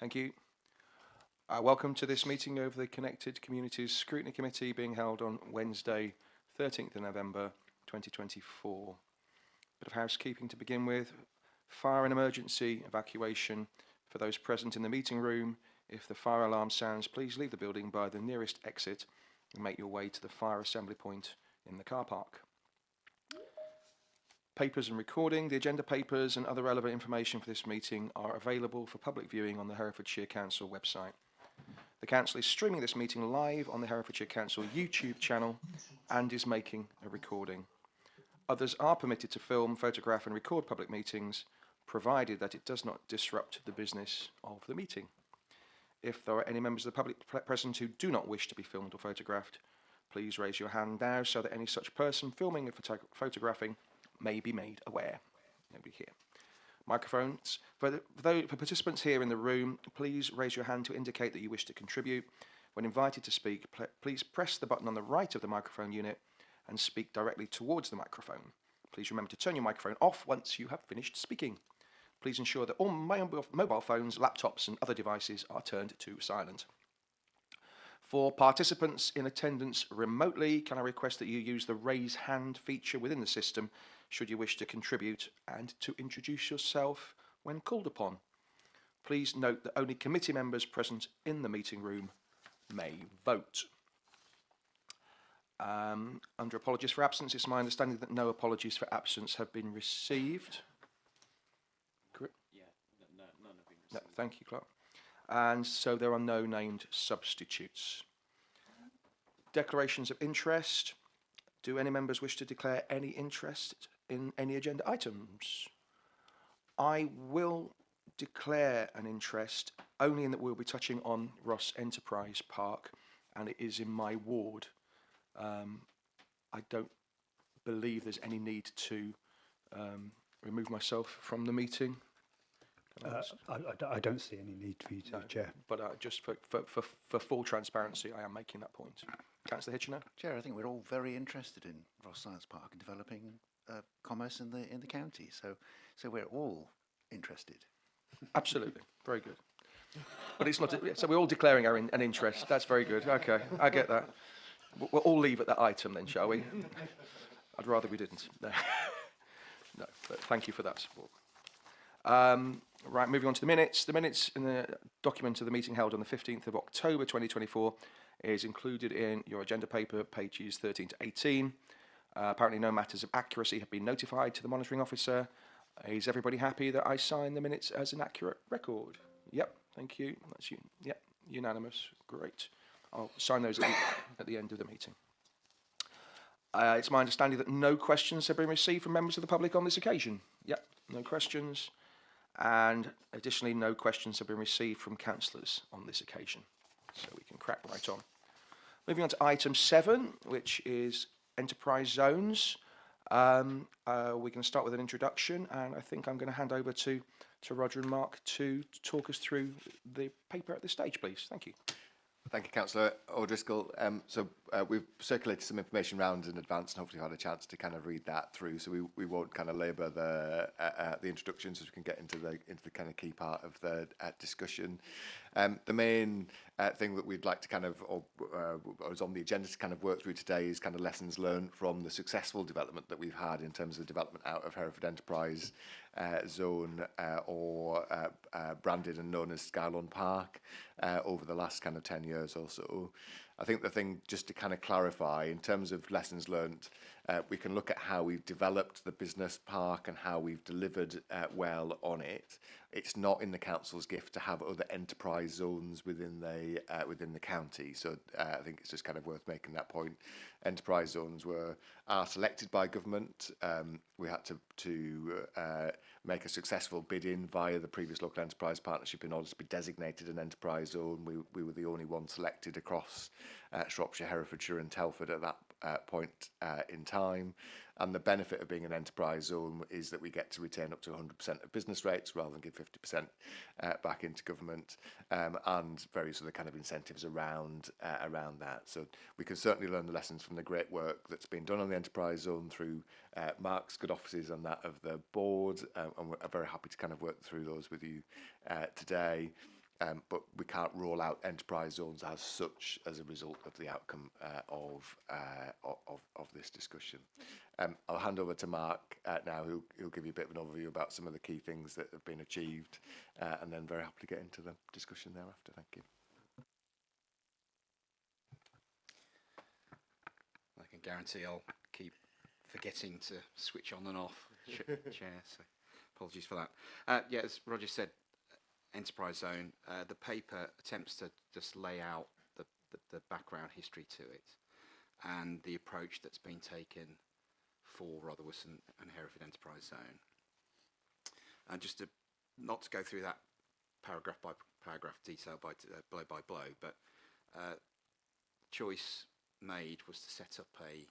Thank you. Welcome to this meeting of the Connected Communities Scrutiny Committee being held on Wednesday, 13th of November 2024. Bit of housekeeping to begin with. Fire and emergency evacuation for those present in the meeting room. If the fire alarm sounds, please leave the building by the nearest exit and make your way to the fire assembly point in the car park. Papers and recording. The agenda papers and other relevant information for this meeting are available for public viewing on the Herefordshire Council website. The Council is streaming this meeting live on the Herefordshire Council YouTube channel and is making a recording. Others are permitted to film, photograph and record public meetings, provided that it does not disrupt the business of the meeting. If there are any members of the public present who do not wish to be filmed or photographed, please raise your hand now so that any such person filming or photographing may be made aware. Nobody here. Microphones. For participants here in the room, please raise your hand to indicate that you wish to contribute. When invited to speak, please press the button on the right of the microphone unit and speak directly towards the microphone. Please remember to turn your microphone off once you have finished speaking. Please ensure that all mobile phones, laptops and other devices are turned to silent. For participants in attendance remotely, can I request that you use the raise hand feature within the system should you wish to contribute and to introduce yourself when called upon. Please note that only committee members present in the meeting room may vote. Under apologies for absence, it's my understanding that no apologies for absence have been received. Correct? Yeah, none have been received. No, thank you, Clark. And so there are no named substitutes. Declarations of interest. Do any members wish to declare any interest in any agenda items? I will declare an interest only in that we'll be touching on Ross Enterprise Park, and it is in my ward. I don't believe there's any need to remove myself from the meeting. I don't see any need for you to, No, Chair. but just for full transparency, I am making that point. Councillor Hitchener? Chair, I think we're all very interested in Ross Science Park and developing commerce in the county. So we're all interested. Absolutely, very good. But it's not. So we're all declaring an interest. That's very good. Okay, I get that. We'll all leave at that item then, shall we? I'd rather we didn't. No, no. But thank you for that support. Right, moving on to the minutes. The minutes in the document of the meeting held on the 15th of October 2024 is included in your agenda paper, pages 13 to 18. Apparently no matters of accuracy have been notified to the monitoring officer. Is everybody happy that I sign the minutes as an accurate record? Yep, thank you. That's you. Yep, unanimous. Great. I'll sign those at the end of the meeting. It's my understanding that no questions have been received from members of the public on this occasion. Yep, no questions. And additionally, no questions have been received from councillors on this occasion. So we can crack right on. Moving on to item 7, which is enterprise zones. We're going to start with an introduction, and I think I'm going to hand over to Roger and Mark to talk us through the paper at this stage, please. Thank you. Thank you, Councillor O'Driscoll. We've circulated some information around in advance and hopefully had a chance to kind of read that through. So we won't kind of labour the introductions as we can get into the kind of key part of the discussion. The main thing that we'd like to kind of, or is on the agenda to kind of work through today is kind of lessons learned from the successful development that we've had in terms of development out of Hereford Enterprise Zone or branded and known as Skylon Park over the last kind of 10 years or so. I think the thing just to kind of clarify in terms of lessons learned, we can look at how we've developed the business park and how we've delivered well on it. It's not in the council's gift to have other enterprise zones within the county. So I think it's just kind of worth making that point. Enterprise zones are selected by government. We had to make a successful bid in via the previous local enterprise partnership in order to be designated an enterprise zone. We were the only one selected across Shropshire, Herefordshire and Telford at that point in time. And the benefit of being an enterprise zone is that we get to retain up to 100% of business rates rather than give 50% back into government, and various other kind of incentives around that. So we can certainly learn the lessons from the great work that's been done on the enterprise zone through Mark's good offices and that of the board, and we're very happy to kind of work through those with you today. but we can't rule out enterprise zones as such as a result of the outcome of this discussion. I'll hand over to Mark now, who'll give you a bit of an overview about some of the key things that have been achieved, and then very happy to get into the discussion thereafter. Thank you. I can guarantee I'll keep forgetting to switch on and off chair, so apologies for that. Yeah, as Roger said, enterprise zone, the paper attempts to just lay out the background history to it and the approach that's been taken for Rotherwas and Hereford Enterprise Zone. And just not to go through that paragraph by paragraph, detail by blow by blow, but choice made was to set up a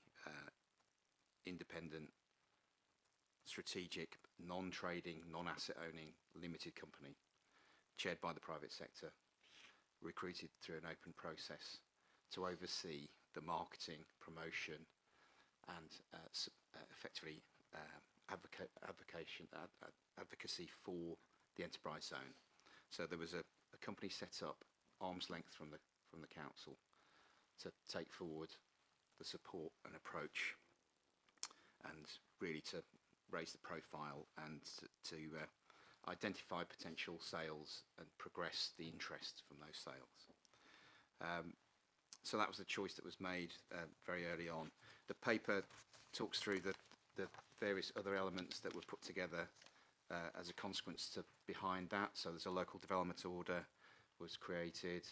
independent, strategic, non-trading, non-asset owning limited company, chaired by the private sector, recruited through an open process to oversee the marketing, promotion, and effectively advocacy for the enterprise zone. So there was a company set up, arm's length from the council, to take forward the support and approach, and really to raise the profile and to identify potential sales and progress the interest from those sales. So that was the choice that was made very early on. The paper talks through the various other elements that were put together as a consequence behind that. So there's a local development order was created,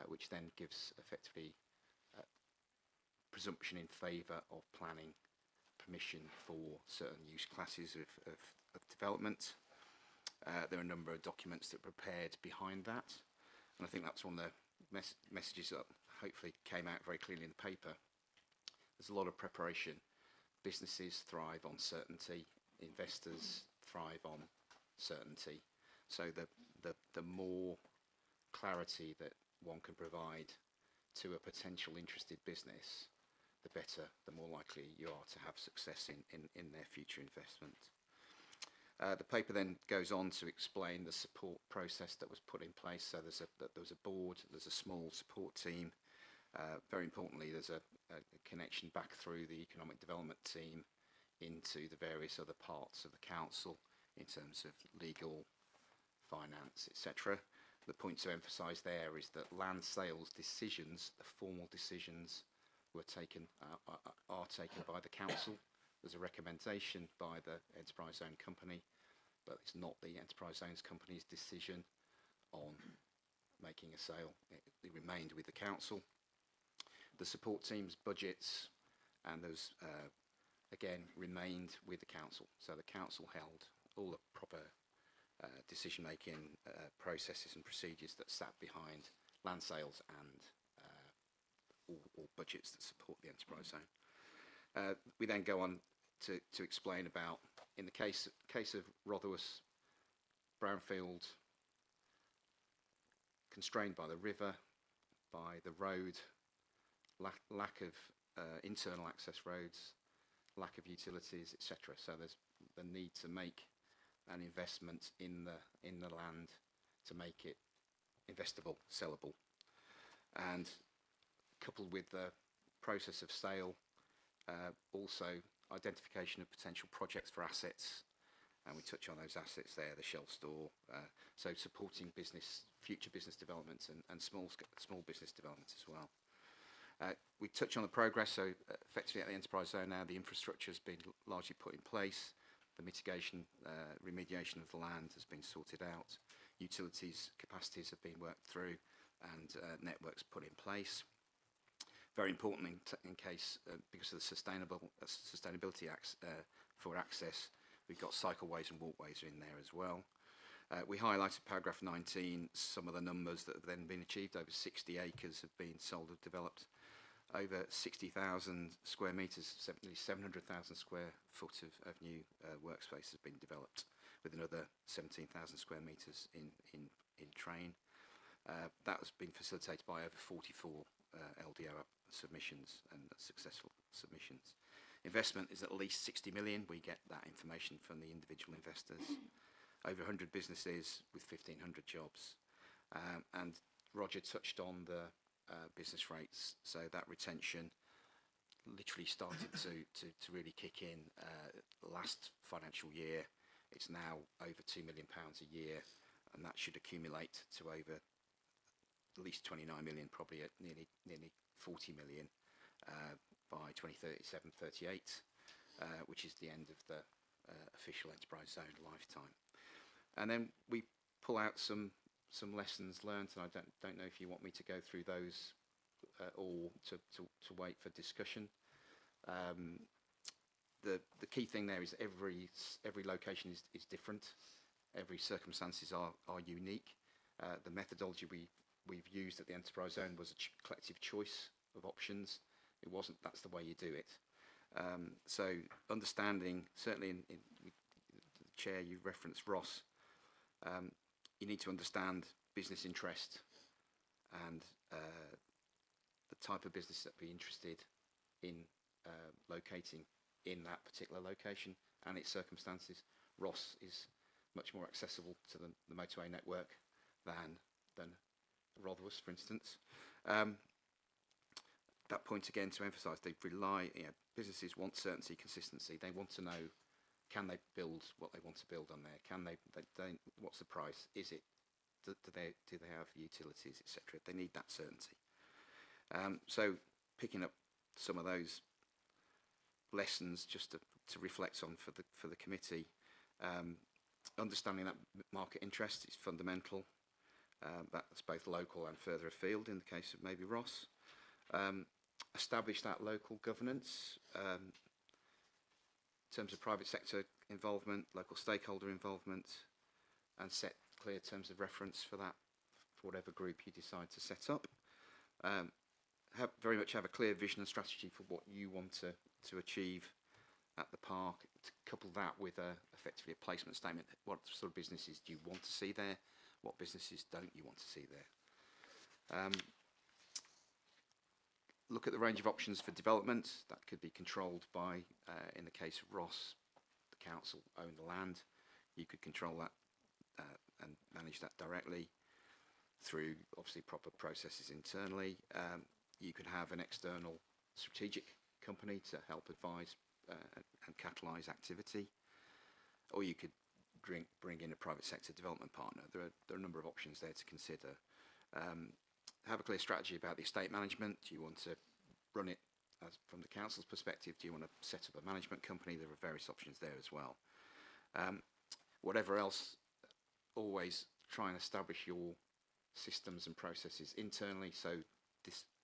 which then gives effectively presumption in favour of planning permission for certain use classes of development. There are a number of documents that were prepared behind that, and I think that's one of the messages that hopefully came out very clearly in the paper. There's a lot of preparation. Businesses thrive on certainty. Investors thrive on certainty. So the more clarity that one can provide to a potential interested business, the better, the more likely you are to have success in their future investment. The paper then goes on to explain the support process that was put in place. So there was a board, there's a small support team. Very importantly, there's a connection back through the economic development team into the various other parts of the council in terms of legal, finance, etc. The point to emphasise there is that land sales decisions, the formal decisions, are taken by the council. There's a recommendation by the enterprise zone company, but it's not the enterprise zones company's decision on making a sale. It remained with the council. The support team's budgets and those again remained with the council. So the council held all the proper decision-making processes and procedures that sat behind land sales and all budgets that support the enterprise zone. We then go on to explain about, in the case of Rotherwas, brownfield, constrained by the river, by the road, lack of internal access roads, lack of utilities, etc. So there's the need to make an investment in the land to make it investable, sellable, and coupled with the process of sale, also identification of potential projects for assets, and we touch on those assets there, the shelf store, so supporting future business development and small business development as well. We touch on the progress, so effectively at the enterprise zone now, the infrastructure has been largely put in place, the mitigation, remediation of the land has been sorted out, utilities capacities have been worked through, and networks put in place. Very important in case, because of the sustainability for access, we've got cycleways and walkways in there as well. We highlighted paragraph 19, some of the numbers that have then been achieved. Over 60 acres have been sold or developed. Over 60,000 square metres, nearly 700,000 square foot of new workspace has been developed, with another 17,000 square metres in train. That has been facilitated by over 44 LDO submissions and successful submissions. Investment is at least 60 million. We get that information from the individual investors. Over 100 businesses with 1,500 jobs. And Roger touched on the business rates, so that retention literally started to really kick in last financial year. It's now over £2 million a year, and that should accumulate to over at least 29 million, probably at nearly 40 million by 2037, 38, which is the end of the official enterprise zone lifetime. And then we pull out some lessons learned, and I don't know if you want me to go through those or to wait for discussion. The key thing there is every location is different. Every circumstances are unique. The methodology we've used at the enterprise zone was a collective choice of options. It wasn't that's the way you do it. So understanding, certainly in the chair you referenced Ross, you need to understand business interest and the type of business that be interested in locating in that particular location and its circumstances. Ross is much more accessible to the motorway network than Rotherwas, for instance. That point again to emphasise, they rely. Businesses want certainty, consistency. They want to know, can they build what they want to build on there? Can they what's the price? Is it? Do they have utilities, etc.? They need that certainty. So picking up some of those lessons just to reflect on for the committee, understanding that market interest is fundamental. That's both local and further afield in the case of maybe Ross. Establish that local governance in terms of private sector involvement, local stakeholder involvement, and set clear terms of reference for that, for whatever group you decide to set up. Very much have a clear vision and strategy for what you want to achieve at the park. To couple that with effectively a placement statement. What sort of businesses do you want to see there? What businesses don't you want to see there? Look at the range of options for development. That could be controlled by, in the case of Ross, the council own the land. You could control that and manage that directly through obviously proper processes internally. You could have an external strategic company to help advise and catalyse activity, or you could bring in a private sector development partner. There are a number of options there to consider. Have a clear strategy about the estate management. Do you want to run it as from the council's perspective? Do you want to set up a management company? There are various options there as well. Whatever else, always try and establish your systems and processes internally, so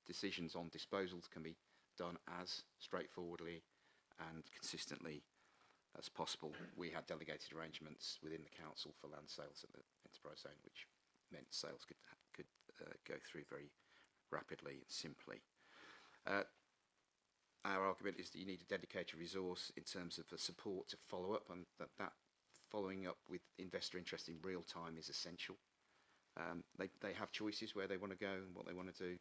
decisions on disposals can be done as straightforwardly and consistently as possible. We had delegated arrangements within the council for land sales at the enterprise zone, which meant sales could go through very rapidly and simply. Our argument is that you need a dedicated resource in terms of the support to follow up, and that following up with investor interest in real time is essential. They have choices where they want to go and what they want to do.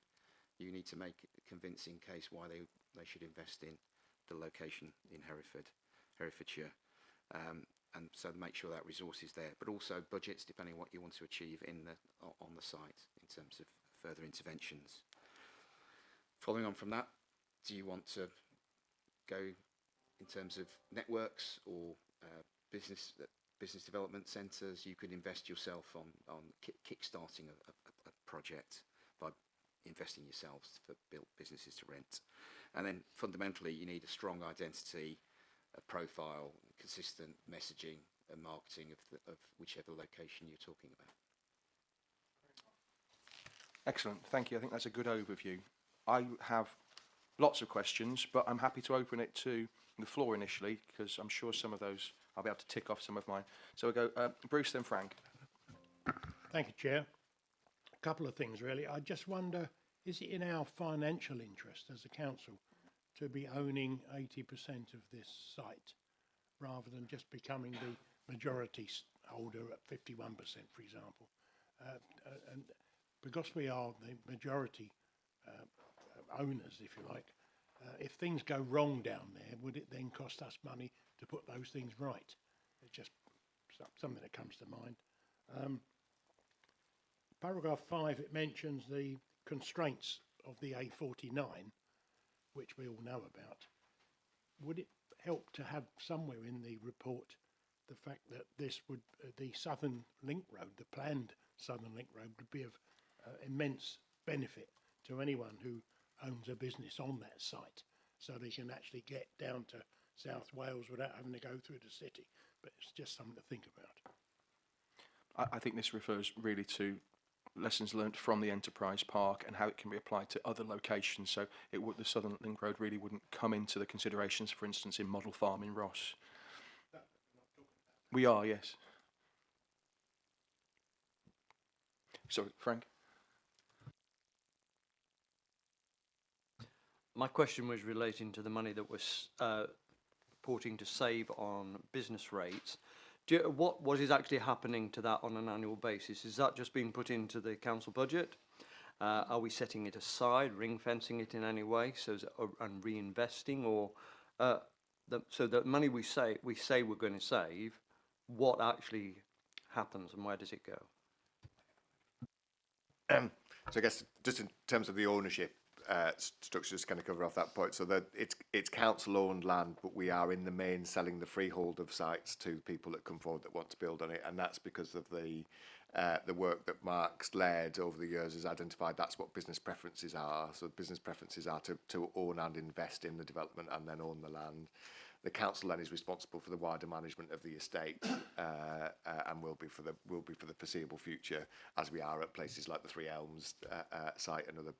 You need to make a convincing case why they should invest in the location in Herefordshire. And so make sure that resource is there, but also budgets depending on what you want to achieve on the site in terms of further interventions. Following on from that, do you want to go in terms of networks or business development centres? You could invest yourself on kick-starting a project by investing yourselves for build businesses to rent. And then fundamentally, you need a strong identity, a profile, consistent messaging and marketing of whichever location you're talking about. Excellent, thank you. I think that's a good overview. I have lots of questions, but I'm happy to open it to the floor initially, because I'm sure some of those, I'll be able to tick off some of mine. So we'll go Bruce, then Frank. Thank you, Chair. A couple of things, really. I just wonder, is it in our financial interest as a council to be owning 80% of this site, rather than just becoming the majority holder at 51%, for example? And because we are the majority owners, if you like, if things go wrong down there, would it then cost us money to put those things right? It's just something that comes to mind. paragraph 5, it mentions the constraints of the A49, which we all know about. Would it help to have somewhere in the report the fact that this would, the Southern Link Road, the planned Southern Link Road, would be of immense benefit to anyone who owns a business on that site, so they can actually get down to South Wales without having to go through the city. But it's just something to think about. I think this refers really to lessons learnt from the enterprise park and how it can be applied to other locations. So it would, the Southern Link Road really wouldn't come into the considerations, for instance, in Model Farm in Ross. We are, yes. Sorry, Frank. My question was relating to the money that was purporting to save on business rates. What is actually happening to that on an annual basis? Is that just being put into the council budget? Are we setting it aside, ring fencing it in any way, and reinvesting, or so the money we say we're going to save, what actually happens and where does it go? So I guess just in terms of the ownership structure, just kind of cover off that point. So that it's council-owned land, but we are in the main selling the freehold of sites to people that come forward that want to build on it, and that's because of the work that Mark's led over the years has identified that's what business preferences are. So business preferences are to own and invest in the development and then own the land. The council then is responsible for the wider management of the estate, and will be for the foreseeable future, as we are at places like the Three Elms site and other,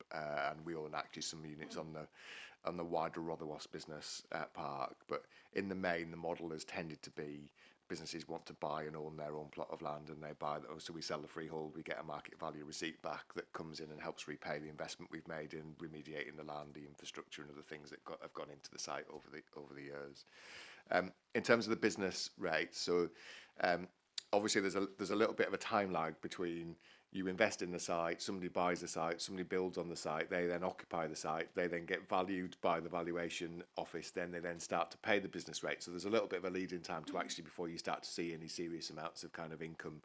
and we own actually some units on the wider Rotherwas business park. But in the main, the model has tended to be businesses want to buy and own their own plot of land, and they buy those. So we sell the freehold, we get a market value receipt back that comes in and helps repay the investment we've made in remediating the land, the infrastructure, and other things that have gone into the site over the years. In terms of the business rates, so obviously there's a little bit of a time lag between you invest in the site, somebody buys the site, somebody builds on the site, they then occupy the site, they then get valued by the valuation office, then they then start to pay the business rate. So there's a little bit of a lead in time to actually before you start to see any serious amounts of kind of income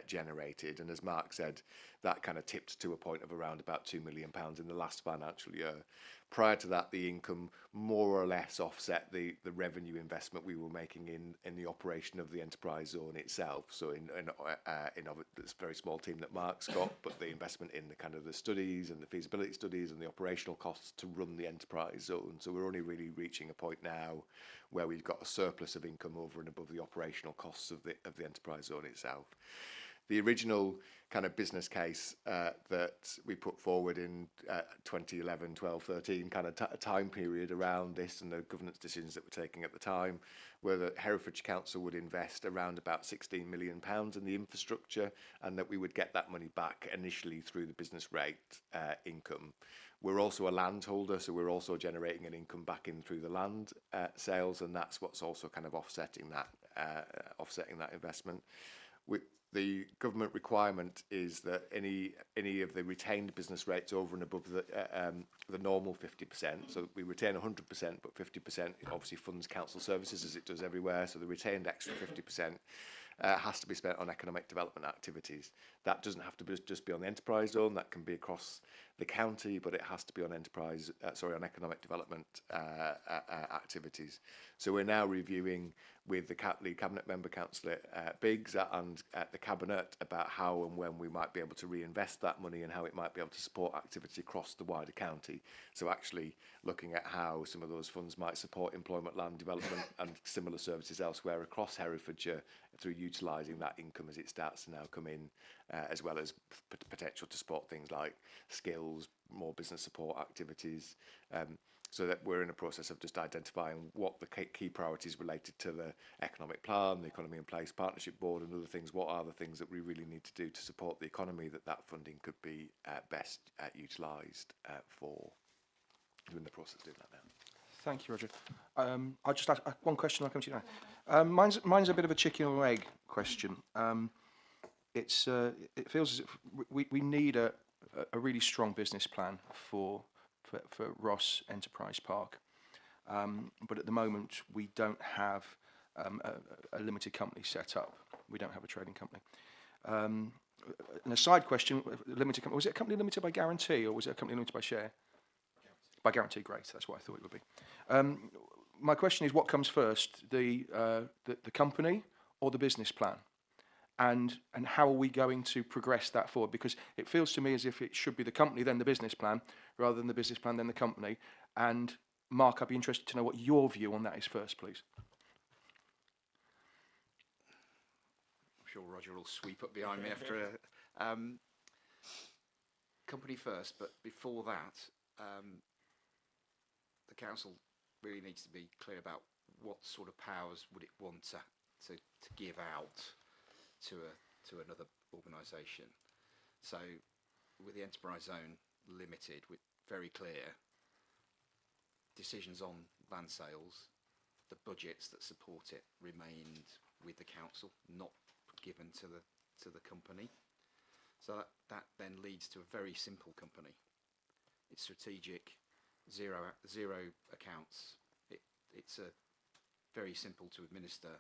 generated. And as Mark said, that kind of tipped to a point of around about £2 million in the last financial year. Prior to that, the income more or less offset the revenue investment we were making in the operation of the enterprise zone itself. So in this very small team that Mark's got, but the investment in the kind of the studies and the feasibility studies and the operational costs to run the enterprise zone. So we're only really reaching a point now where we've got a surplus of income over and above the operational costs of the enterprise zone itself. The original kind of business case that we put forward in 2011, 12, 13 kind of time period around this, and the governance decisions that were taking at the time, were that Herefordshire Council would invest around about £16 million in the infrastructure, and that we would get that money back initially through the business rate income. We're also a landholder, so we're also generating an income back in through the land sales, and that's what's also kind of offsetting that investment. The government requirement is that any of the retained business rates over and above the normal 50%, so we retain 100%, but 50% obviously funds council services as it does everywhere, so the retained extra 50% has to be spent on economic development activities. That doesn't have to just be on the enterprise zone, that can be across the county, but it has to be on on economic development activities. So we're now reviewing with the lead cabinet member, Councillor Biggs, and the cabinet about how and when we might be able to reinvest that money and how it might be able to support activity across the wider county. So actually looking at how some of those funds might support employment, land development and similar services elsewhere across Herefordshire through utilising that income as it starts to now come in, as well as potential to support things like skills, more business support activities. So that we're in a process of just identifying what the key priorities related to the economic plan, the Economy in Place Partnership Board and other things. What are the things that we really need to do to support the economy that funding could be best utilised for? We're in the process of doing that now. Thank you, Roger. I'll just ask one question. I'll come to you now. Mine's a bit of a chicken or egg question. It feels as if we need a really strong business plan for Ross Enterprise Park, but at the moment we don't have a limited company set up. We don't have a trading company. an aside question, limited company, was it a company limited by guarantee or was it a company limited by share? By guarantee, great, that's what I thought it would be. My question is, what comes first, the company or the business plan? And how are we going to progress that forward? Because it feels to me as if it should be the company, then the business plan, rather than the business plan, then the company. And Mark, I'd be interested to know what your view on that is first, please. I'm sure Roger will sweep up behind me after a company first, but before that, the council really needs to be clear about what sort of powers would it want to give out to another organisation. So with the enterprise zone limited, with very clear decisions on land sales, the budgets that support it remained with the council, not given to the company. So that then leads to a very simple company. It's strategic, zero accounts. It's a very simple to administer.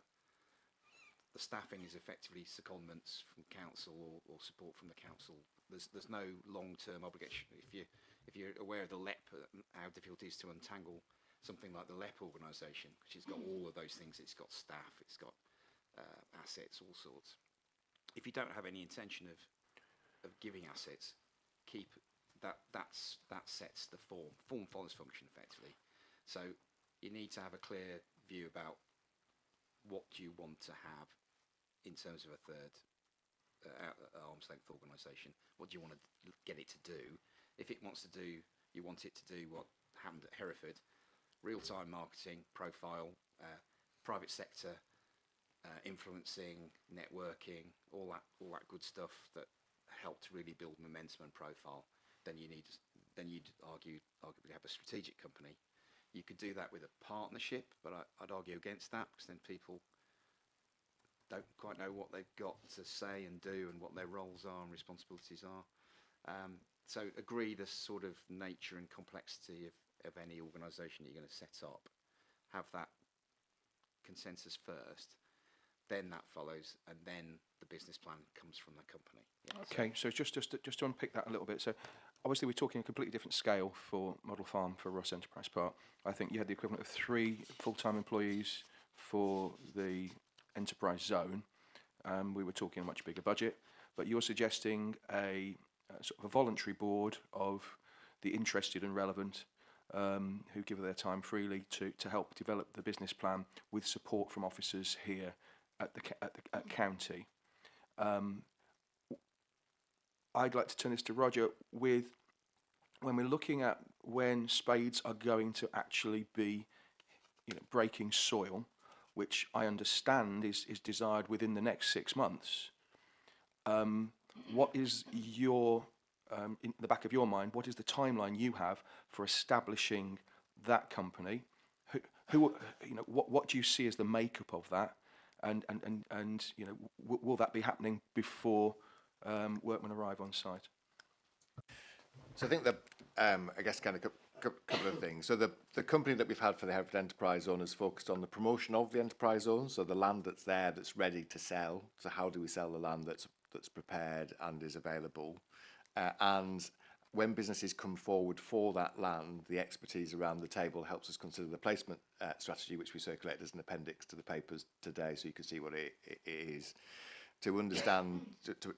The staffing is effectively secondments from council or support from the council. There's no long-term obligation. If you're aware of the LEP, how difficult it is to untangle something like the LEP organisation, which has got all of those things. It's got staff, it's got assets, all sorts. If you don't have any intention of giving assets, keep that sets the form. Form follows function effectively. So you need to have a clear view about what you want to have in terms of a third arm's length organisation. What do you want to get it to do? If it wants to do, you want it to do what happened at Hereford, real-time marketing, profile, private sector, influencing, networking, all that good stuff that helped really build momentum and profile. Then you'd arguably have a strategic company. You could do that with a partnership, but I'd argue against that because then people don't quite know what they've got to say and do and what their roles are and responsibilities are. So agree the sort of nature and complexity of any organisation you're going to set up. Have that consensus first, then that follows, and then the business plan comes from the company. Yeah, Okay, so just to unpick that a little bit. So obviously we're talking a completely different scale for Model Farm for Ross Enterprise Park. I think you had the equivalent of 3 full-time employees for the enterprise zone. We were talking a much bigger budget, but you're suggesting a sort of a voluntary board of the interested and relevant who give their time freely to help develop the business plan with support from officers here at the county. I'd like to turn this to Roger with when we're looking at when spades are going to actually be, breaking soil, which I understand is desired within the next 6 months. What is your, in the back of your mind, what is the timeline you have for establishing that company? What do you see as the makeup of that? And will that be happening before workmen arrive on site? So I think that, I guess, kind of couple of things. So the company that we've had for the Hereford Enterprise Zone is focused on the promotion of the enterprise zone, so the land that's there that's ready to sell. So how do we sell the land that's prepared and is available? And when businesses come forward for that land, the expertise around the table helps us consider the placement strategy, which we circulated as an appendix to the papers today, so you can see what it is. To understand,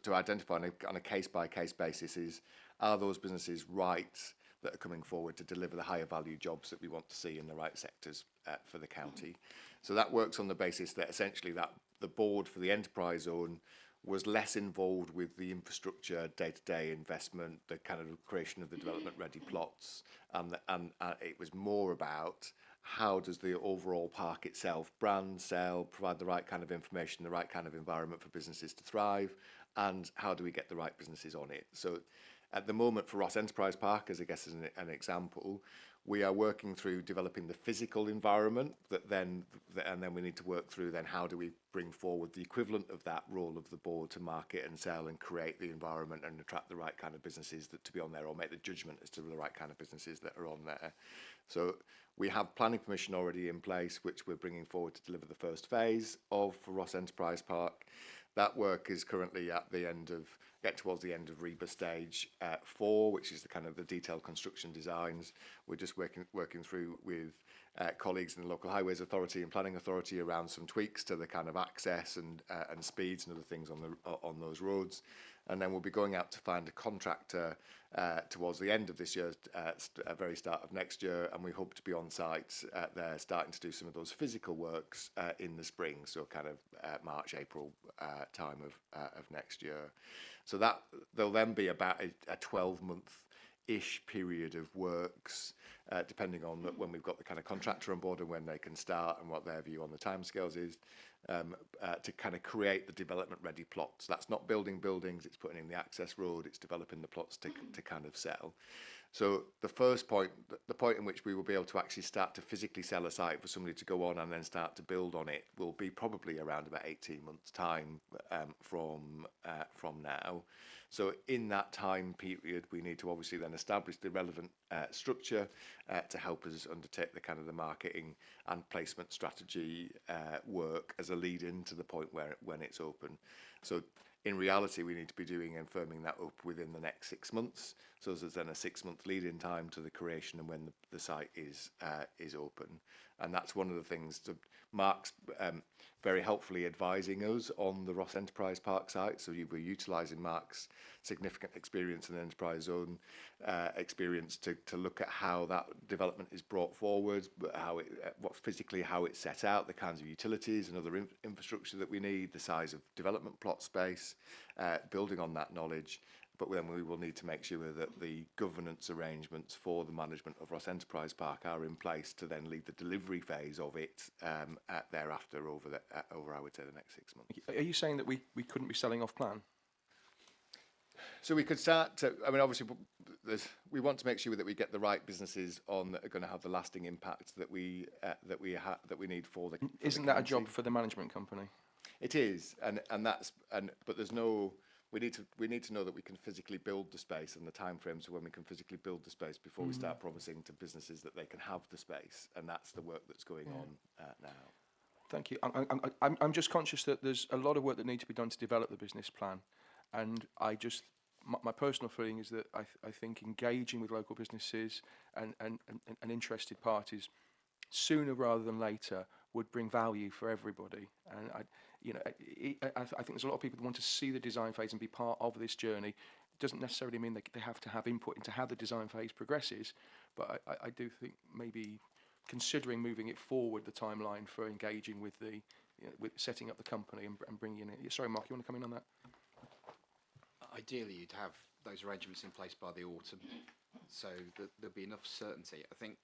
to identify on a case-by-case basis are those businesses right that are coming forward to deliver the higher value jobs that we want to see in the right sectors for the county. So that works on the basis that essentially that the board for the enterprise zone was less involved with the infrastructure, day-to-day investment, the kind of creation of the development-ready plots, and it was more about how does the overall park itself brand, sell, provide the right kind of information, the right kind of environment for businesses to thrive, and how do we get the right businesses on it. So at the moment for Ross Enterprise Park, as I guess as an example, we are working through developing the physical environment and then we need to work through then how do we bring forward the equivalent of that role of the board to market and sell and create the environment and attract the right kind of businesses to be on there, or make the judgment as to the right kind of businesses that are on there. So we have planning permission already in place, which we're bringing forward to deliver the first phase of for Ross Enterprise Park. That work is currently at the end of, towards the end of REBA stage 4, which is the kind of the detailed construction designs. We're just working through with colleagues in the Local Highways Authority and Planning Authority around some tweaks to the kind of access and speeds and other things on those roads. And then we'll be going out to find a contractor towards the end of this year, very start of next year, and we hope to be on site there, starting to do some of those physical works in the spring, so kind of March, April time of next year. So that there'll then be about a 12-month-ish period of works, depending on when we've got the kind of contractor on board and when they can start and what their view on the timescales is, to kind of create the development-ready plots. That's not building buildings, it's putting in the access road, it's developing the plots to kind of sell. So the first point, the point in which we will be able to actually start to physically sell a site for somebody to go on and then start to build on it, will be probably around about 18 months' time from now. So in that time period, we need to obviously then establish the relevant structure to help us undertake the kind of the marketing and placement strategy work as a lead in to the point when it's open. So in reality, we need to be doing and firming that up within the next 6 months. So there's then a 6-month lead-in time to the creation and when the site is open. And that's one of the things that Mark's very helpfully advising us on the Ross Enterprise Park site. So we're utilising Mark's significant experience in the enterprise zone experience to look at how that development is brought forward, how it's set out, the kinds of utilities and other infrastructure that we need, the size of development plot space, building on that knowledge. But then we will need to make sure that the governance arrangements for the management of Ross Enterprise Park are in place to then lead the delivery phase of it thereafter over, I would say, the next 6 months. Are you saying that we couldn't be selling off plan? So we could start to, I mean, obviously, we want to make sure that we get the right businesses on that are going to have the lasting impact that we need for the. Isn't that a job for the management company? It is, but there's no. We need to know that we can physically build the space and the timeframes when we can physically build the space before we start promising to businesses that they can have the space, and that's the work that's going on now. Thank you. I'm just conscious that there's a lot of work that needs to be done to develop the business plan, and my personal feeling is that I think engaging with local businesses and interested parties sooner rather than later would bring value for everybody. And I think there's a lot of people that want to see the design phase and be part of this journey. It doesn't necessarily mean that they have to have input into how the design phase progresses, but I do think maybe considering moving it forward, the timeline for engaging with with setting up the company and bringing in it. Sorry, Mark, you want to come in on that? Ideally, you'd have those arrangements in place by the autumn, so that there'll be enough certainty. I think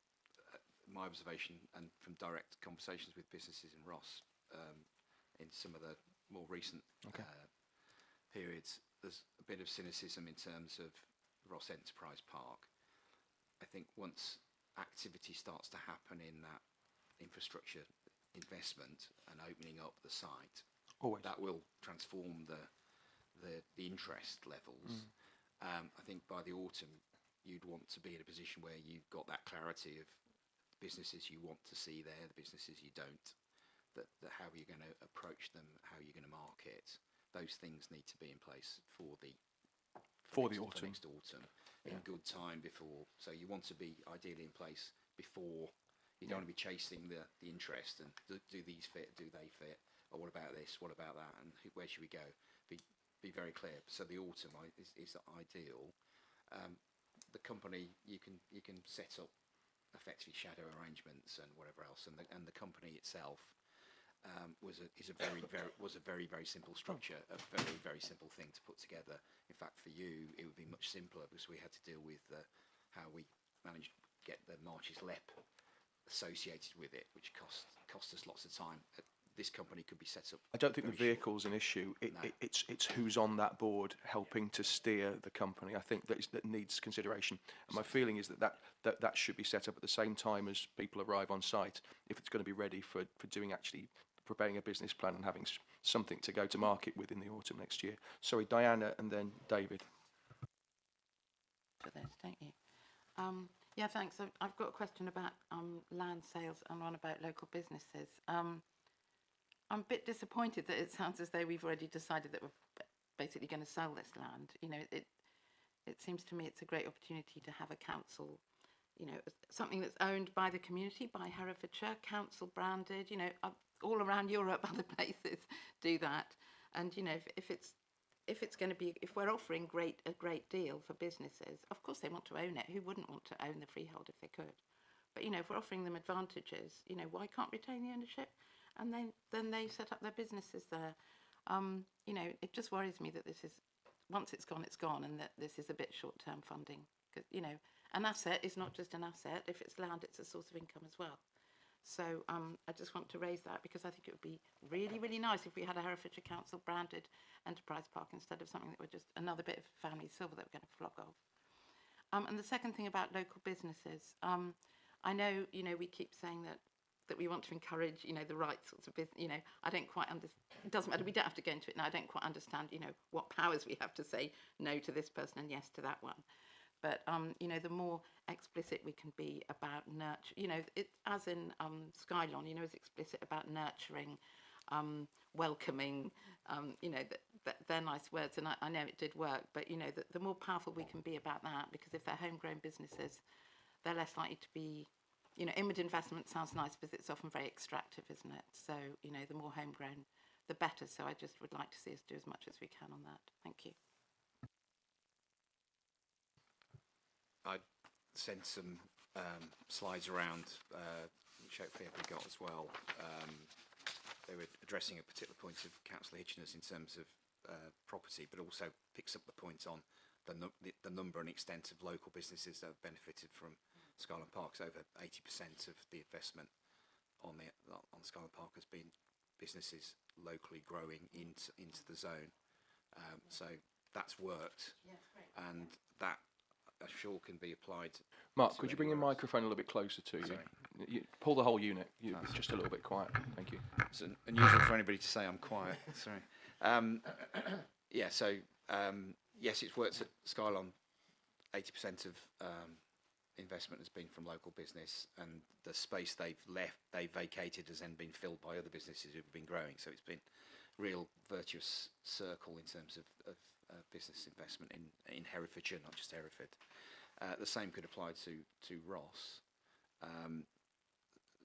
my observation, and from direct conversations with businesses in Ross, in some of the more recent periods, there's a bit of cynicism in terms of Ross Enterprise Park. I think once activity starts to happen in that infrastructure investment and opening up the site, that will transform the interest levels. I think by the autumn, you'd want to be in a position where you've got that clarity of businesses you want to see there, the businesses you don't, that how are you going to approach them, how are you going to market. Those things need to be in place for the next autumn in good time before. So you want to be ideally in place before. You don't want to be chasing the interest and do these fit, do they fit, or what about this, what about that, and where should we go? Be very clear. So the autumn is ideal. The company, you can set up effectively shadow arrangements and whatever else, and the company itself was a very simple structure, a very simple thing to put together. In fact, for you, it would be much simpler because we had to deal with how we managed to get the Marches LEP associated with it, which cost us lots of time. This company could be set up. I don't think the vehicle's an issue. It's who's on that board helping to steer the company. I think that needs consideration. And my feeling is that should be set up at the same time as people arrive on site, if it's going to be ready for doing actually preparing a business plan and having something to go to market with in the autumn next year. Sorry, Diana, and then David. For this, don't you? Yeah, thanks. I've got a question about land sales and one about local businesses. I'm a bit disappointed that it sounds as though we've already decided that we're basically going to sell this land. You know, it seems to me it's a great opportunity to have a council, you know, something that's owned by the community, by Herefordshire, council branded, you know, all around Europe, other places do that. And, you know, if it's going to be, if we're offering a great deal for businesses, of course they want to own it. Who wouldn't want to own the freehold if they could? But, you know, if we're offering them advantages, you know, why can't retain the ownership? And then they set up their businesses there. You know, it just worries me that this is, once it's gone, and that this is a bit short-term funding. Because, you know, an asset is not just an asset. If it's land, it's a source of income as well. So I just want to raise that, because I think it would be really, really nice if we had a Herefordshire Council branded enterprise park instead of something that were just another bit of family silver that we're going to flog off. And the second thing about local businesses, I know, you know, we keep saying that we want to encourage, you know, the right sorts of business. You know, I don't quite understand. It doesn't matter. We don't have to go into it now. I don't quite understand, you know, what powers we have to say no to this person and yes to that one. But, you know, the more explicit we can be about nurture, you know, it, as in Skylon, you know, is explicit about nurturing, welcoming, you know, they're nice words, and I know it did work, but, you know, the more powerful we can be about that, because if they're homegrown businesses, they're less likely to be, you know, inward investment sounds nice, but it's often very extractive, isn't it? So, you know, the more homegrown, the better. So I just would like to see us do as much as we can on that. Thank you. I sent some slides around, which hopefully everybody got as well. They were addressing a particular point of Councillor Hitchener's in terms of property, but also picks up the point on the number and extent of local businesses that have benefited from Skyland Parks. Over 80% of the investment on Skyland Park has been businesses locally growing into the zone. So that's worked, and that I'm sure can be applied. Mark, could you bring your anywhere else. microphone a little bit closer to you? Sorry. You pull the whole unit. Just a little bit quiet. Thank you. It's unusual for anybody to say I'm quiet. Sorry. Yeah. So yes, it's worked at Skylon. 80% of investment has been from local business, and the space they vacated has then been filled by other businesses who've been growing. So it's been a real virtuous circle in terms of business investment in Herefordshire, not just Hereford. The same could apply to Ross.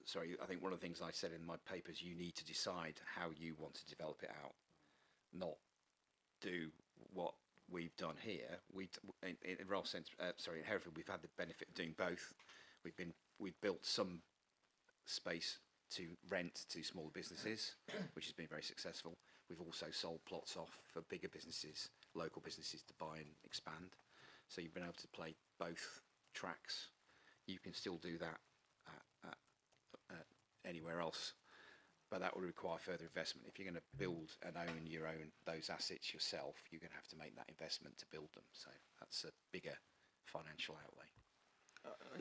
Sorry, I think one of the things I said in my papers, you need to decide how you want to develop it out, not do what we've done here. In Ross, sorry, in Hereford, we've had the benefit of doing both. We've built some space to rent to smaller businesses, which has been very successful. We've also sold plots off for bigger businesses, local businesses, to buy and expand. So you've been able to play both tracks. You can still do that anywhere else, but that would require further investment. If you're going to build and own those assets yourself, you're going to have to make that investment to build them. So that's a bigger financial outlay.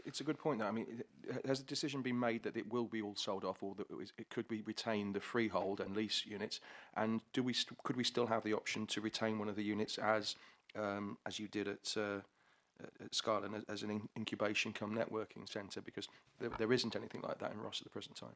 It's a good point, though. I mean, has the decision been made that it will be all sold off, or that it could be retained, the freehold and lease units? And could we still have the option to retain one of the units as you did at Scotland, as an incubation cum networking centre? Because there isn't anything like that in Ross at the present time.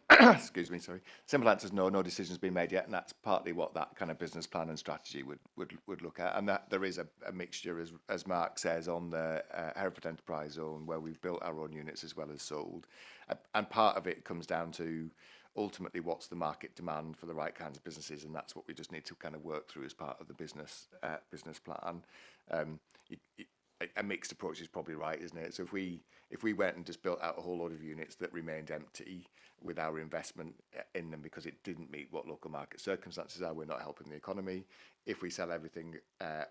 Excuse me, sorry. Simple answer is no. No decision's been made yet, and that's partly what that kind of business plan and strategy would look at. And that there is a mixture, as Mark says, on the Hereford Enterprise Zone, where we've built our own units as well as sold. And part of it comes down to ultimately what's the market demand for the right kinds of businesses, and that's what we just need to kind of work through as part of the business plan. A mixed approach is probably right, isn't it? So if we went and just built out a whole load of units that remained empty with our investment in them because it didn't meet what local market circumstances are, we're not helping the economy. If we sell everything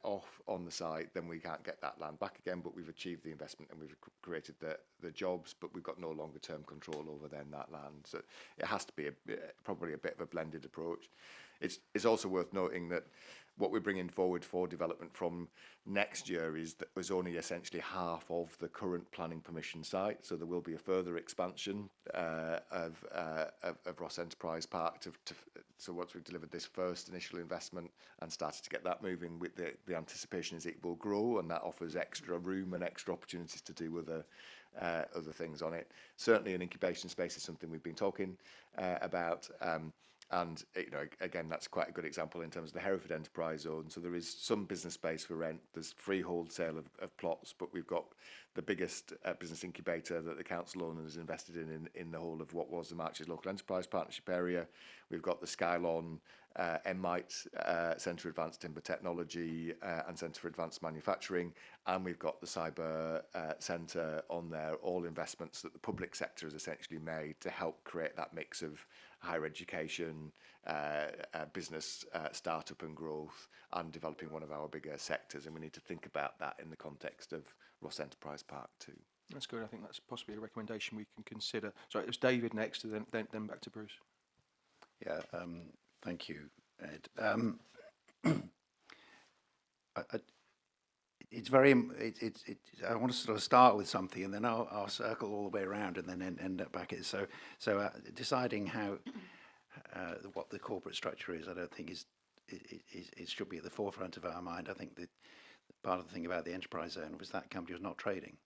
off on the site, then we can't get that land back again, but we've achieved the investment and we've created the jobs, but we've got no longer term control over then that land. So it has to be probably a bit of a blended approach. It's also worth noting that what we're bringing forward for development from next year was only essentially half of the current planning permission site. So there will be a further expansion of Ross Enterprise Park. So once we've delivered this first initial investment and started to get that moving, with the anticipation is it will grow, and that offers extra room and extra opportunities to do other things on it. Certainly, an incubation space is something we've been talking about. And again, that's quite a good example in terms of the Hereford Enterprise Zone. So there is some business space for rent. There's freehold sale of plots, but we've got the biggest business incubator that the council owners invested in the whole of what was the Marches Local Enterprise Partnership area. We've got the Skylon, MMITE, Centre for Advanced Timber Technology and Centre for Advanced Manufacturing, and we've got the Cyber Centre on there, all investments that the public sector has essentially made to help create that mix of higher education, business startup and growth, and developing one of our bigger sectors. And we need to think about that in the context of Ross Enterprise Park too. That's good. I think that's possibly a recommendation we can consider. Sorry, it was David next, and then back to Bruce. Yeah, thank you, Ed. It's very. I want to sort of start with something, and then I'll circle all the way around, and then end up back at. So deciding how what the corporate structure is, I don't think it should be at the forefront of our mind. I think that part of the thing about the enterprise zone was that company was not trading.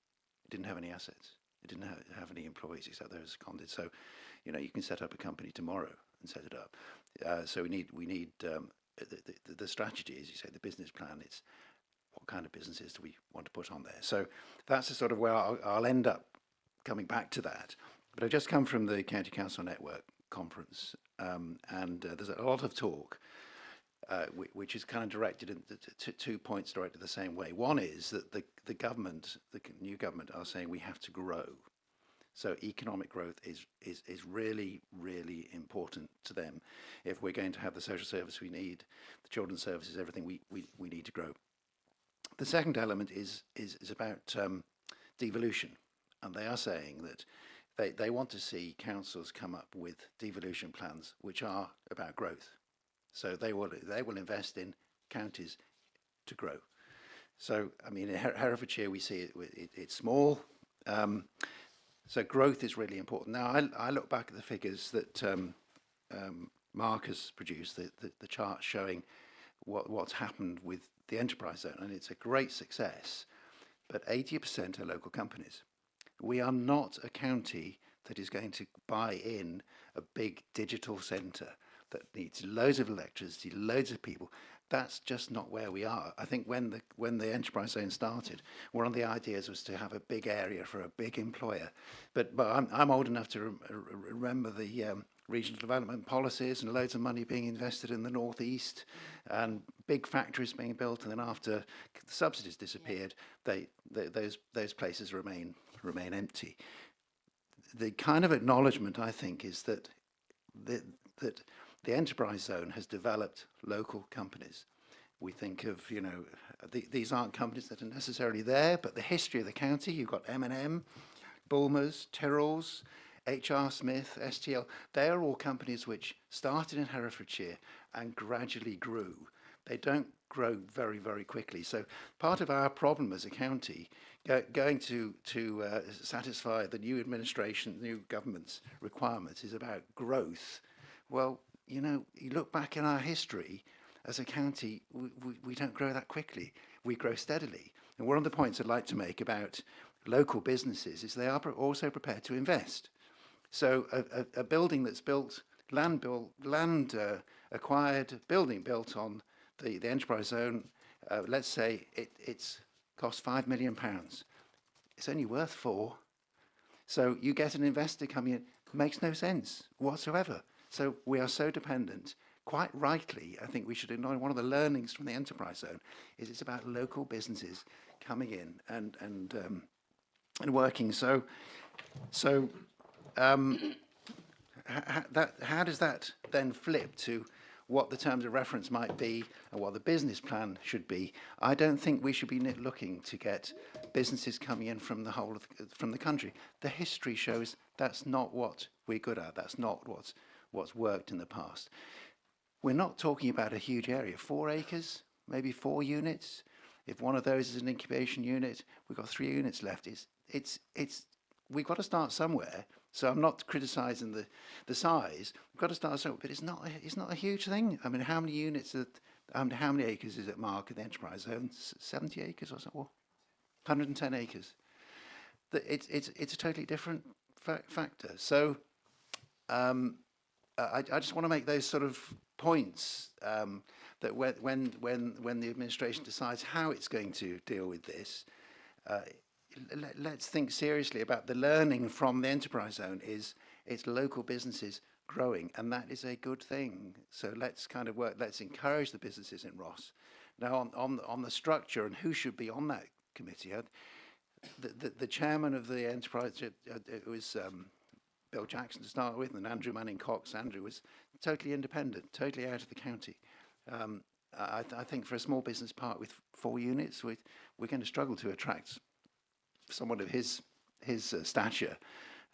It didn't have any assets. It didn't have any employees except those seconded. So, you can set up a company tomorrow and set it up. So we need the strategy, as you say, the business plan. It's what kind of businesses do we want to put on there? So that's the sort of where I'll end up coming back to that. But I've just come from the County Council Network conference, and there's a lot of talk, which is kind of directed in two points directed the same way. One is that the government, the new government, are saying we have to grow. So economic growth is really, really important to them. If we're going to have the social service we need, the children's services, everything, we need to grow. The second element is about devolution, and they are saying that they want to see councils come up with devolution plans which are about growth. So they will invest in counties to grow. So I mean, in Herefordshire we see it's small. So growth is really important. Now I look back at the figures that Mark has produced, the chart showing what's happened with the enterprise zone, and it's a great success, but 80% are local companies. We are not a county that is going to buy in a big digital centre that needs loads of electricity, loads of people. That's just not where we are. I think when the enterprise zone started, one of the ideas was to have a big area for a big employer. But I'm old enough to remember the regional development policies and loads of money being invested in the northeast and big factories being built, and then after the subsidies disappeared, those places remain empty. The kind of acknowledgement, I think, is that the enterprise zone has developed local companies. We think of, these aren't companies that are necessarily there, but the history of the county, you've got M&M, Bulmers, Tyrrells, H.R. Smith, STL, they are all companies which started in Herefordshire and gradually grew. They don't grow very, very quickly. So part of our problem as a county, going to satisfy the new administration, new government's requirements, is about growth. Well, you look back in our history, as a county, we don't grow that quickly. We grow steadily. And one of the points I'd like to make about local businesses is they are also prepared to invest. So a building that's built, land acquired, building built on the enterprise zone, let's say it's cost £5 million. It's only worth 4. So you get an investor coming in, makes no sense whatsoever. So we are so dependent. Quite rightly, I think we should acknowledge one of the learnings from the enterprise zone is it's about local businesses coming in and working. So how does that then flip to what the terms of reference might be and what the business plan should be? I don't think we should be looking to get businesses coming in from the whole from the country. The history shows that's not what we're good at. That's not what's worked in the past. we're not talking about a huge area, 4 acres, maybe 4 units. If one of those is an incubation unit, we've got 3 units left. We've got to start somewhere. So I'm not criticising the size. We've got to start somewhere, but it's not a huge thing. I mean, how many units? How many acres is it, Mark, in the enterprise zone? 70 acres or so? 110 acres. It's a totally different factor. So I just want to make those sort of points that when the administration decides how it's going to deal with this, let's think seriously about the learning from the enterprise zone. It's local businesses growing, and that is a good thing. So let's kind of work. Let's encourage the businesses in Ross. Now on the structure and who should be on that committee. The chairman of the enterprise, it was Bill Jackson to start with, and Andrew Manning Cox. Andrew was totally independent, totally out of the county. I think for a small business park with 4 units, we're going to struggle to attract someone of his stature.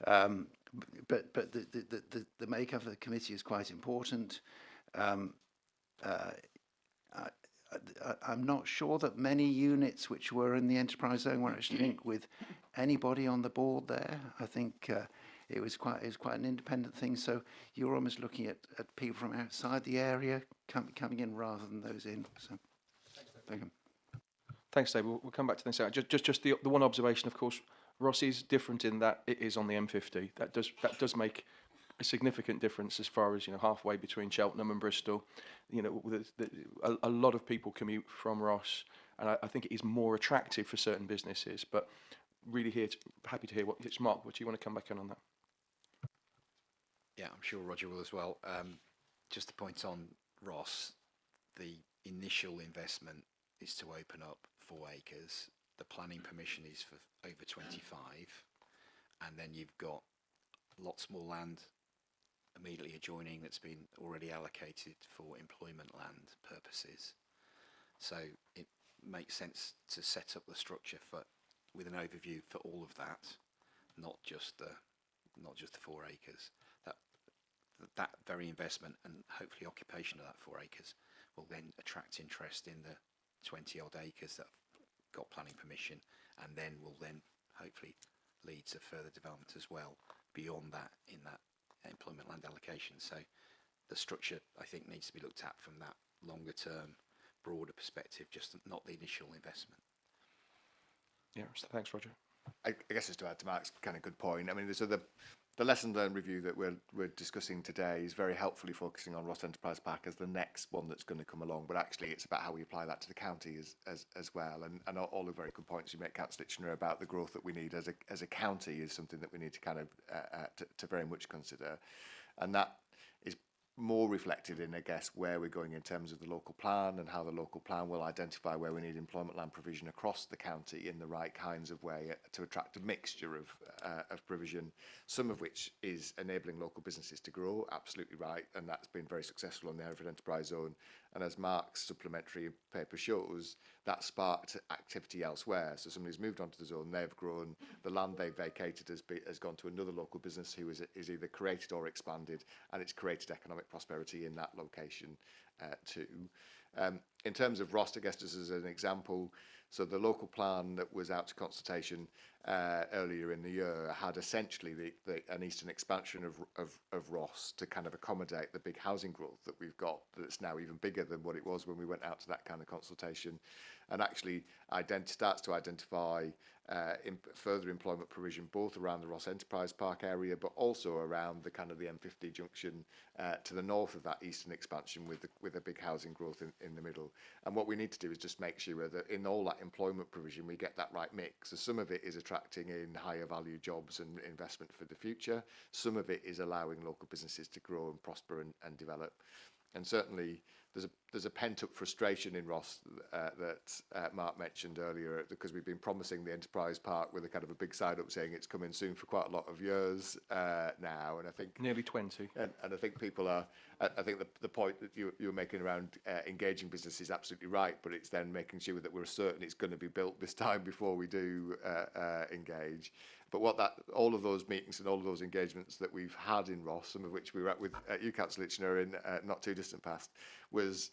But the makeup of the committee is quite important. I'm not sure that many units which were in the enterprise zone were actually linked with anybody on the board there. I think it was quite an independent thing. So you're almost looking at people from outside the area coming in rather than those in. So thank you. Thanks, Dave. We'll come back to this out. Just the one observation, of course, Ross is different in that it is on the M50. That does make a significant difference as far as, halfway between Cheltenham and Bristol. A lot of people commute from Ross, and I think it is more attractive for certain businesses. But really happy to hear what it's Mark. What do you want to come back on that? Yeah, I'm sure Roger will as well. Just a point on Ross, the initial investment is to open up 4 acres. The planning permission is for over 25, and then you've got lots more land immediately adjoining that's been already allocated for employment land purposes. So it makes sense to set up the structure with an overview for all of that, not just the 4 acres. That very investment and hopefully occupation of that 4 acres will then attract interest in the 20 odd acres that have got planning permission, and then will then hopefully lead to further development as well beyond that in that employment land allocation. So the structure, I think, needs to be looked at from that longer term, broader perspective, just not the initial investment. Yeah, thanks, Roger. I guess just to add to Mark's kind of good point, I mean, so the lesson learned review that we're discussing today is very helpfully focusing on Ross Enterprise Park as the next one that's going to come along, but actually it's about how we apply that to the county as well. And all the very good points you make, Councillor Itchener, about the growth that we need as a county is something that we need to kind of to very much consider, and that is more reflected in, I guess, where we're going in terms of the local plan and how the local plan will identify where we need employment land provision across the county in the right kinds of way to attract a mixture of provision, some of which is enabling local businesses to grow, absolutely right, and that's been very successful in the Hereford Enterprise Zone. And as Mark's supplementary paper shows, that sparked activity elsewhere. So somebody's moved onto the zone, they've grown, the land they've vacated has gone to another local business who is either created or expanded, and it's created economic prosperity in that location too. In terms of Ross, I guess just as an example, so the local plan that was out to consultation earlier in the year had essentially an eastern expansion of Ross to kind of accommodate the big housing growth that we've got, that's now even bigger than what it was when we went out to that kind of consultation, and actually starts to identify further employment provision both around the Ross Enterprise Park area, but also around the kind of the M50 junction to the north of that eastern expansion with a big housing growth in the middle. And what we need to do is just make sure that in all that employment provision we get that right mix. So some of it is attracting in higher value jobs and investment for the future. Some of it is allowing local businesses to grow and prosper and develop. And certainly there's a pent-up frustration in Ross that Mark mentioned earlier, because we've been promising the Enterprise Park with a kind of a big sign-up saying it's coming soon for quite a lot of years now, and I think Nearly 20. and I think people are. I think the point that you were making around engaging business is absolutely right, but it's then making sure that we're certain it's going to be built this time before we do engage. But all of those meetings and all of those engagements that we've had in Ross, some of which we were at with you, Councillor Itchener, in not too distant past, was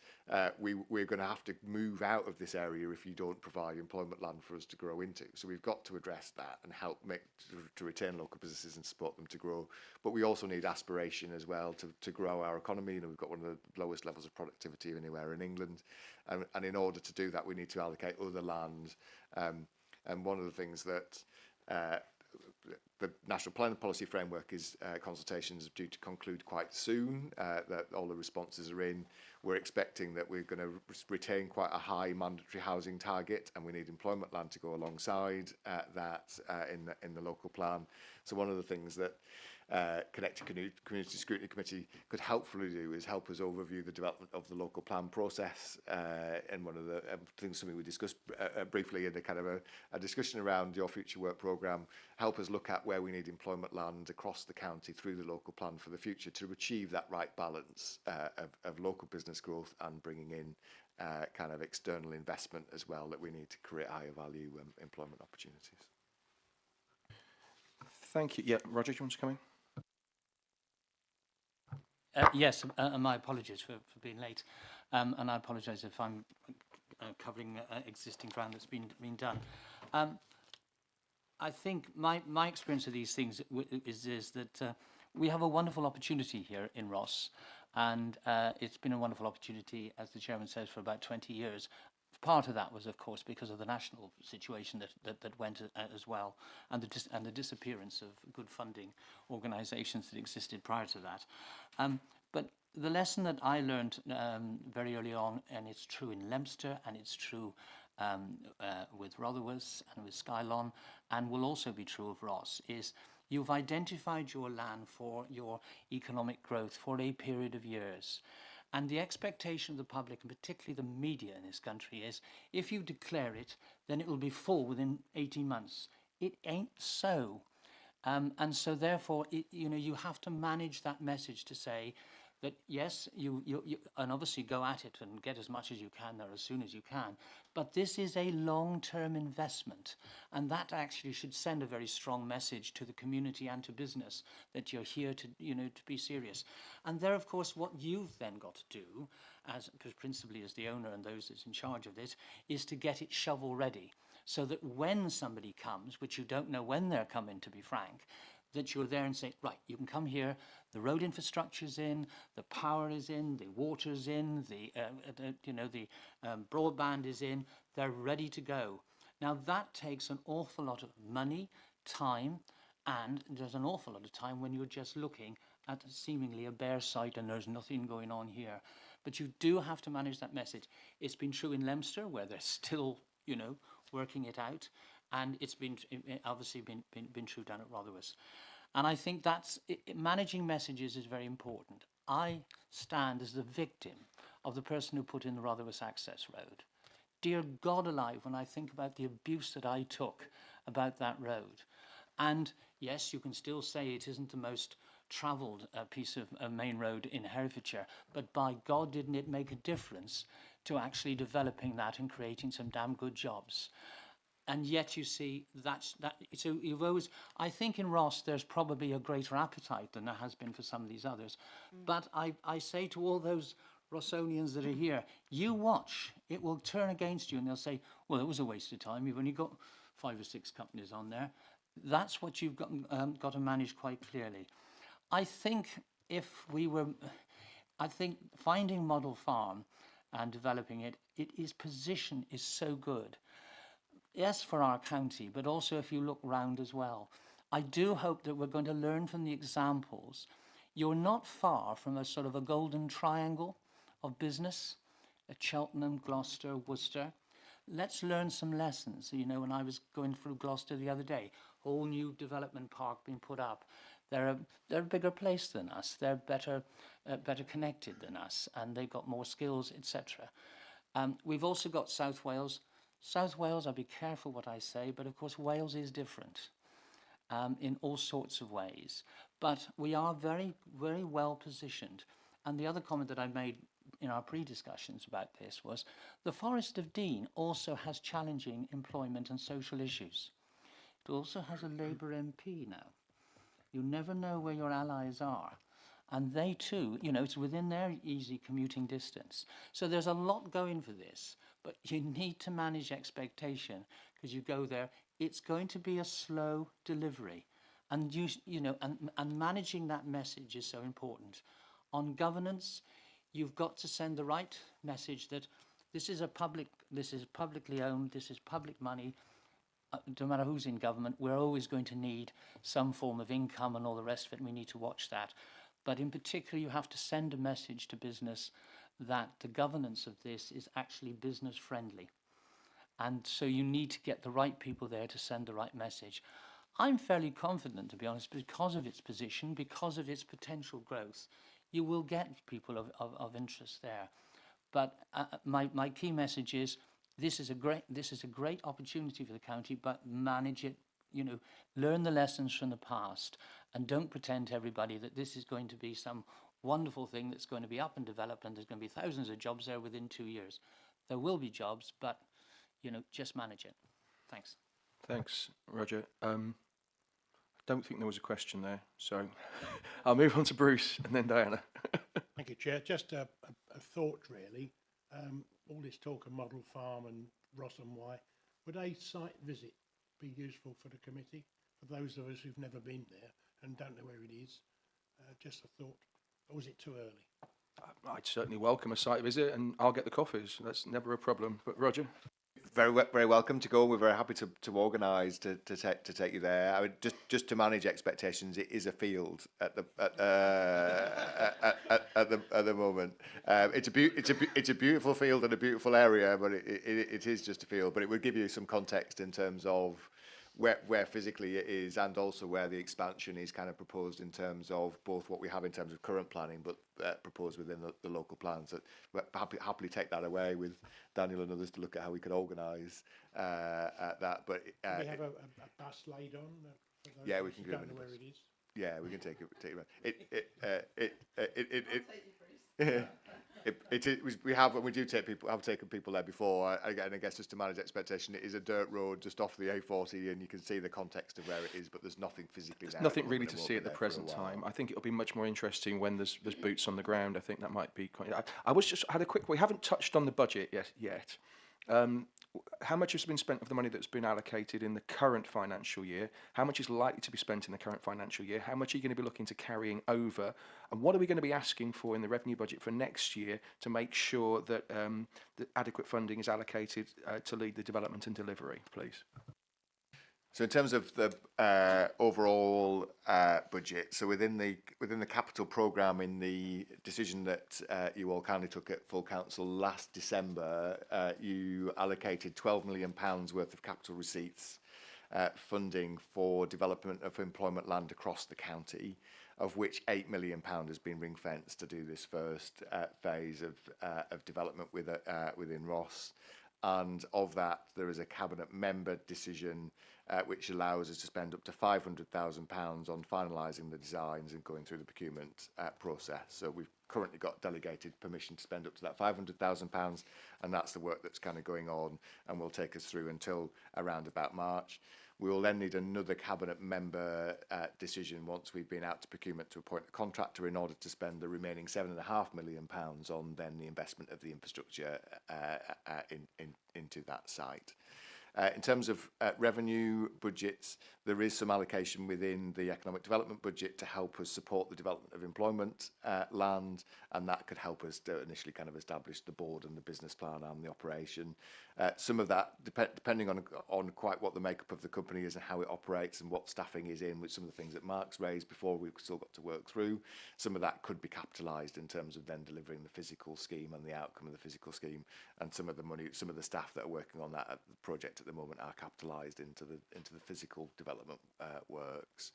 we're going to have to move out of this area if you don't provide employment land for us to grow into. So we've got to address that and help to retain local businesses and support them to grow. But we also need aspiration as well to grow our economy. You know, we've got one of the lowest levels of productivity anywhere in England, and in order to do that, we need to allocate other land. And one of the things that the National Planning Policy Framework is consultations due to conclude quite soon, that all the responses are in. We're expecting that we're going to retain quite a high mandatory housing target, and we need employment land to go alongside that in the local plan. So one of the things that Connected Community Scrutiny Committee could helpfully do is help us overview the development of the local plan process. And one of the things, something we discussed briefly in a kind of a discussion around your future work programme, help us look at where we need employment land across the county through the local plan for the future to achieve that right balance of local business growth and bringing in kind of external investment as well that we need to create higher value employment opportunities. Thank you. Yeah, Roger, do you want to come in? Yes, and my apologies for being late, and I apologise if I'm covering existing ground that's been done. I think my experience of these things is that we have a wonderful opportunity here in Ross, and it's been a wonderful opportunity, as the chairman says, for about 20 years. Part of that was, of course, because of the national situation that went as well, and the disappearance of good funding organisations that existed prior to that. But the lesson that I learned very early on, and it's true in Leominster, and it's true with Rotherwas and with Skylon, and will also be true of Ross, is you've identified your land for your economic growth for a period of years. And the expectation of the public, and particularly the media in this country, is if you declare it, then it will be full within 18 months. It ain't so. And so therefore, you have to manage that message to say that, yes, you and obviously go at it and get as much as you can there as soon as you can. But this is a long-term investment, and that actually should send a very strong message to the community and to business that you're here to be serious. And there, of course, what you've then got to do, because principally as the owner and those that's in charge of this, is to get it shovel ready, so that when somebody comes, which you don't know when they're coming, to be frank, that you're there and say, right, you can come here, the road infrastructure's in, the power is in, the water's in, the broadband is in, they're ready to go. Now that takes an awful lot of money, time, and there's an awful lot of time when you're just looking at seemingly a bare site and there's nothing going on here. But you do have to manage that message. It's been true in Leominster, where they're still, working it out, and it's been obviously been true down at Rotherwas. And I think managing messages is very important. I stand as the victim of the person who put in the Rotherwas access road. Dear God alive, when I think about the abuse that I took about that road. And yes, you can still say it isn't the most travelled piece of main road in Herefordshire, but by God, didn't it make a difference to actually developing that and creating some damn good jobs. And yet, you see, so you've always, I think in Ross, there's probably a greater appetite than there has been for some of these others. But I say to all those Rossonians that are here, you watch, it will turn against you, and they'll say, well, it was a waste of time. You've only got 5 or 6 companies on there. That's what you've got to manage quite clearly. I think finding model farm and developing it, its position is so good. Yes, for our county, but also if you look round as well. I do hope that we're going to learn from the examples. You're not far from a sort of a golden triangle of business at Cheltenham, Gloucester, Worcester. Let's learn some lessons. When I was going through Gloucester the other day, whole new development park being put up. they're a bigger place than us. They're better connected than us, and they've got more skills, etc. We've also got South Wales. South Wales, I'll be careful what I say, but of course Wales is different in all sorts of ways. But we are very, very well positioned. And the other comment that I made in our pre-discussions about this was the Forest of Dean also has challenging employment and social issues. It also has a Labour MP now. You never know where your allies are. And they too, you know, it's within their easy commuting distance. So there's a lot going for this, but you need to manage expectation because you go there, it's going to be a slow delivery. And and managing that message is so important. On governance, you've got to send the right message that this is publicly owned, this is public money. No matter who's in government, we're always going to need some form of income and all the rest of it, and we need to watch that. But in particular, you have to send a message to business that the governance of this is actually business friendly. And so you need to get the right people there to send the right message. I'm fairly confident, to be honest, because of its position, because of its potential growth, you will get people of interest there. But my key message is this is a great opportunity for the county, but manage it, you know, learn the lessons from the past and don't pretend to everybody that this is going to be some wonderful thing that's going to be up and developed and there's going to be thousands of jobs there within 2 years. There will be jobs, but, you know, just manage it. Thanks. Thanks, Roger. I don't think there was a question there, so I'll move on to Bruce and then Diana. Thank you, Chair. Just a thought, really. All this talk of model farm and Ross and Wye, would a site visit be useful for the committee? For those of us who've never been there and don't know where it is, just a thought. Or was it too early? I'd certainly welcome a site visit and I'll get the coffees. That's never a problem. But Roger? Very welcome to go. We're very happy to organise to take you there. I mean, just to manage expectations, it is a field at the moment. It's a beautiful field and a beautiful area, but it is just a field. But it would give you some context in terms of where physically it is and also where the expansion is kind of proposed in terms of both what we have in terms of current planning but proposed within the local plans. So we'll happily take that away with Daniel and others to look at how we could organise that. But we have a bus laid on? For those yeah, we who can go don't know where it is. Yeah, we can take we do take people. Have taken people there before. Again, I guess just to manage expectation, it is a dirt road just off the A40, and you can see the context of where it is. But there's nothing physically there. Nothing really to see at the present time. I think it'll be much more interesting when there's boots on the ground. I think that might be quite. We haven't touched on the budget yet. How much has been spent of the money that's been allocated in the current financial year? How much is likely to be spent in the current financial year? How much are you going to be looking to carrying over? And what are we going to be asking for in the revenue budget for next year to make sure that that adequate funding is allocated to lead the development and delivery, please? So in terms of the overall budget, so within the capital programme, in the decision that you all kindly took at full council last December, you allocated £12 million worth of capital receipts funding for development of employment land across the county, of which £8 million has been ring fenced to do this first phase of development within Ross. And of that, there is a cabinet member decision which allows us to spend up to £500,000 on finalising the designs and going through the procurement process. So we've currently got delegated permission to spend up to that £500,000, and that's the work that's kind of going on and will take us through until around about March. We will then need another cabinet member decision once we've been out to procurement to appoint a contractor in order to spend the remaining £7.5 million on then the investment of the infrastructure into that site. In terms of revenue budgets, there is some allocation within the economic development budget to help us support the development of employment land, and that could help us to initially kind of establish the board and the business plan and the operation. Some of that, depending on quite what the makeup of the company is and how it operates and what staffing is in, with some of the things that Mark's raised before, we've still got to work through. Some of that could be capitalised in terms of then delivering the physical scheme and the outcome of the physical scheme, and some of the money, some of the staff that are working on that project at the moment are capitalised into the physical development works.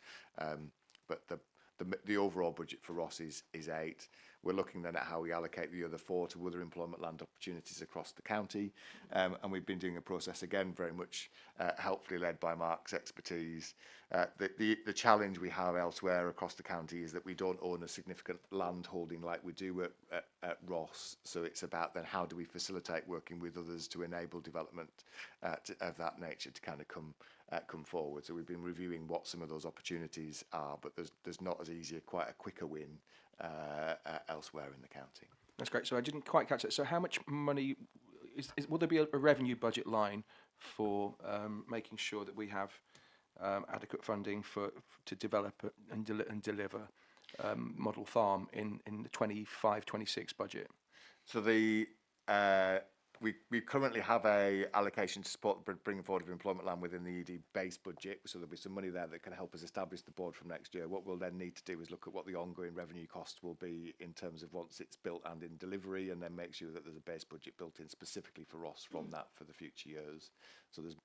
but the overall budget for Ross is 8. We're looking then at how we allocate the other 4 to other employment land opportunities across the county, and we've been doing a process again very much helpfully led by Mark's expertise. The challenge we have elsewhere across the county is that we don't own a significant land holding like we do at Ross, so it's about then how do we facilitate working with others to enable development of that nature to kind of come forward. So we've been reviewing what some of those opportunities are, but there's not as easy, quite a quicker win elsewhere in the county. That's great. So I didn't quite catch that. So how much money will there be a revenue budget line for making sure that we have adequate funding to develop and deliver model farm in the 25-26 budget? So we currently have a allocation to support the bringing forward of employment land within the ED base budget, so there'll be some money there that can help us establish the board from next year. What we'll then need to do is look at what the ongoing revenue cost will be in terms of once it's built and in delivery, and then make sure that there's a base budget built in specifically for Ross from that for the future years. So there's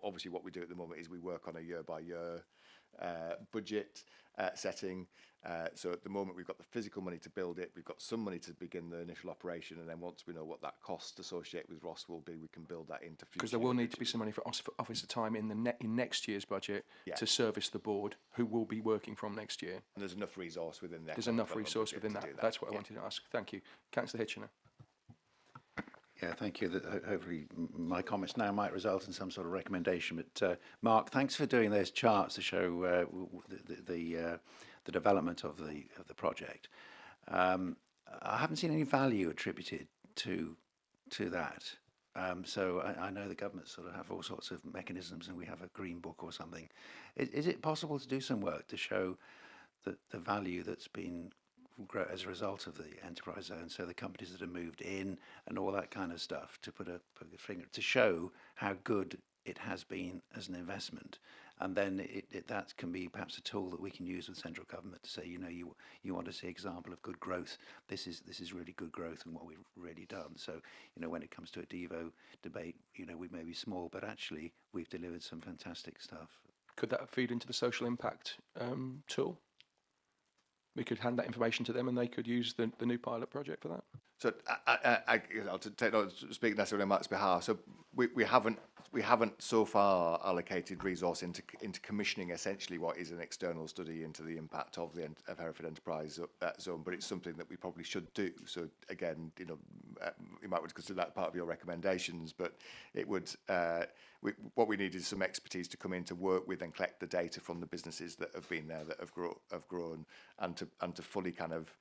obviously what we do at the moment is we work on a year by year budget setting. So at the moment we've got the physical money to build it, we've got some money to begin the initial operation, and then once we know what that cost associated with Ross will be, we can build that into future. Because there will need to be some money for officer time in next year's budget to service the board, who will be working from next year. And there's enough resource within there. There's enough resource within that. That's what I wanted to ask. Thank you. Councillor Hitchener. Yeah, thank you. Hopefully my comments now might result in some sort of recommendation. But Mark, thanks for doing those charts to show the development of the project. I haven't seen any value attributed to that. So I know the government sort of have all sorts of mechanisms, and we have a green book or something. Is it possible to do some work to show the value that's been as a result of the enterprise zone, so the companies that have moved in and all that kind of stuff, to put a finger to show how good it has been as an investment, and then that can be perhaps a tool that we can use with central government to say, you know, you want to see example of good growth. This is really good growth and what we've really done. So, you know, when it comes to a Devo debate, you know, we may be small, but actually we've delivered some fantastic stuff. Could that feed into the social impact tool? We could hand that information to them, and they could use the new pilot project for that. So I'll speak necessarily on Mark's behalf. So we haven't so far allocated resource into commissioning essentially what is an external study into the impact of Hereford Enterprise Zone, but it's something that we probably should do. So again, you know, you might want to consider that part of your recommendations, but it would. What we need is some expertise to come in to work with and collect the data from the businesses that have been there, that have grown, and to fully kind of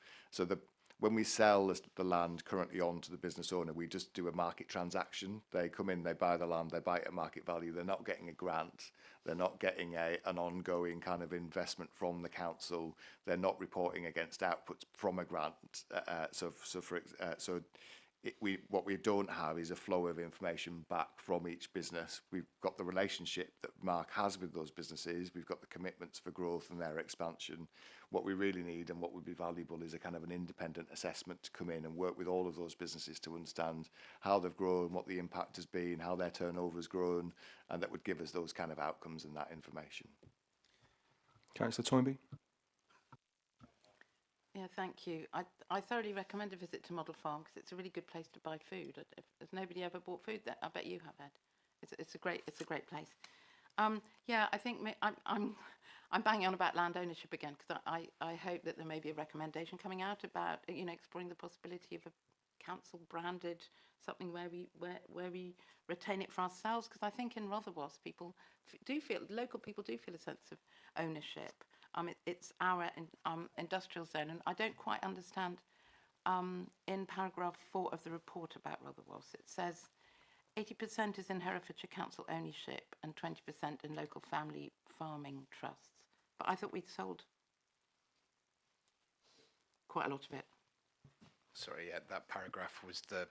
when we sell the land currently on to the business owner, we just do a market transaction. They come in, they buy the land, they buy it at market value. They're not getting a grant. They're not getting an ongoing kind of investment from the council. They're not reporting against outputs from a grant. What we don't have is a flow of information back from each business. We've got the relationship that Mark has with those businesses. We've got the commitments for growth and their expansion. What we really need and what would be valuable is a kind of an independent assessment to come in and work with all of those businesses to understand how they've grown, what the impact has been, how their turnover has grown, and that would give us those kind of outcomes and that information. Councillor Toynbee. Yeah, thank you. I thoroughly recommend a visit to Model Farm because it's a really good place to buy food. Has nobody ever bought food there? I bet you have, Ed. It's a great place. Yeah, I think I'm banging on about land ownership again because I hope that there may be a recommendation coming out about, you know, exploring the possibility of a council branded something where we retain it for ourselves, because I think in Rotherwas local people do feel a sense of ownership. It's our industrial zone, and I don't quite understand. In paragraph 4 of the report about Rotherwas, it says 80% is in Herefordshire Council ownership and 20% in local family farming trusts. But I thought we'd sold quite a lot of it. Sorry, yeah, that paragraph was the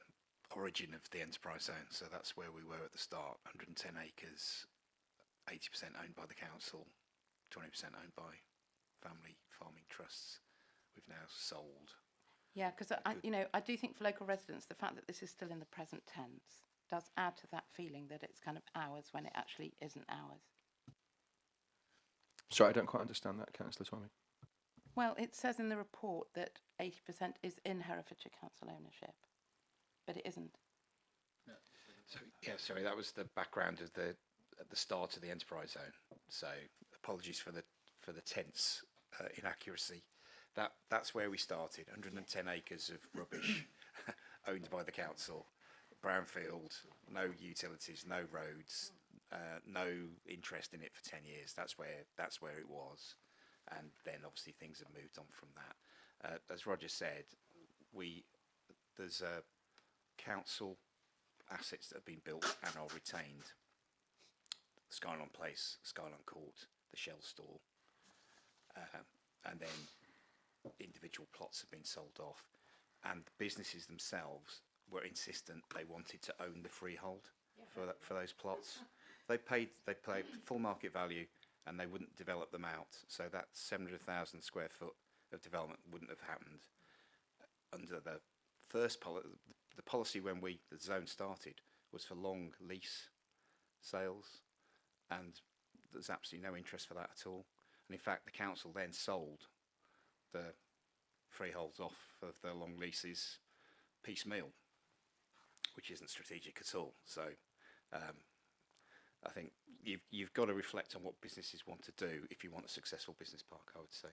origin of the enterprise zone, so that's where we were at the start. 110 acres, 80% owned by the council, 20% owned by family farming trusts. We've now sold. Yeah, because I do think for local residents, the fact that this is still in the present tense does add to that feeling that it's kind of ours when it actually isn't ours. Sorry, I don't quite understand that, Councillor Toynbee. Well, it says in the report that 80% is in Herefordshire Council ownership, but it isn't. So, yeah, sorry, that was the background of at the start of the enterprise zone. So apologies for the tense inaccuracy. That's where we started. 110 acres of rubbish owned by the council, brownfield, no utilities, no roads, no interest in it for 10 years. That's where it was, and then obviously things have moved on from that. As Roger said, there's council assets that have been built and are retained. Skyline Place, Skyline Court, the Shell store, and then individual plots have been sold off, and the businesses themselves were insistent they wanted to own the freehold for those plots. They paid full market value, and they wouldn't develop them out. So that 700,000 square foot of development wouldn't have happened under the first the policy when the zone started was for long lease sales, and there's absolutely no interest for that at all. And in fact, the council then sold the freeholds off of the long leases piecemeal, which isn't strategic at all. So I think you've got to reflect on what businesses want to do if you want a successful business park, I would say.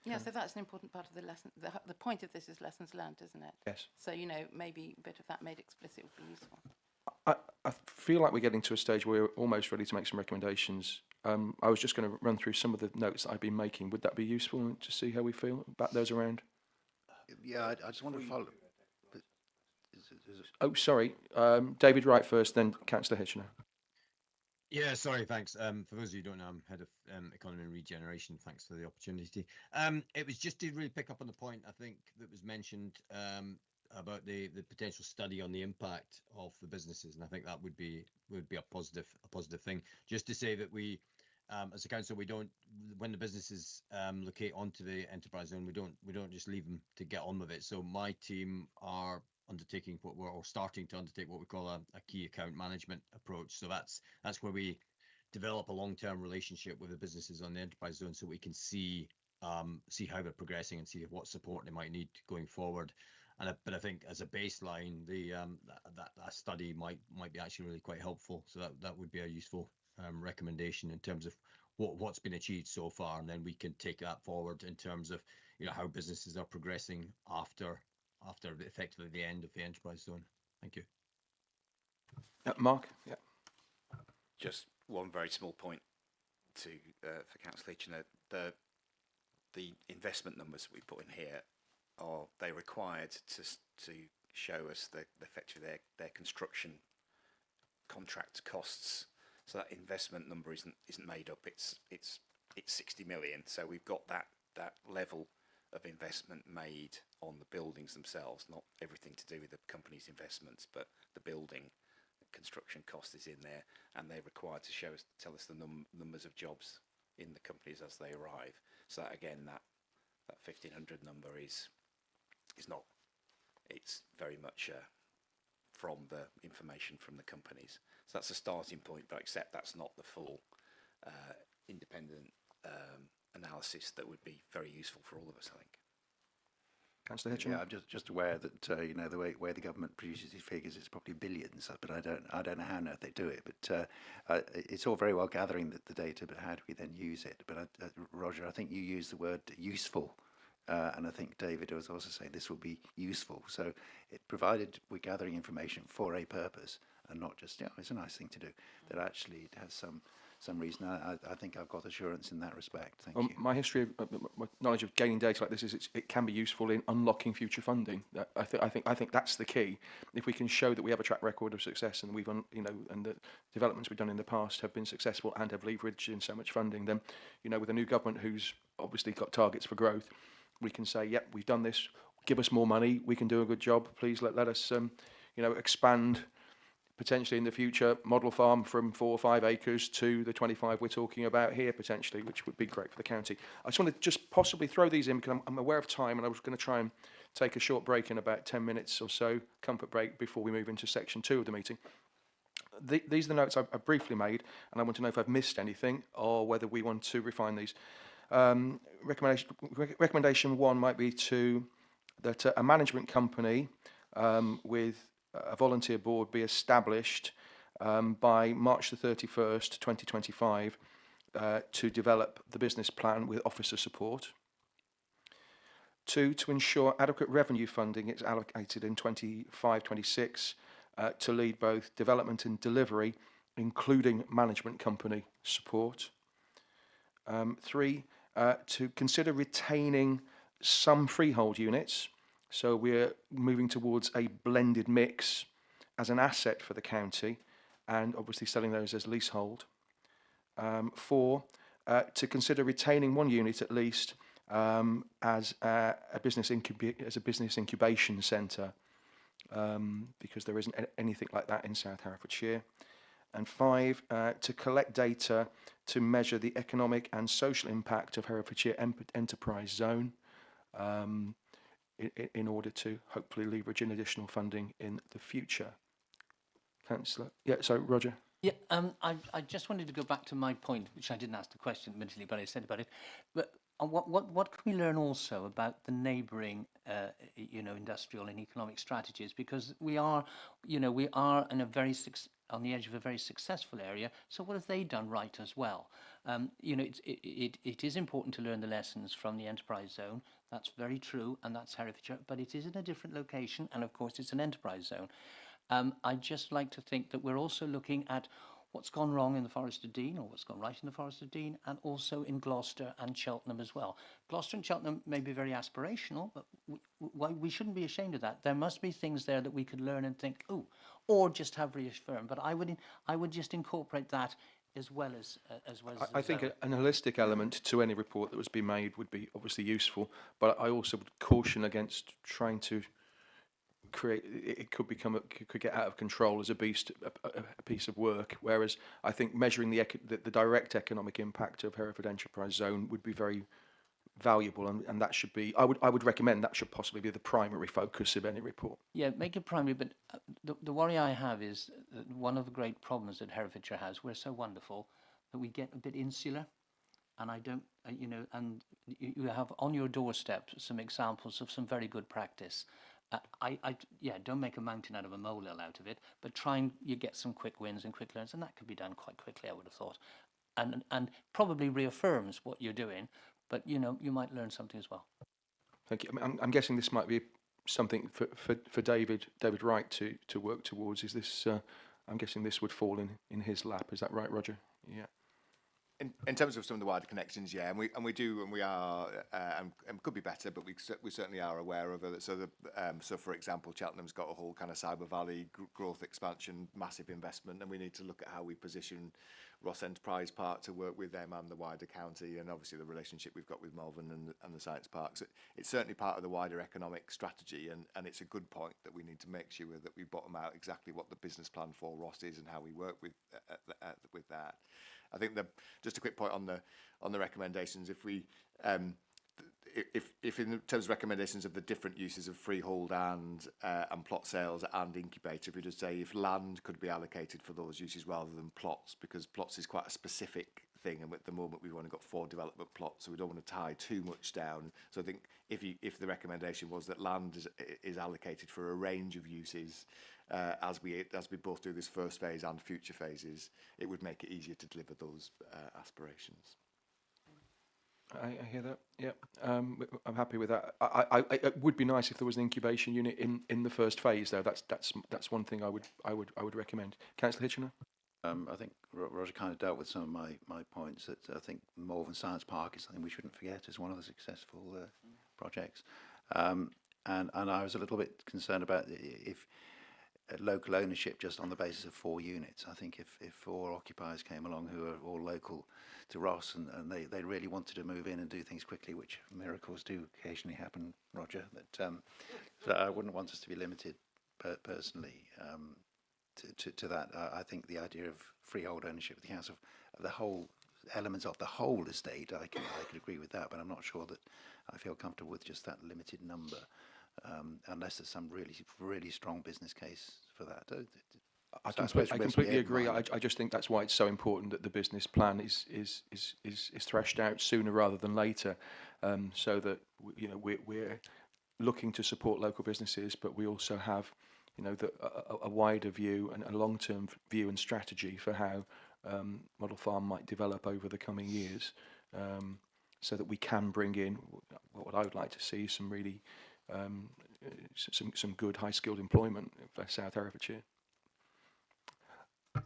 Yeah, so that's an important part of the lesson. The point of this is lessons learned, isn't it? Yes. So, maybe a bit of that made explicit would be useful. I feel like we're getting to a stage where we're almost ready to make some recommendations. I was just going to run through some of the notes that I've been making. Would that be useful to see how we feel about those around? Yeah, I just want to follow. Oh, sorry. David Wright first, then Councillor Hitchener. Yeah, sorry, thanks. For those of you who don't know, I'm Head of Economy and Regeneration. Thanks for the opportunity. It was just to really pick up on the point, I think, that was mentioned about the potential study on the impact of the businesses, and I think that would be a positive thing. Just to say that we, as a council, we don't, when the businesses locate onto the enterprise zone, we don't just leave them to get on with it. So my team are undertaking starting to undertake what we call a key account management approach. So that's where we develop a long-term relationship with the businesses on the enterprise zone, so we can see how they're progressing and see what support they might need going forward. But I think as a baseline, that study might be actually really quite helpful. So that would be a useful recommendation in terms of what's been achieved so far, and then we can take that forward in terms of how businesses are progressing after effectively the end of the enterprise zone. Thank you. Mark? Yeah. Just one very small point for Councillor Hitchener. The investment numbers we put in here, are they required to show us effectively their construction contract costs? So that investment number isn't made up. It's 60 million. So we've got that level of investment made on the buildings themselves, not everything to do with the company's investments, but the building construction cost is in there, and they're required to tell us the numbers of jobs in the companies as they arrive. So that, again, that 1,500 number is not. It's very much from the information from the companies. So that's a starting point, but except that's not the full independent analysis that would be very useful for all of us, I think. Councillor Hitchener? Yeah, I'm just aware that the way the government produces these figures is probably billions, but I don't know how on earth they do it. But it's all very well gathering the data, but how do we then use it? But Roger, I think you used the word useful, and I think David was also saying this will be useful. So, provided we're gathering information for a purpose and not just it's a nice thing to do, that actually it has some reason. I think I've got assurance in that respect. Thank you. My history, my knowledge of gaining data like this is it can be useful in unlocking future funding. I think that's the key. If we can show that we have a track record of success and we've and the developments we've done in the past have been successful and have leveraged in so much funding, then with a new government who's obviously got targets for growth, we can say, yep, we've done this. Give us more money. We can do a good job. Please let us expand. Potentially in the future, model farm from 4 or 5 acres to the 25 we're talking about here, potentially, which would be great for the county. I just want to just possibly throw these in because I'm aware of time, and I was going to try and take a short break in about 10 minutes or so, comfort break, before we move into section 2 of the meeting. These are the notes I briefly made, and I want to know if I've missed anything or whether we want to refine these. Recommendation one might be that a management company with a volunteer board be established by March the 31st, 2025, to develop the business plan with officer support. 2, to ensure adequate revenue funding is allocated in 25-26 to lead both development and delivery, including management company support. 3, to consider retaining some freehold units. So we're moving towards a blended mix as an asset for the county, and obviously selling those as leasehold. 4, to consider retaining one unit at least as a business incubation centre, because there isn't anything like that in South Herefordshire. And 5, to collect data to measure the economic and social impact of Herefordshire Enterprise Zone, in order to hopefully leverage in additional funding in the future. Councillor, yeah, sorry, Roger. Yeah, I just wanted to go back to my point, which I didn't ask the question admittedly, but I said about it. But what can we learn also about the neighbouring, industrial and economic strategies? Because we are in a on the edge of a very successful area. So what have they done right as well? It is important to learn the lessons from the enterprise zone. That's very true, and that's Herefordshire. But it is in a different location, and of course, it's an enterprise zone. I'd just like to think that we're also looking at what's gone wrong in the Forest of Dean, or what's gone right in the Forest of Dean, and also in Gloucester and Cheltenham as well. Gloucester and Cheltenham may be very aspirational, but we shouldn't be ashamed of that. There must be things there that we could learn and think, oh, or just have reaffirmed. But I would just incorporate that as well as I think an holistic element to any report that was being made would be obviously useful, but I also would caution against trying to create. It could get out of control as a piece of work. Whereas I think measuring the direct economic impact of Hereford Enterprise Zone would be very valuable, and that should be. I would recommend that should possibly be the primary focus of any report. Yeah, make it primary. But the worry I have is that one of the great problems that Herefordshire has, we're so wonderful that we get a bit insular, and I don't, and you have on your doorstep some examples of some very good practice. Don't make a mountain out of a molehill out of it, but try and you get some quick wins and quick learns, and that could be done quite quickly, I would have thought, and probably reaffirms what you're doing, but you might learn something as well. Thank you. I'm guessing this might be something for David Wright to work towards. Is this? I'm guessing this would fall in his lap. Is that right, Roger? Yeah. In terms of some of the wider connections, yeah, and we are, and could be better, but we certainly are aware of it. So for example, Cheltenham's got a whole kind of Cyber Valley growth expansion, massive investment, and we need to look at how we position Ross Enterprise Park to work with them and the wider county, and obviously the relationship we've got with Malvern and the science parks. It's certainly part of the wider economic strategy, and it's a good point that we need to make sure that we bottom out exactly what the business plan for Ross is and how we work with that. I think just a quick point on the recommendations. If in terms of recommendations of the different uses of freehold and plot sales and incubator, if we just say if land could be allocated for those uses rather than plots, because plots is quite a specific thing, and at the moment we've only got 4 development plots, so we don't want to tie too much down. So I think if the recommendation was that land is allocated for a range of uses, as we both do this first phase and future phases, it would make it easier to deliver those aspirations. I hear that. Yeah, I'm happy with that. It would be nice if there was an incubation unit in the first phase, though. That's one thing I would recommend. Councillor Hitchener. I think Roger kind of dealt with some of my points. That I think Malvern Science Park is something we shouldn't forget as one of the successful projects. And I was a little bit concerned about if local ownership just on the basis of 4 units. I think if 4 occupiers came along who are all local to Ross and they really wanted to move in and do things quickly, which miracles do occasionally happen, Roger, that I wouldn't want us to be limited personally to that. I think the idea of freehold ownership of the council, of the whole elements of the whole estate, I could agree with that, but I'm not sure that I feel comfortable with just that limited number. Unless there's some really strong business case for that. So I suppose I we have to completely bear in agree. mind I just think that's why it's so important that the business plan is threshed out sooner rather than later, so that we're looking to support local businesses, but we also have a wider view and a long-term view and strategy for how Model Farm might develop over the coming years, so that we can bring in what I would like to see some really some good high-skilled employment for South Herefordshire. It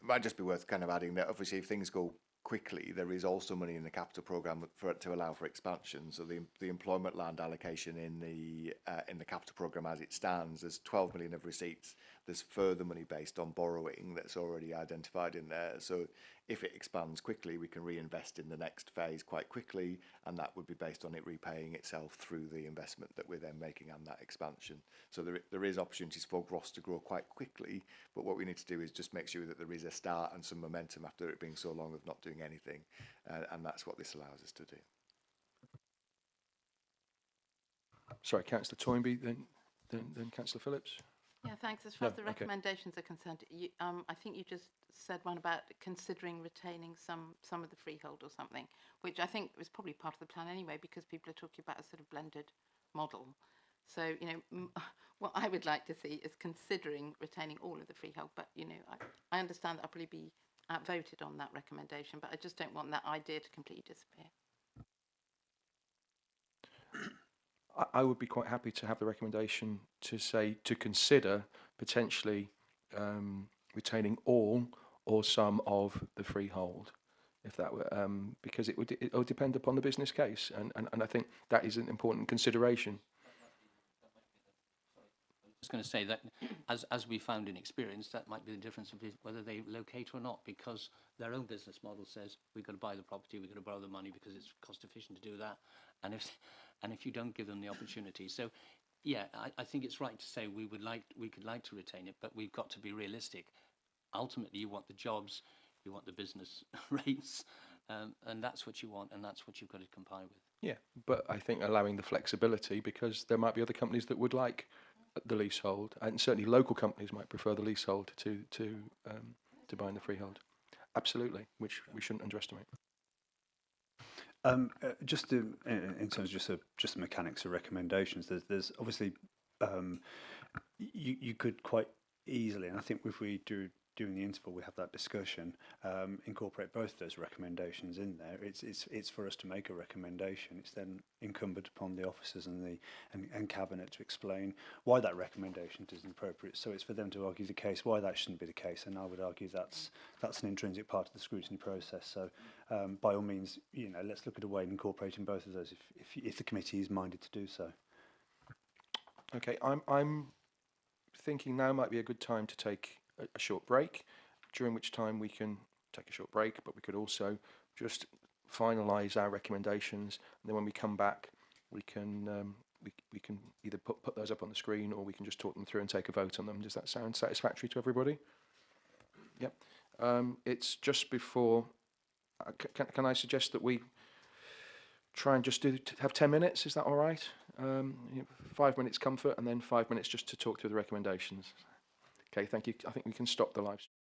might just be worth kind of adding that obviously if things go quickly, there is also money in the capital programme for to allow for expansion. So the employment land allocation in the capital programme as it stands, there's 12 million of receipts. There's further money based on borrowing that's already identified in there. So if it expands quickly, we can reinvest in the next phase quite quickly, and that would be based on it repaying itself through the investment that we're then making and that expansion. So there is opportunities for Ross to grow quite quickly, but what we need to do is just make sure that there is a start and some momentum after it being so long of not doing anything, and that's what this allows us to do. Sorry, Councillor Toynbee, then Councillor Phillips. Yeah, thanks. As far as the okay. recommendations are concerned, I think you just said one about considering retaining some of the freehold or something, which I think was probably part of the plan anyway, because people are talking about a sort of blended model. So, what I would like to see is considering retaining all of the freehold, but, I understand that I'll probably be outvoted on that recommendation, but I just don't want that idea to completely disappear. I would be quite happy to have the recommendation to say to consider potentially retaining all or some of the freehold, if that were because it would depend upon the business case, and I think that is an important consideration. I was going to say that, as we found in experience, that might be the difference of whether they locate or not, because their own business model says we've got to buy the property, we've got to borrow the money because it's cost efficient to do that, and if you don't give them the opportunity, so yeah, I think it's right to say we could like to retain it, but we've got to be realistic. Ultimately, you want the jobs, you want the business rates, and that's what you want, and that's what you've got to comply with. Yeah, but I think allowing the flexibility, because there might be other companies that would like the leasehold, and certainly local companies might prefer the leasehold to buying the freehold. Absolutely, which we shouldn't underestimate. Just in terms of just the mechanics of recommendations, there's obviously you could quite easily, and I think if we during the interval we have that discussion, incorporate both those recommendations in there. It's for us to make a recommendation. It's then incumbent upon the officers and cabinet to explain why that recommendation isn't appropriate. So it's for them to argue the case why that shouldn't be the case, and I would argue that's an intrinsic part of the scrutiny process. So by all means, let's look at a way of incorporating both of those if the committee is minded to do so. Okay, I'm thinking now might be a good time to take a short break, during which time we can take a short break, but we could also just finalise our recommendations, and then when we come back, we can we can either put those up on the screen, or we can just talk them through and take a vote on them. Does that sound satisfactory to everybody? Yep. It's just before. Can I suggest that we try and just have 10 minutes? Is that all right? 5 minutes comfort, and then 5 minutes just to talk through the recommendations. Okay, thank you. I think we can stop the live stream.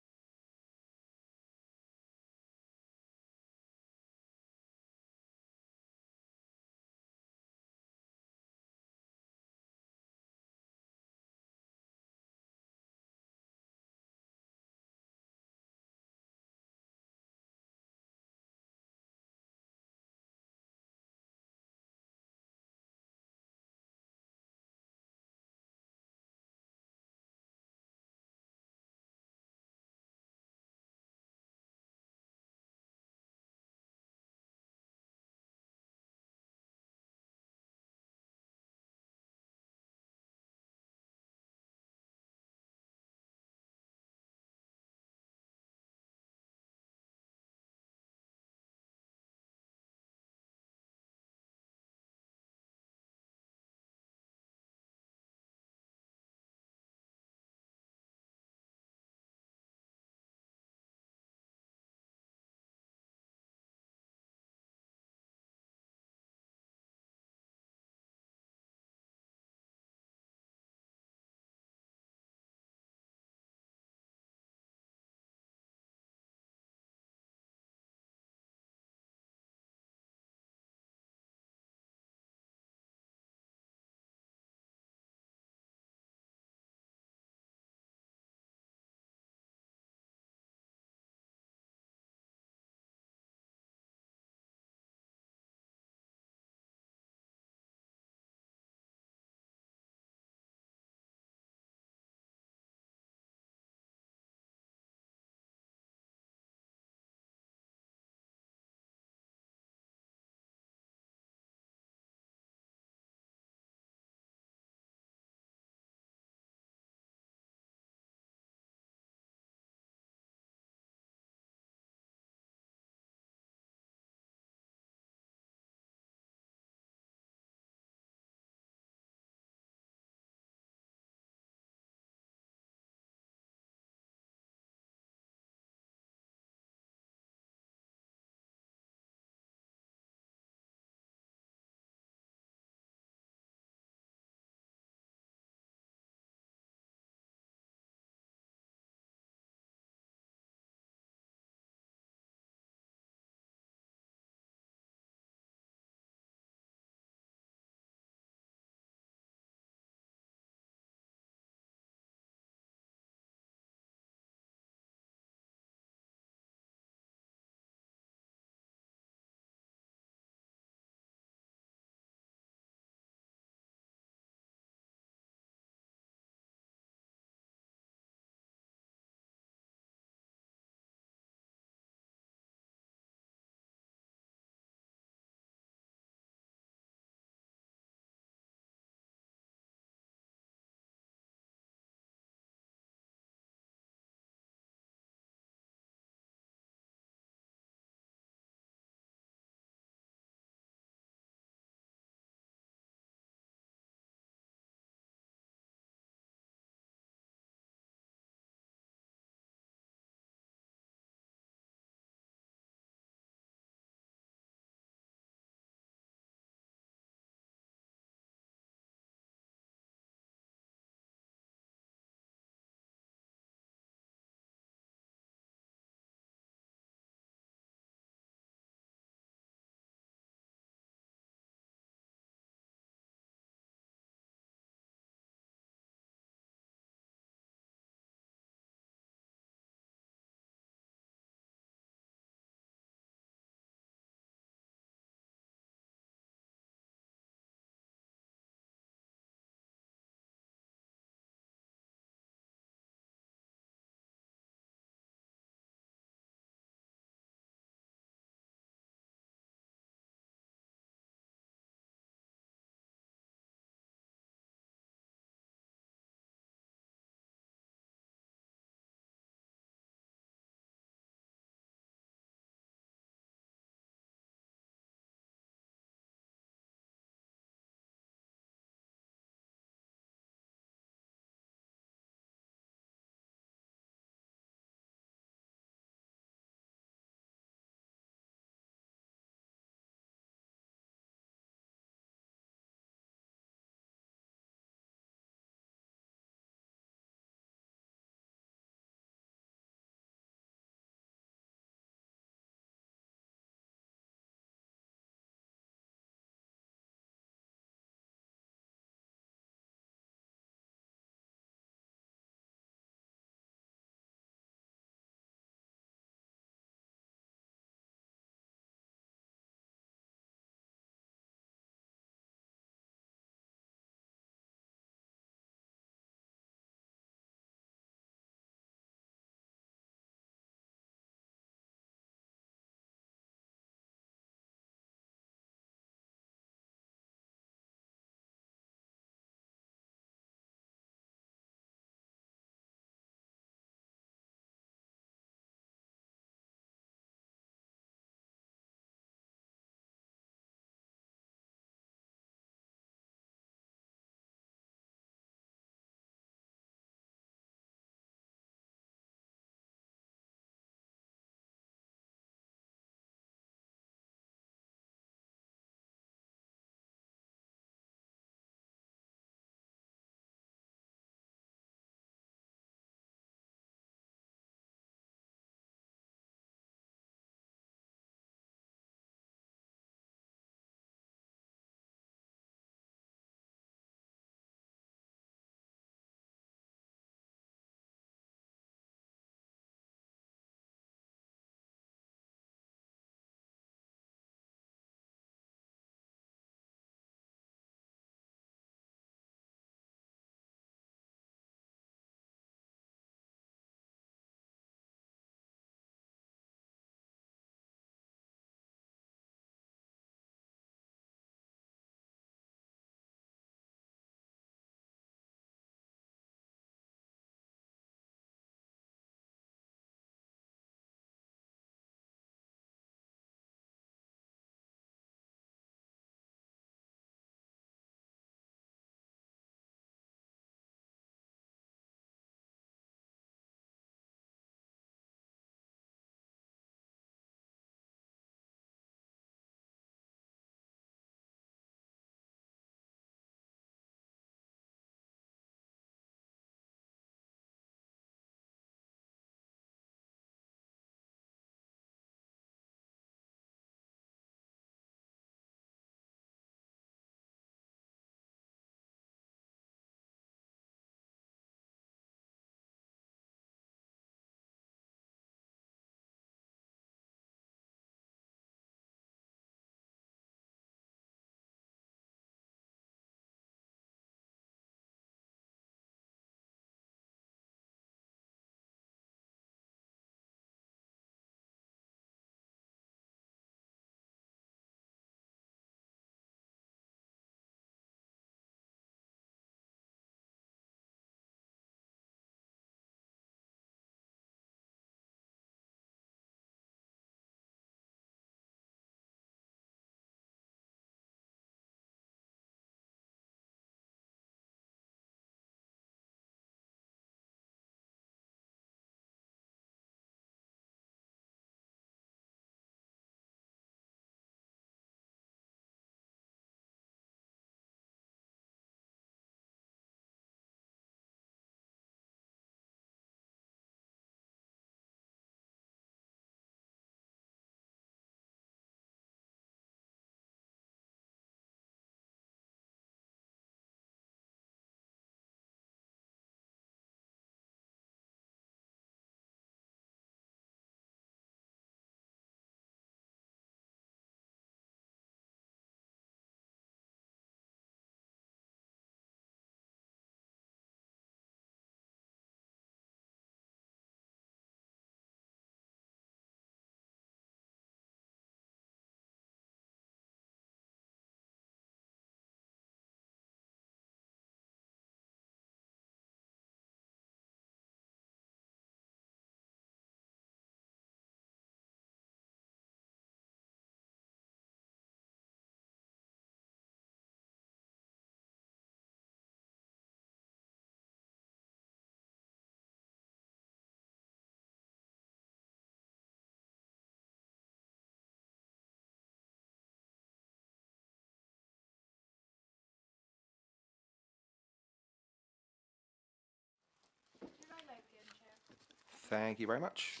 Thank you very much.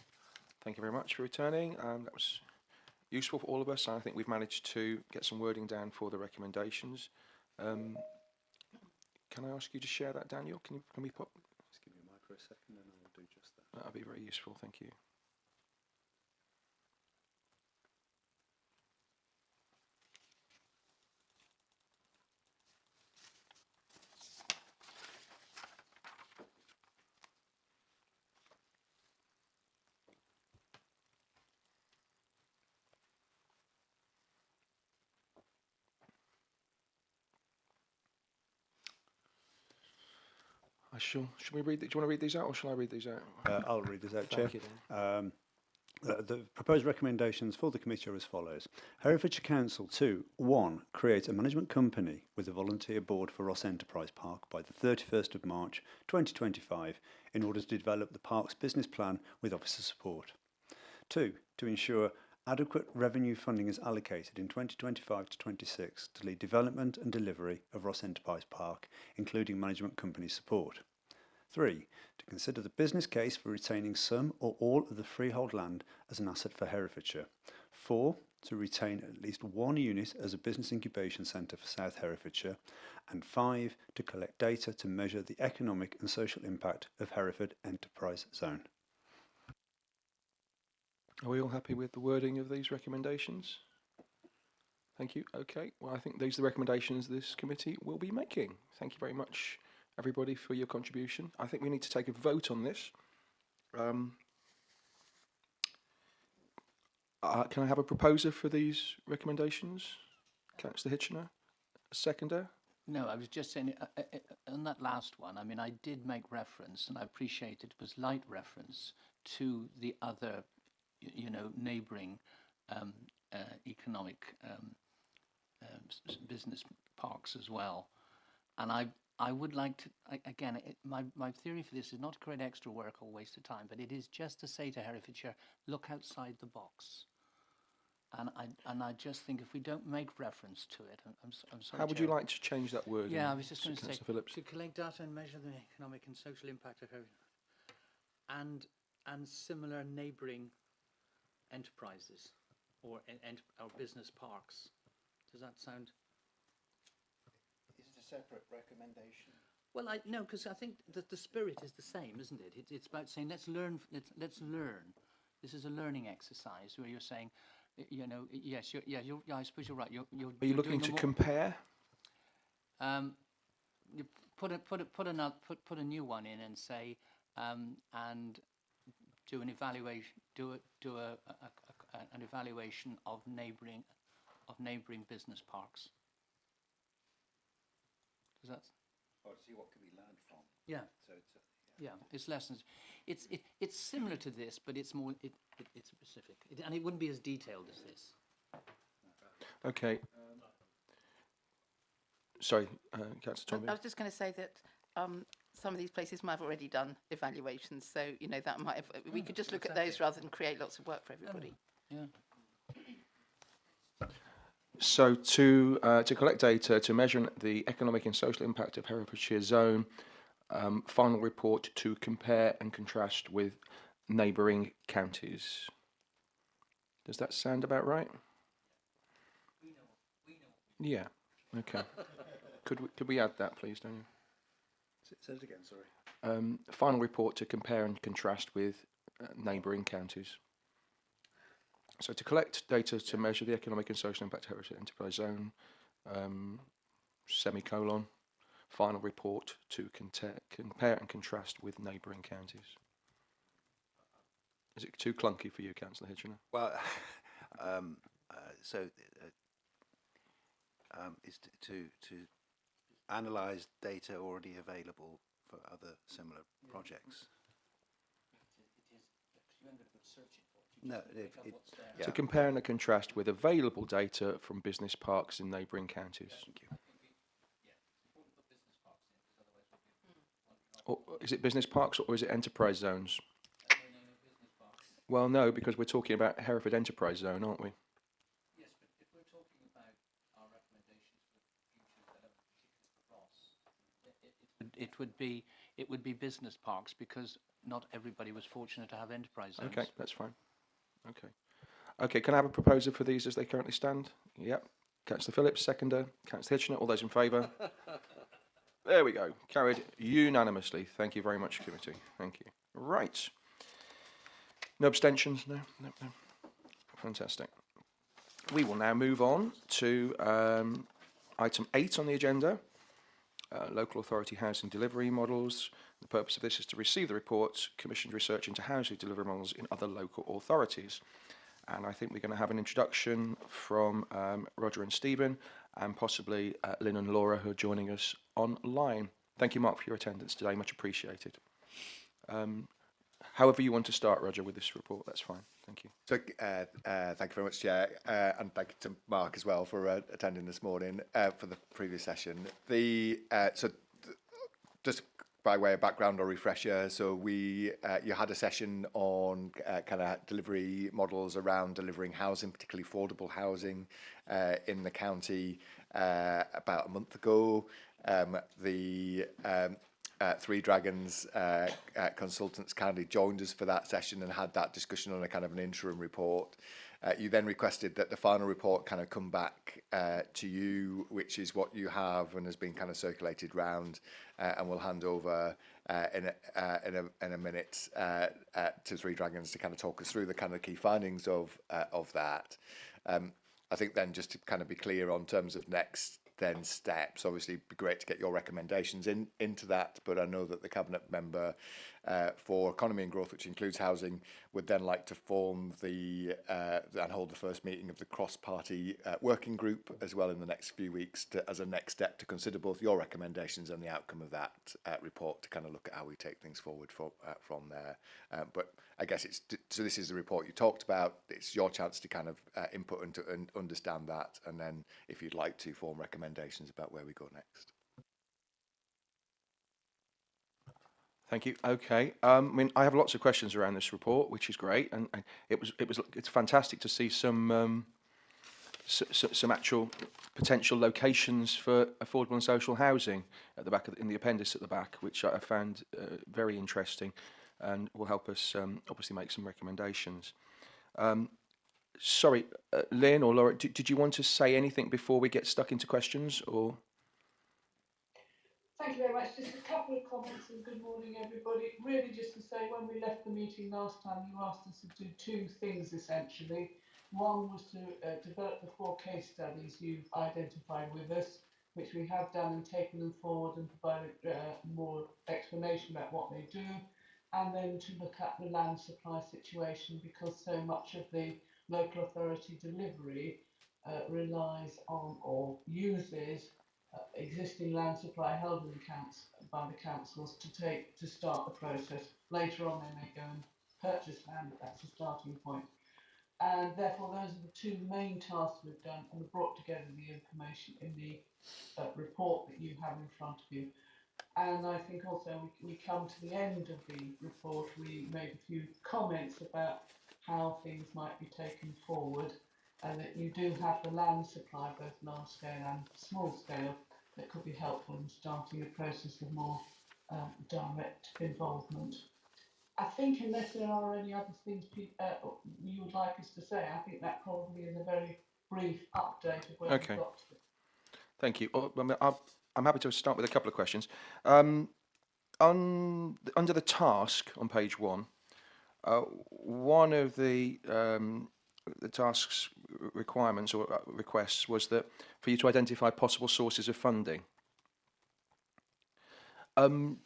Thank you very much for returning. That was useful for all of us. I think we've managed to get some wording down for the recommendations. Can I ask you to share that, Daniel? Can we put? Just give me a mic for a second and I'll do just that. That'd be very useful. Thank you. Should we read? Do you want to read these out, or shall I read these out? I'll read this out, Chair. Thank you, Dan. The proposed recommendations for the committee are as follows. Herefordshire Council to 1. Create a management company with a volunteer board for Ross Enterprise Park by the 31st of March 2025 in order to develop the park's business plan with officer support. 2. To ensure adequate revenue funding is allocated in 2025 to 26 to lead development and delivery of Ross Enterprise Park, including management company support. 3. To consider the business case for retaining some or all of the freehold land as an asset for Herefordshire. 4. To retain at least one unit as a business incubation centre for South Herefordshire. And 5. To collect data to measure the economic and social impact of Hereford Enterprise Zone. Are we all happy with the wording of these recommendations? Thank you. Okay. Well, I think these are the recommendations this committee will be making. Thank you very much, everybody, for your contribution. I think we need to take a vote on this. Can I have a proposer for these recommendations? Councillor Hitchener? A seconder? No, I was just saying, on that last one, I mean, I did make reference, and I appreciate it was light reference, to the other, neighbouring economic business parks as well. And I would like to, again, my theory for this is not to create extra work or waste of time, but it is just to say to Herefordshire, look outside the box. And I just think if we don't make reference to it, I'm sorry. How would you like to change that word? Yeah, I was just going to say, Phillips? to collect data and measure the economic and social impact of Herefordshire, and similar neighbouring enterprises or business parks. Does that sound? Is it a separate recommendation? Well, no, because I think that the spirit is the same, isn't it? It's about saying let's learn. Let's learn. This is a learning exercise where you're saying, yes, I suppose you're right. Are you looking to compare? You put a new one in and say, and do an evaluation. Do an evaluation of neighbouring business parks. Does that? Or to see what can be learned from. Yeah. So It's lessons. It's similar to this, but it's more it's specific, and it wouldn't be as detailed as this. Okay. Sorry, Councillor Tomby. I was just going to say that some of these places might have already done evaluations, so that might have, we could just look at those rather than create lots of work for everybody. Yeah. So to collect data to measure the economic and social impact of Herefordshire Zone, final report to compare and contrast with neighbouring counties. Does that sound about right? We know. Yeah. Okay. Could we add that, please, Daniel? Say it again, sorry. Final report to compare and contrast with neighbouring counties. So to collect data to measure the economic and social impact of Herefordshire Enterprise Zone, semicolon, final report to compare and contrast with neighbouring counties. Is it too clunky for you, Councillor Hitchener? Well, is to analyse data already available for other similar projects. No, yeah. To compare and contrast with available data from business parks in neighbouring counties. Thank you. Or is it business parks or is it enterprise zones? Well, no, because we're talking about Hereford Enterprise Zone, aren't we? Yes, but if we're talking about our recommendations for future development, particularly for Ross, it would be business parks, because not everybody was fortunate to have enterprise zones. Okay, that's fine. Okay. Okay, can I have a proposer for these as they currently stand? Yep. Councillor Phillips, seconder. Councillor Hitchener, all those in favour? There we go. Carried unanimously. Thank you very much, committee. Thank you. Right. No abstentions? No? No, no. Fantastic. We will now move on to item 8 on the agenda, local authority housing delivery models. The purpose of this is to receive the report, commissioned research into housing delivery models in other local authorities. And I think we're going to have an introduction from Roger and Stephen, and possibly Lynn and Laura, who are joining us online. Thank you, Mark, for your attendance today. Much appreciated. However you want to start, Roger, with this report, that's fine. Thank you. So, thank you very much, Chair, and thank you to Mark as well for attending this morning for the previous session. Just by way of background or refresher, so you had a session on kind of delivery models around delivering housing, particularly affordable housing, in the county about a month ago. Three Dragons consultants kindly joined us for that session and had that discussion on a kind of an interim report. You then requested that the final report kind of come back to you, which is what you have and has been kind of circulated round, and we'll hand over in a minute to Three Dragons to kind of talk us through the kind of key findings of that. I think then just to kind of be clear on terms of next steps, obviously it'd be great to get your recommendations into that, but I know that the cabinet member for economy and growth, which includes housing, would then like to form and hold the first meeting of the cross-party working group as well in the next few weeks as a next step to consider both your recommendations and the outcome of that report to kind of look at how we take things forward from there. But I guess so this is the report you talked about. It's your chance to kind of input and understand that, and then if you'd like to form recommendations about where we go next. Thank you. Okay. I mean, I have lots of questions around this report, which is great, and it's fantastic to see some actual potential locations for affordable and social housing at the back in the appendix at the back, which I found very interesting, and will help us obviously make some recommendations. Sorry, Lynn or Laura, did you want to say anything before we get stuck into questions, or? Thank you very much. Just a couple of comments and good morning, everybody. Really just to say, when we left the meeting last time, you asked us to do two things, essentially. One was to develop the 4 case studies you've identified with us, which we have done and taken them forward and provided more explanation about what they do. And then to look at the land supply situation, because so much of the local authority delivery relies on or uses existing land supply held in by the councils to start the process. Later on they may go and purchase land, but that's a starting point. And therefore those are the two main tasks we've done, and we've brought together the information in the report that you have in front of you. And I think also we come to the end of the report, we made a few comments about how things might be taken forward, and that you do have the land supply, both large scale and small scale, that could be helpful in starting a process of more direct involvement. I think unless there are any other things you would like us to say, I think that probably is a very brief update of where we've got to. Thank you. I'm happy to start with a couple of questions. Under the task on page 1, one of the task's requirements or requests was that for you to identify possible sources of funding.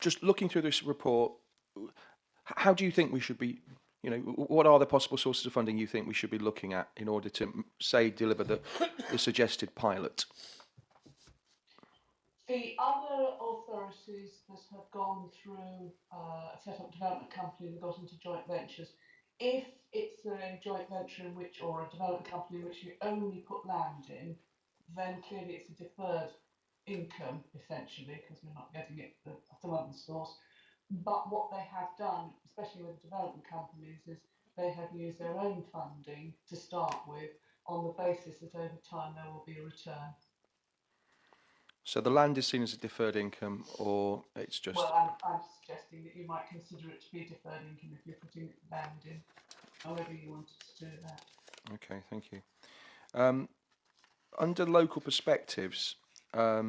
Just looking through this report, how do you think we should be, what are the possible sources of funding you think we should be looking at in order to, say, deliver the suggested pilot? The other authorities that have gone through set up development companies and got into joint ventures, if it's a joint venture or a development company in which you only put land in, then clearly it's a deferred income, essentially, because we're not getting it from other source. But what they have done, especially with development companies, is they have used their own funding to start with, on the basis that over time there will be a return. So the land is seen as a deferred income, or it's just... Well, I'm suggesting that you might consider it to be a deferred income if you're putting land in, however you wanted to do that. Okay, thank you. Under local perspectives, there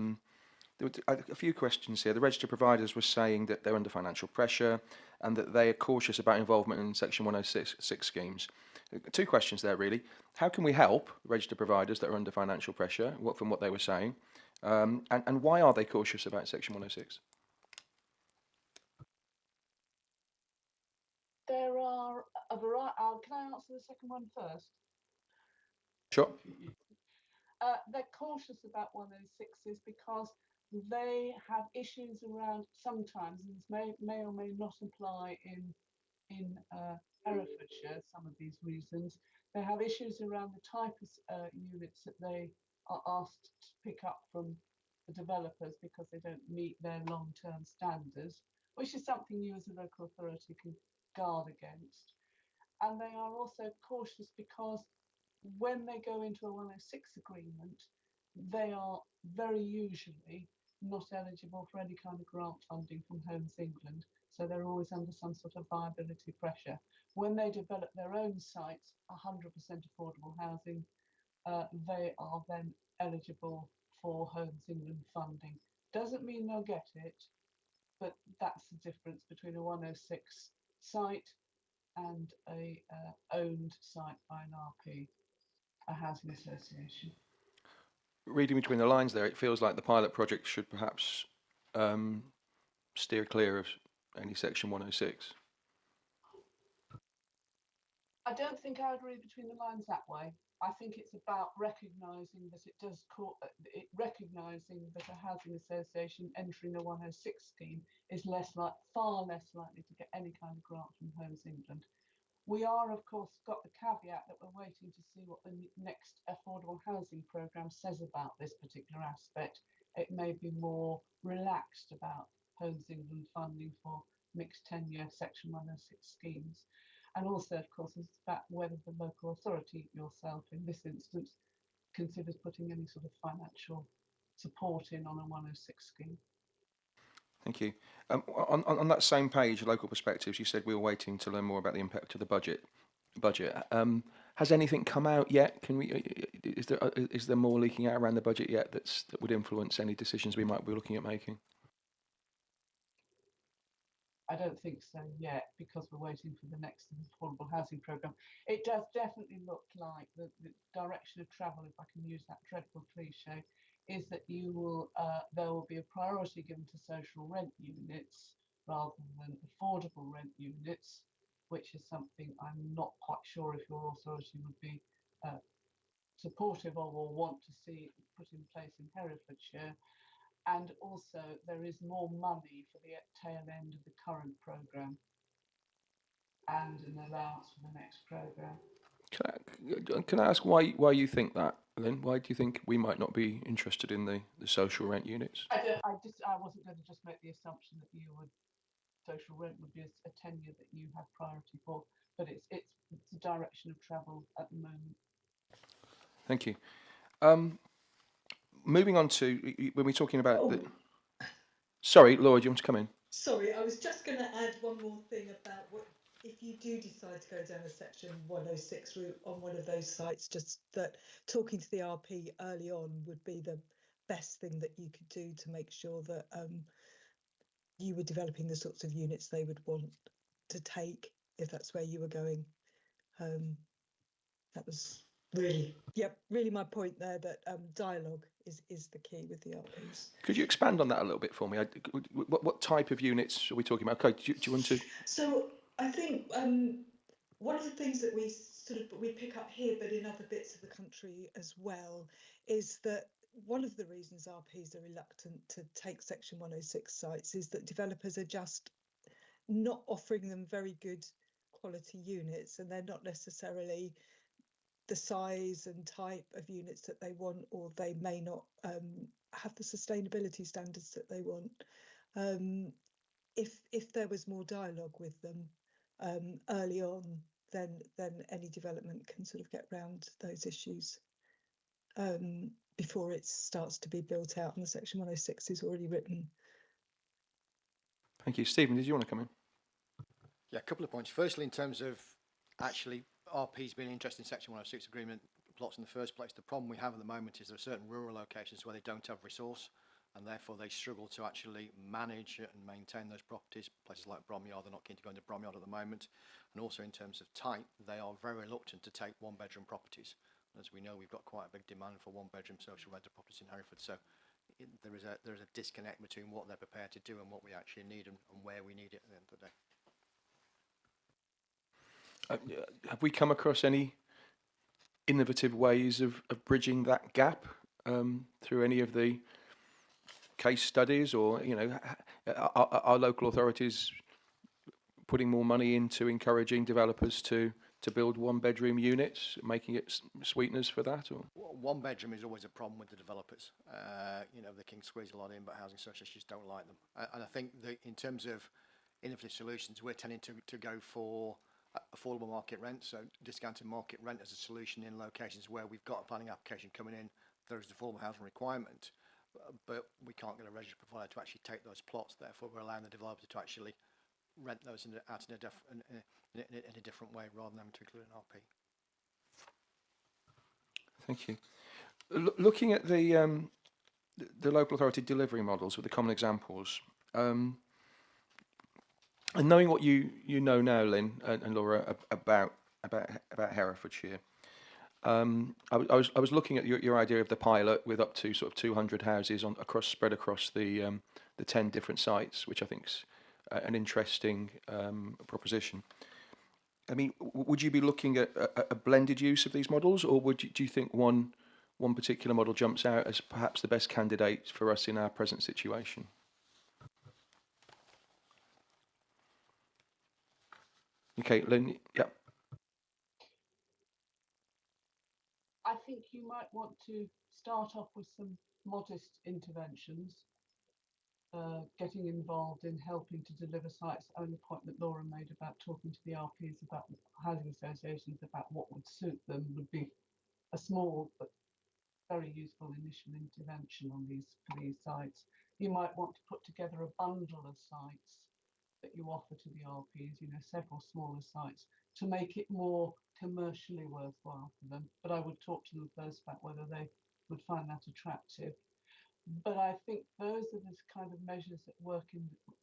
were a few questions here. The registered providers were saying that they're under financial pressure and that they are cautious about involvement in Section 106 schemes. Two questions there, really. How can we help registered providers that are under financial pressure, from what they were saying? And why are they cautious about Section 106? There are a variety. Can I answer the second one first? Sure. They're cautious about 106s because they have issues around sometimes, and this may or may not apply in Herefordshire, some of these reasons. They have issues around the type of units that they are asked to pick up from the developers because they don't meet their long-term standards, which is something you as a local authority can guard against. And they are also cautious because when they go into a 106 agreement, they are very usually not eligible for any kind of grant funding from Homes England. So they're always under some sort of viability pressure. When they develop their own sites, 100% affordable housing, they are then eligible for Homes England funding. Doesn't mean they'll get it, but that's the difference between a 106 site and a owned site by an RP, a housing association. Reading between the lines there, it feels like the pilot project should perhaps steer clear of any Section 106. I don't think I would read between the lines that way. I think it's about recognising that recognising that a housing association entering a 106 scheme is far less likely to get any kind of grant from Homes England. We are, of course, got the caveat that we're waiting to see what the next affordable housing programme says about this particular aspect. It may be more relaxed about Homes England funding for mixed tenure Section 106 schemes. And also, of course, it's about whether the local authority, yourself in this instance, considers putting any sort of financial support in on a 106 scheme. Thank you. On that same page, local perspectives, you said we were waiting to learn more about the impact of the budget. Has anything come out yet? Is there more leaking out around the budget yet that would influence any decisions we might be looking at making? I don't think so yet, because we're waiting for the next affordable housing programme. It does definitely look like the direction of travel, if I can use that dreadful cliche, is that there will be a priority given to social rent units rather than affordable rent units, which is something I'm not quite sure if your authority would be supportive of or want to see put in place in Herefordshire. And also there is more money for the tail end of the current programme and an allowance for the next programme. Can I ask why you think that, Lynn? Why do you think we might not be interested in the social rent units? I wasn't going to just make the assumption that social rent would be a tenure that you have priority for, but it's the direction of travel at the moment. Thank you. Moving on to when we're talking about the... Sorry, Laura, do you want to come in? Sorry, I was just going to add one more thing about what if you do decide to go down a Section 106 route on one of those sites, just that talking to the RP early on would be the best thing that you could do to make sure that you were developing the sorts of units they would want to take if that's where you were going. That was really my point there, that dialogue is the key with the RPs. Could you expand on that a little bit for me? What type of units are we talking about? Okay, do you want to? So I think one of the things that we pick up here, but in other bits of the country as well, is that one of the reasons RPs are reluctant to take Section 106 sites is that developers are just not offering them very good quality units, and they're not necessarily the size and type of units that they want, or they may not have the sustainability standards that they want. If there was more dialogue with them early on, then any development can sort of get round those issues. before it starts to be built out and the Section 106 is already written. Thank you. Stephen, did you want to come in? Yeah, a couple of points. Firstly, in terms of actually RP's being interested in Section 106 agreement plots in the first place, the problem we have at the moment is there are certain rural locations where they don't have resource, and therefore they struggle to actually manage and maintain those properties. Places like Bromyard, they're not keen to go into Bromyard at the moment. And also in terms of type, they are very reluctant to take one-bedroom properties. As we know, we've got quite a big demand for one-bedroom social rental properties in Hereford. So there is a disconnect between what they're prepared to do and what we actually need and where we need it at the end of the day. Have we come across any innovative ways of bridging that gap through any of the case studies, or are local authorities putting more money into encouraging developers to build one-bedroom units, making it sweeteners for that? Or one bedroom is always a problem with the developers. They can squeeze a lot in, but housing associations don't like them. And I think that in terms of innovative solutions, we're tending to go for affordable market rent, so discounted market rent as a solution in locations where we've got a planning application coming in, there is an affordable housing requirement, but we can't get a registered provider to actually take those plots. Therefore, we're allowing the developer to actually rent those out in a different way rather than having to include an RP. thank you. Looking at the local authority delivery models with the common examples, and knowing what you know now, Lynn and Laura, about Herefordshire, I was looking at your idea of the pilot with up to sort of 200 houses spread across the 10 different sites, which I think's an interesting proposition. I mean, would you be looking at a blended use of these models, or do you think one particular model jumps out as perhaps the best candidate for us in our present situation? Okay, Lynn, yeah. I think you might want to start off with some modest interventions, getting involved in helping to deliver sites. The only point that Laura made about talking to the RPs about housing associations about what would suit them would be a small but very useful initial intervention on for these sites. You might want to put together a bundle of sites that you offer to the RPs, several smaller sites, to make it more commercially worthwhile for them. But I would talk to them first about whether they would find that attractive. But I think those are the kind of measures that work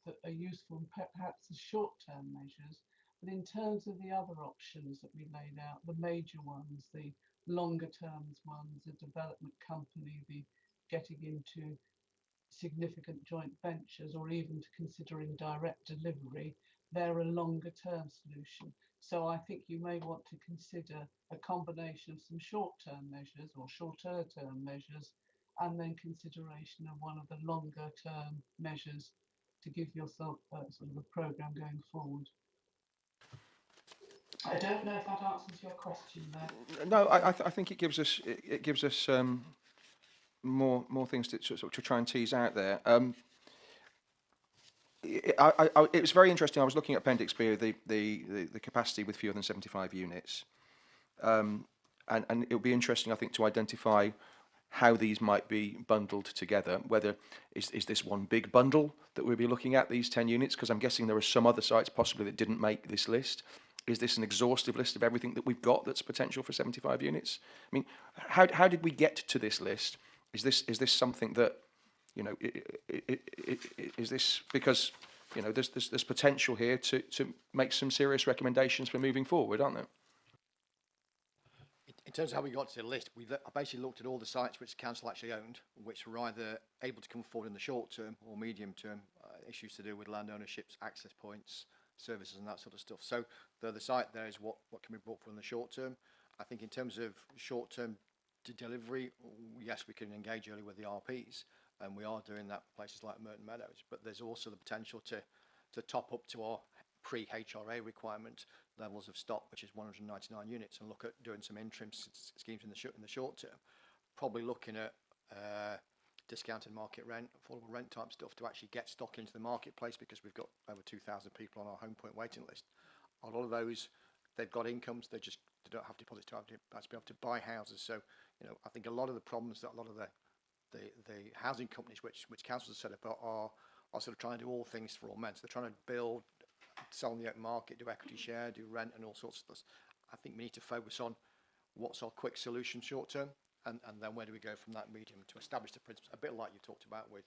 that are useful, and perhaps the short-term measures. But in terms of the other options that we laid out, the major ones, the longer-term ones, the development company, the getting into significant joint ventures, or even to considering direct delivery, they're a longer term solution. So I think you may want to consider a combination of some short-term measures or shorter term measures, and then consideration of one of the longer term measures to give yourself sort of a programme going forward. I don't know if that answers your question there. No, I think it gives us more things to try and tease out there. It was very interesting. I was looking at Appendix B, the capacity with fewer than 75 units, and it would be interesting, I think, to identify how these might be bundled together. Whether is this one big bundle that we'll be looking at, these 10 units? Because I'm guessing there are some other sites possibly that didn't make this list. Is this an exhaustive list of everything that we've got that's potential for 75 units? I mean, how did we get to this list? Is this something that, is this because, there's potential here to make some serious recommendations for moving forward, aren't there? In terms of how we got to the list, I basically looked at all the sites which the council actually owned, which were either able to come forward in the short term or medium term, issues to do with land ownerships, access points, services and that sort of stuff. So the site there is what can be brought forward in the short term. I think in terms of short term delivery, yes, we can engage early with the RPs, and we are doing that for places like Merton Meadows, but there's also the potential to top up to our pre-HRA requirement levels of stock, which is 199 units, and look at doing some interim schemes in the short term, probably looking at discounted market rent, affordable rent type stuff to actually get stock into the marketplace, because we've got over 2,000 people on our home point waiting list. A lot of those, they've got incomes, they don't have deposits to be able to buy houses. So You know, I think a lot of the problems that a lot of the housing companies which councils have set up are sort of trying to do all things for all men. So they're trying to build, sell on the open market, do equity share, do rent and all sorts of stuff. I think we need to focus on what's our quick solution short term, and then where do we go from that medium to establish the principles, a bit like you talked about with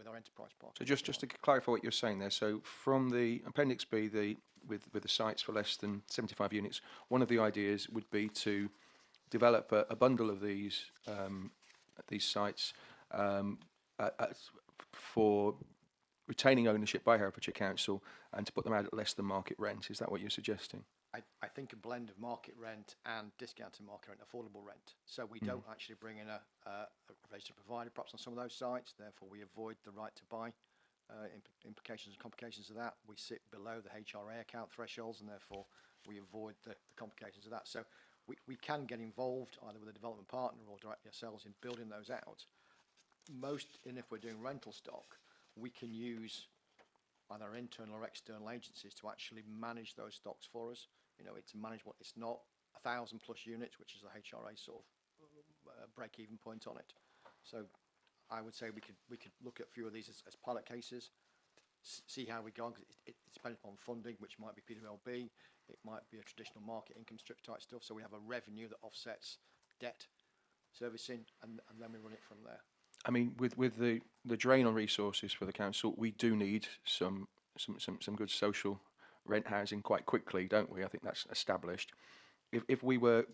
our enterprise partners. So just to clarify what you're saying there, so from the Appendix B, with the sites for less than 75 units, one of the ideas would be to develop a bundle of these sites for retaining ownership by Herefordshire Council and to put them out at less than market rent. Is that what you're suggesting? I think a blend of market rent and discounted market rent, affordable rent. So we don't actually bring in a registered provider perhaps on some of those sites, therefore we avoid the right to buy implications and complications of that. We sit below the HRA account thresholds and therefore we avoid the complications of that. So we can get involved either with a development partner or directly ourselves in building those out. And if we're doing rental stock, we can use either internal or external agencies to actually manage those stocks for us. You know, it's manageable. It's not 1,000+ units, which is the HRA sort of break-even point on it. So I would say we could look at a few of these as pilot cases, see how we go on. Cause it's dependent on funding, which might be PWLB, it might be a traditional market income strip type stuff. So we have a revenue that offsets debt servicing, and then we run it from there. I mean, with the drain on resources for the council, we do need some good social rent housing quite quickly, don't we? I think that's established. If we were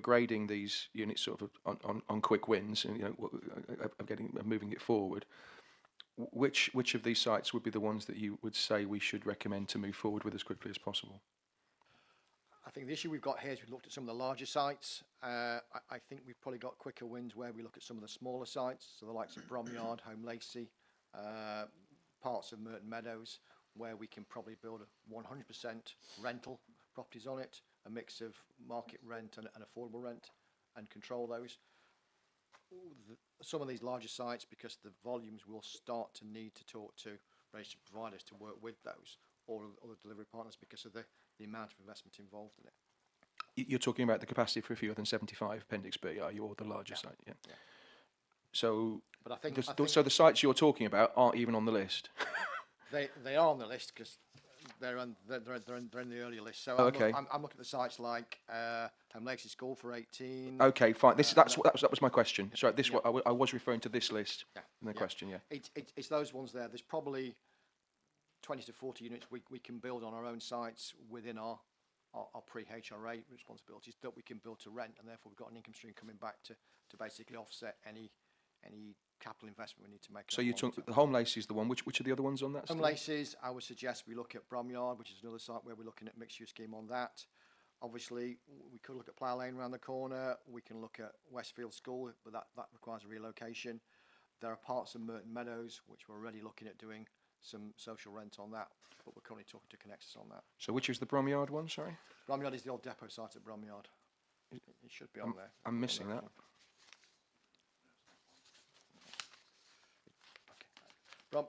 grading these units sort of on quick wins, and of moving it forward, which of these sites would be the ones that you would say we should recommend to move forward with as quickly as possible? I think the issue we've got here is we've looked at some of the larger sites. I think we've probably got quicker wins where we look at some of the smaller sites, so the likes of Bromyard, Home Lacey, parts of Merton Meadows, where we can probably build a 100% rental properties on it, a mix of market rent and affordable rent, and control those. Some of these larger sites, because the volumes will start to need to talk to registered providers to work with those, or other delivery partners because of the amount of investment involved in it. You're talking about the capacity for fewer than 75 Appendix B, are you, or the larger site? Yeah. So, but I think so the sites you're talking about aren't even on the list. They are on the list because they're in the earlier list. So okay. I'm looking at the sites like Home Lacey School for 18. Okay, fine. That was my question. Sorry, I was referring to this list in the question. Yeah. It's those ones there. There's probably 20 to 40 units we can build on our own sites within our pre-HRA responsibilities that we can build to rent, and therefore we've got an income stream coming back to basically offset any capital investment we need to make. So you took the Home Lacey is the one. Which are the other ones on that? Home Lacey's, I would suggest we look at Bromyard, which is another site where we're looking at mixed-use scheme on that. Obviously, we could look at Plough Lane around the corner. We can look at Westfield School, but that requires a relocation. There are parts of Merton Meadows which we're already looking at doing some social rent on that, but we're currently talking to Connexus on that. So which is the Bromyard one, sorry? Bromyard is the old depot site at Bromyard. It should be on there. I'm missing that.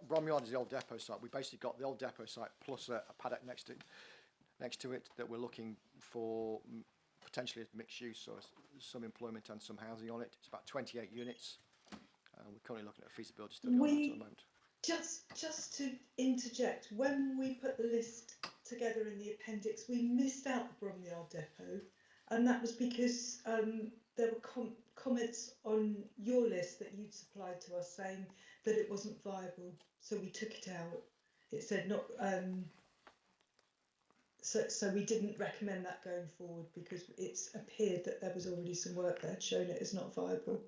Bromyard is the old depot site. We basically got the old depot site plus a paddock next to it that we're looking for potentially as mixed use, so some employment and some housing on it. It's about 28 units. We're currently looking at a feasibility study on that at the moment. Just to interject, when we put the list together in the appendix, we missed out the Bromyard depot, and that was because there were comments on your list that you'd supplied to us saying that it wasn't viable, so we took it out. It said not. So we didn't recommend that going forward because it's appeared that there was already some work there showing it as not viable.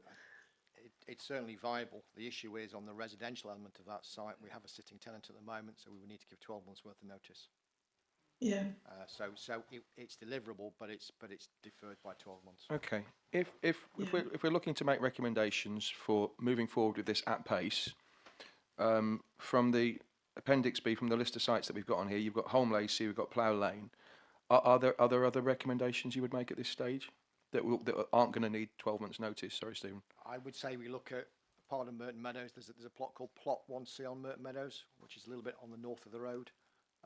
It's certainly viable. The issue is on the residential element of that site, we have a sitting tenant at the moment, so we would need to give 12 months worth of notice. Yeah. So it's deliverable, but it's deferred by 12 months. Okay. If we're looking to make recommendations for moving forward with this at pace, from the Appendix B, from the list of sites that we've got on here, you've got Home Lacey, we've got Plough Lane. Are there other recommendations you would make at this stage that aren't going to need 12 months notice? Sorry, Stephen. I would say we look at part of Merton Meadows. There's a plot called Plot 1C on Merton Meadows, which is a little bit on the north of the road.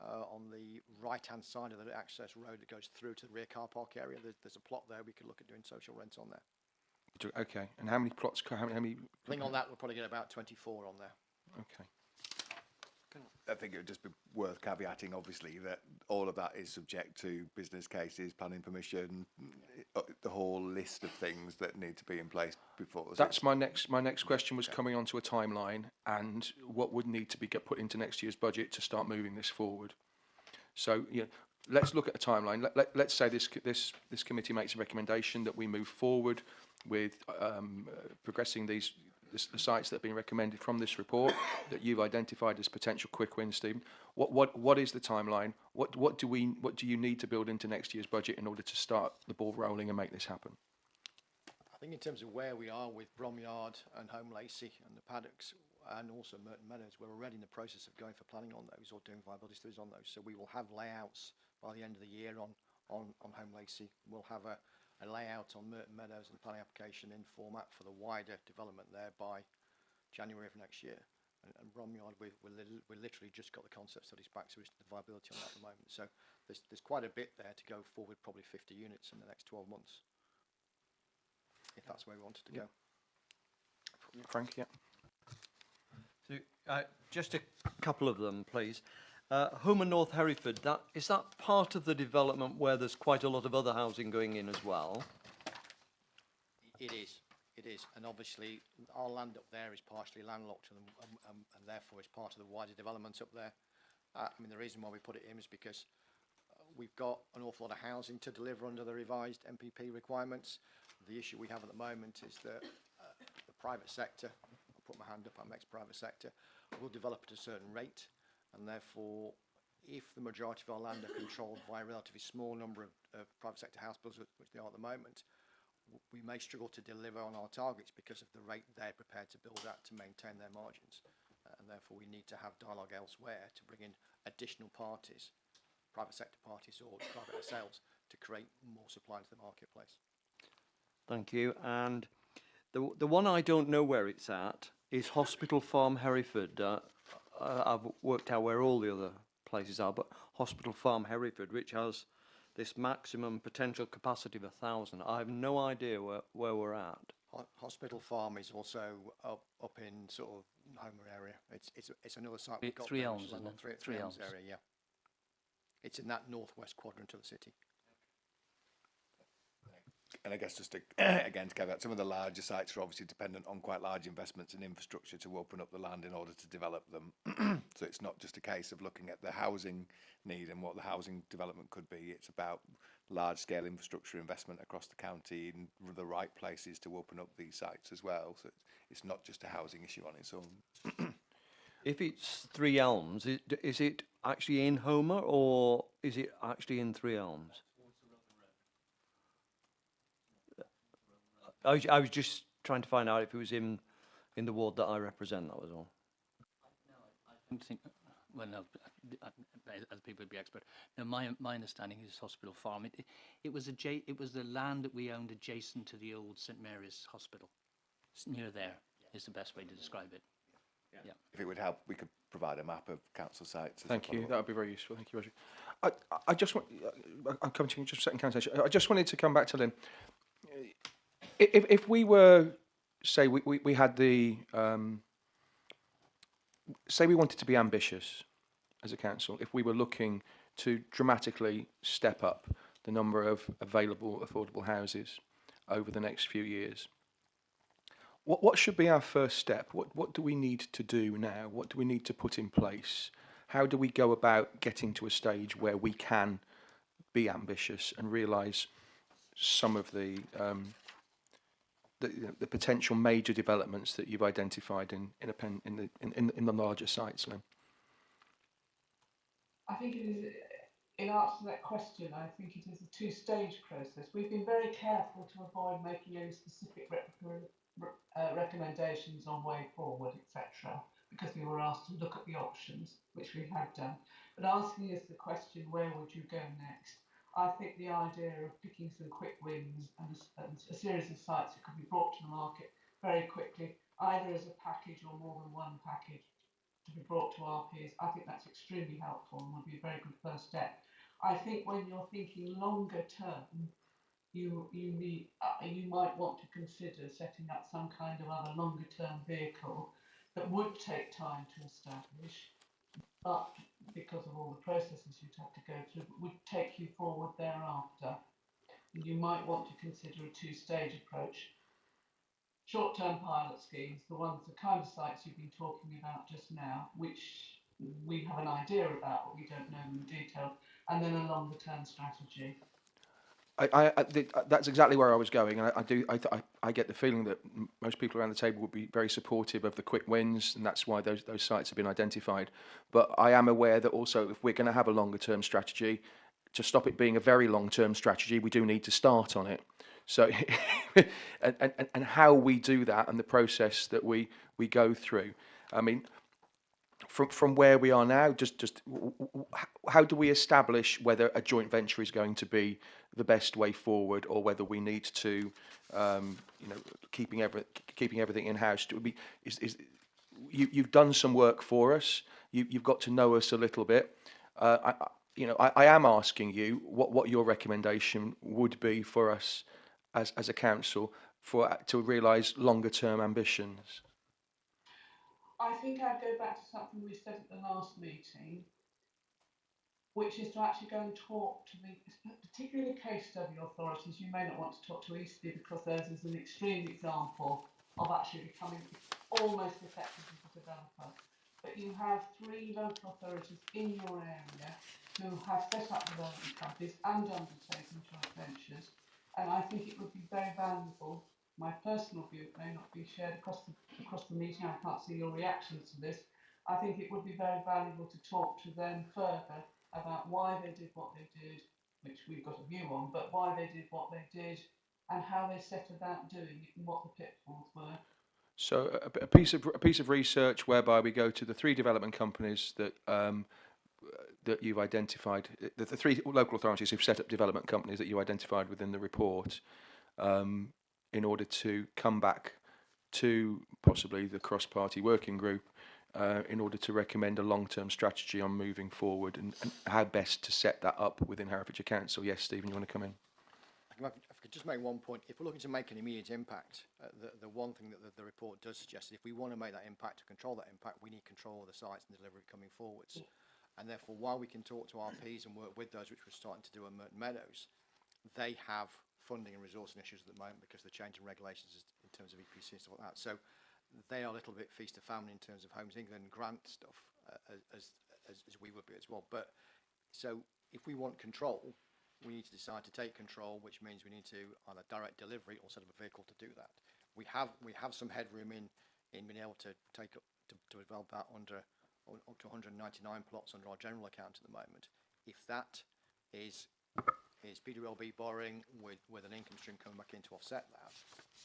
On the right-hand side of the access road that goes through to the rear car park area, there's a plot there. We could look at doing social rent on there. Okay, and how many plots, how many, I think on that we'll probably get about 24 on there. okay. I think it would just be worth caveating, obviously, that all of that is subject to business cases, planning permission, the whole list of things that need to be in place before. That's my next question was coming onto a timeline and what would need to be put into next year's budget to start moving this forward. So, yeah, let's look at a timeline. Let's say this committee makes a recommendation that we move forward with progressing the sites that have been recommended from this report that you've identified as potential quick wins, Stephen. What is the timeline? What do you need to build into next year's budget in order to start the ball rolling and make this happen? I think in terms of where we are with Bromyard and Home Lacey and the paddocks and also Merton Meadows, we're already in the process of going for planning on those or doing viability studies on those. So we will have layouts by the end of the year on Home Lacey. We'll have a layout on Merton Meadows and planning application in format for the wider development there by January of next year. And Bromyard, we're literally just got the concept studies back, so it's the viability on that at the moment. So there's quite a bit there to go forward, probably 50 units in the next 12 months, if that's where we wanted to go. Frank, yeah. So, just a couple of them, please. Homer North Hereford, is that part of the development where there's quite a lot of other housing going in as well? It is, and obviously our land up there is partially landlocked and therefore is part of the wider development up there. I mean, the reason why we put it in is because we've got an awful lot of housing to deliver under the revised MPP requirements. The issue we have at the moment is that the private sector, I'll put my hand up, I'm ex-private sector, will develop at a certain rate, and therefore if the majority of our land are controlled by a relatively small number of private sector house builders, which they are at the moment, we may struggle to deliver on our targets because of the rate they're prepared to build at to maintain their margins. And therefore we need to have dialogue elsewhere to bring in additional parties, private sector parties or private sales, to create more supply into the marketplace. Thank you. And the one I don't know where it's at is Hospital Farm Hereford. I've worked out where all the other places are, but Hospital Farm Hereford, which has this maximum potential capacity of 1,000. I have no idea where we're at. Hospital Farm is also up in sort of Homer area. It's another site we've got. Three Elms, isn't it? Three Elms area, yeah. It's in that northwest quadrant of the city. And I guess just to, again, to caveat, some of the larger sites are obviously dependent on quite large investments in infrastructure to open up the land in order to develop them. So it's not just a case of looking at the housing need and what the housing development could be. It's about large-scale infrastructure investment across the county in the right places to open up these sites as well. So it's not just a housing issue on its own. If it's Three Elms, is it actually in Homer or is it actually in Three Elms? I was just trying to find out if it was in the ward that I represent, that was all. No, I don't think, well, no, other people would be expert. No, my understanding is Hospital Farm. It was the land that we owned adjacent to the old St Mary's Hospital. It's near there is the best way to describe it. Yeah. If it would help, we could provide a map of council sites. Thank you. That would be very useful. Thank you, Roger. I just want. I'm coming to you in just a second, Councillor. I just wanted to come back to Lynn. If we were, say, we had the, say we wanted to be ambitious as a council, if we were looking to dramatically step up the number of available affordable houses over the next few years, what should be our first step? What do we need to do now? What do we need to put in place? How do we go about getting to a stage where we can be ambitious and realise some of the potential major developments that you've identified in the larger sites, Lynn? I think it is, in answer to that question, I think it is a two-stage process. We've been very careful to avoid making any specific recommendations on way forward, etc., because we were asked to look at the options, which we have done. But asking us the question, where would you go next? I think the idea of picking some quick wins and a series of sites that could be brought to the market very quickly, either as a package or more than one package to be brought to RPs, I think that's extremely helpful and would be a very good first step. I think when you're thinking longer term, you might want to consider setting up some kind of other longer term vehicle that would take time to establish, but because of all the processes you'd have to go through, would take you forward thereafter. And you might want to consider a two-stage approach. Short-term pilot schemes, the ones, the kind of sites you've been talking about just now, which we have an idea about, but we don't know in detail, and then a longer-term strategy. That's exactly where I was going, and I get the feeling that most people around the table would be very supportive of the quick wins, and that's why those sites have been identified. But I am aware that also, if we're going to have a longer term strategy, to stop it being a very long term strategy, we do need to start on it. So, and how we do that, and the process that we go through. I mean, from where we are now, just how do we establish whether a joint venture is going to be the best way forward, or whether we need to, keeping everything in house? You've done some work for us. You've got to know us a little bit. I am asking you what your recommendation would be for us as a council to realise longer term ambitions. I think I'd go back to something we said at the last meeting, which is to actually go and talk to particularly case study authorities. You may not want to talk to Eastleigh because theirs is an extreme example of actually becoming almost effective as a developer. But you have 3 local authorities in your area who have set up development companies and undertaken joint ventures. And I think it would be very valuable. My personal view, it may not be shared across the meeting. I can't see your reactions to this. I think it would be very valuable to talk to them further about why they did what they did, which we've got a view on, but why they did what they did and how they set about doing it and what the pitfalls were. So a piece of research whereby we go to the 3 development companies that that you've identified, the 3 local authorities who've set up development companies that you identified within the report, in order to come back to possibly the cross-party working group, in order to recommend a long-term strategy on moving forward and how best to set that up within Herefordshire Council. Yes, Stephen, you want to come in? If I could just make one point. If we're looking to make an immediate impact, the one thing that the report does suggest is if we want to make that impact, to control that impact, we need control of the sites and delivery coming forwards. And therefore, while we can talk to RPs and work with those, which we're starting to do at Merton Meadows, they have funding and resourcing issues at the moment because the change in regulations in terms of EPC and stuff like that. So they are a little bit feast of famine in terms of Homes England grant stuff, as we would be as well. But so if we want control, we need to decide to take control, which means we need to either direct delivery or set up a vehicle to do that. We have some headroom in being able to take up to develop that under up to 199 plots under our general account at the moment. If that is PWLB borrowing with an income stream coming back in to offset that,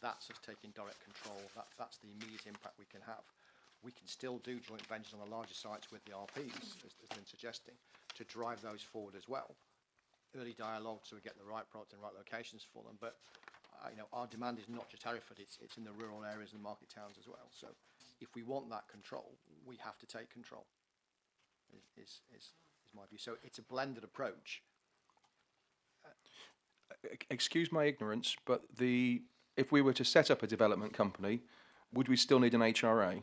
that's us taking direct control. That's the immediate impact we can have. We can still do joint ventures on the larger sites with the RPs, as been suggesting, to drive those forward as well. Early dialogue so we get the right product and right locations for them. But our demand is not just Hereford; it's in the rural areas and market towns as well. So if we want that control, we have to take control. Is my view. So it's a blended approach. Excuse my ignorance, but if we were to set up a development company, would we still need an HRA?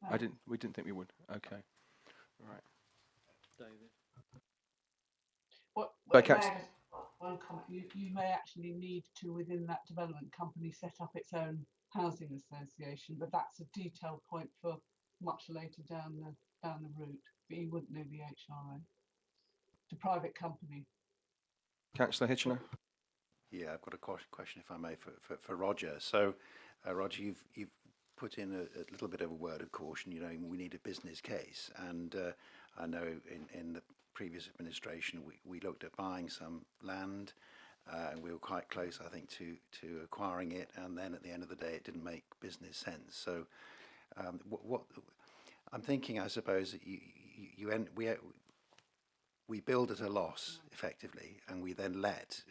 No. We didn't think we would. Okay. All right. David. One comment. You may actually need to, within that development company, set up its own housing association, but that's a detailed point for much later down the route. But you wouldn't need the HRA. It's a private company. Councillor Hitchener. Yeah, I've got a question, if I may, for Roger. So, Roger, you've put in a little bit of a word of caution. We need a business case, and I know in the previous administration we looked at buying some land, and we were quite close, I think, to acquiring it, and then at the end of the day, it didn't make business sense. So, what I'm thinking, I suppose, that we build at a loss effectively, and we then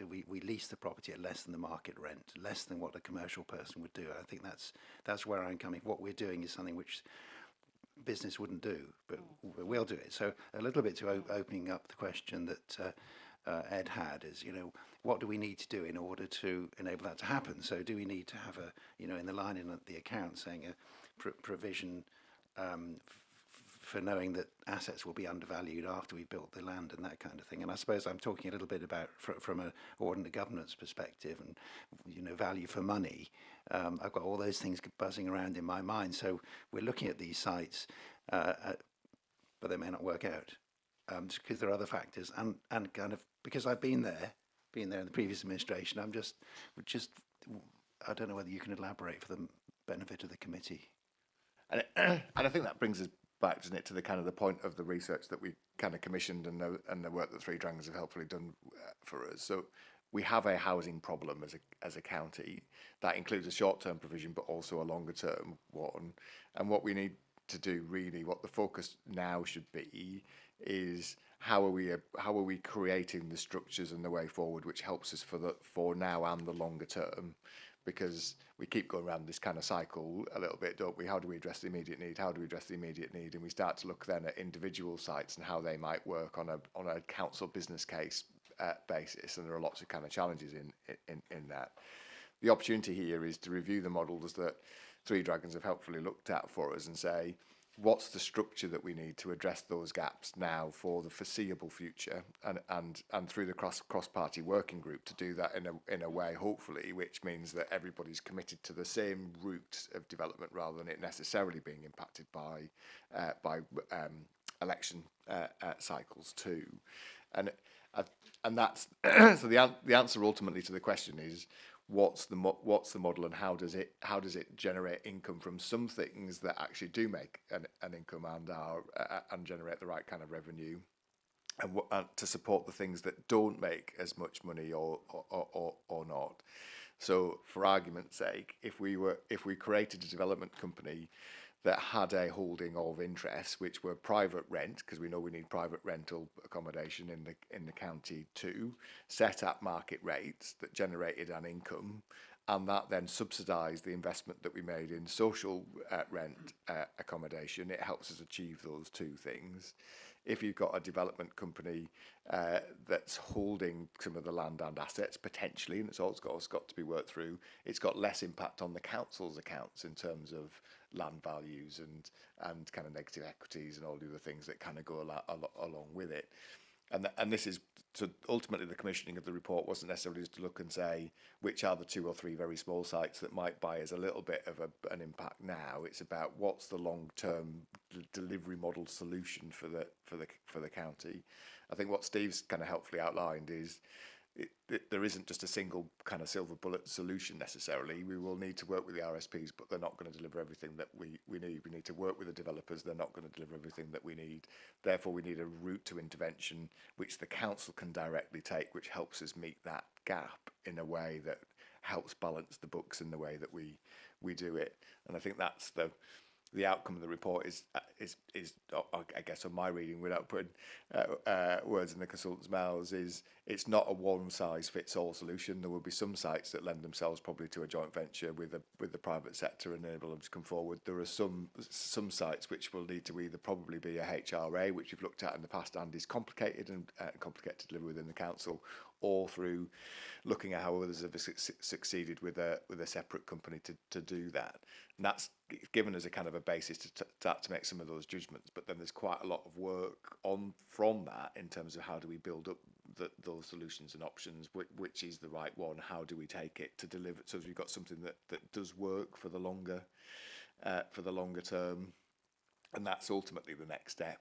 we lease the property at less than the market rent, less than what a commercial person would do. I think that's where I'm coming. What we're doing is something which business wouldn't do, but we'll do it. So a little bit to opening up the question that Ed had is, what do we need to do in order to enable that to happen? So do we need to have in the line in the account saying a provision for knowing that assets will be undervalued after we've built the land and that kind of thing? And I suppose I'm talking a little bit about from an ordinary governance perspective and, value for money. I've got all those things buzzing around in my mind. So we're looking at these sites, but they may not work out because there are other factors. And kind of, because I've been there in the previous administration, I don't know whether you can elaborate for the benefit of the committee. And I think that brings us back, doesn't it, to the kind of the point of the research that we kind of commissioned and the work that Three Dragons have helpfully done for us. So we have a housing problem as a county that includes a short-term provision, but also a longer-term one. And what we need to do, really, what the focus now should be, is how are we creating the structures and the way forward which helps us for now and the longer term. Because we keep going around this kind of cycle a little bit, don't we? How do we address the immediate need? How do we address the immediate need? And we start to look then at individual sites and how they might work on a council business case basis. And there are lots of kind of challenges in that. The opportunity here is to review the models that Three Dragons have helpfully looked at for us and say, what's the structure that we need to address those gaps now for the foreseeable future, and through the cross-party working group to do that in a way, hopefully, which means that everybody's committed to the same route of development rather than it necessarily being impacted by election cycles too, and that's so the answer ultimately to the question is, what's the model and how does it generate income from some things that actually do make an income and generate the right kind of revenue, and to support the things that don't make as much money or not. So for argument's sake, if we created a development company that had a holding of interests which were private rent, because we know we need private rental accommodation in the county too, set at market rates that generated an income, and that then subsidised the investment that we made in social rent accommodation, it helps us achieve those two things. If you've got a development company that's holding some of the land and assets potentially, and it's got to be worked through, it's got less impact on the council's accounts in terms of land values and kind of negative equities and all the other things that kind of go along with it. And this is, so ultimately the commissioning of the report wasn't necessarily just to look and say which are the 2 or 3 very small sites that might buy us a little bit of an impact now. It's about what's the long-term delivery model solution for the county. I think what Steve's kind of helpfully outlined is there isn't just a single kind of silver bullet solution necessarily. We will need to work with the RSPs, but they're not going to deliver everything that we need. We need to work with the developers. They're not going to deliver everything that we need. Therefore, we need a route to intervention which the council can directly take, which helps us meet that gap in a way that helps balance the books in the way that we do it. And I think that's the outcome of the report is I guess on my reading, without putting words in the consultants' mouths, is it's not a one-size-fits-all solution. There will be some sites that lend themselves probably to a joint venture with the private sector and enable them to come forward. There are some sites which will need to either probably be a HRA, which we've looked at in the past and is complicated and complicated to deliver within the council, or through looking at how others have succeeded with a separate company to do that. And that's given us a kind of a basis to start to make some of those judgments. But then there's quite a lot of work from that in terms of how do we build up those solutions and options, which is the right one, how do we take it to deliver, so we've got something that does work for the longer term. And that's ultimately the next step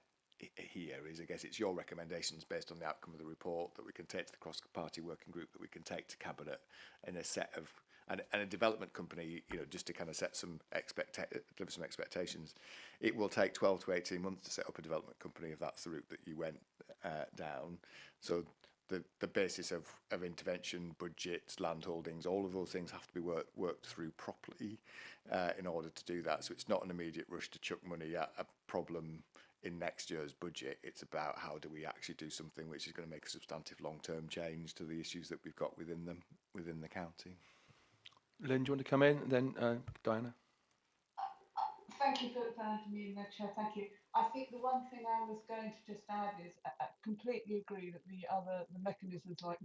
here is, I guess it's your recommendations based on the outcome of the report that we can take to the cross-party working group, that we can take to Cabinet in a set of, and a development company, just to kind of set some deliver some expectations, it will take 12 to 18 months to set up a development company if that's the route that you went down. So the basis of intervention, budgets, land holdings, all of those things have to be worked through properly in order to do that. So it's not an immediate rush to chuck money at a problem in next year's budget. It's about how do we actually do something which is going to make a substantive long-term change to the issues that we've got within the county. Lynn, do you want to come in? Then Diana. Thank Thank you for having me in there, Chair. Thank you. I think the one thing I was going to just add is I completely agree that the mechanisms like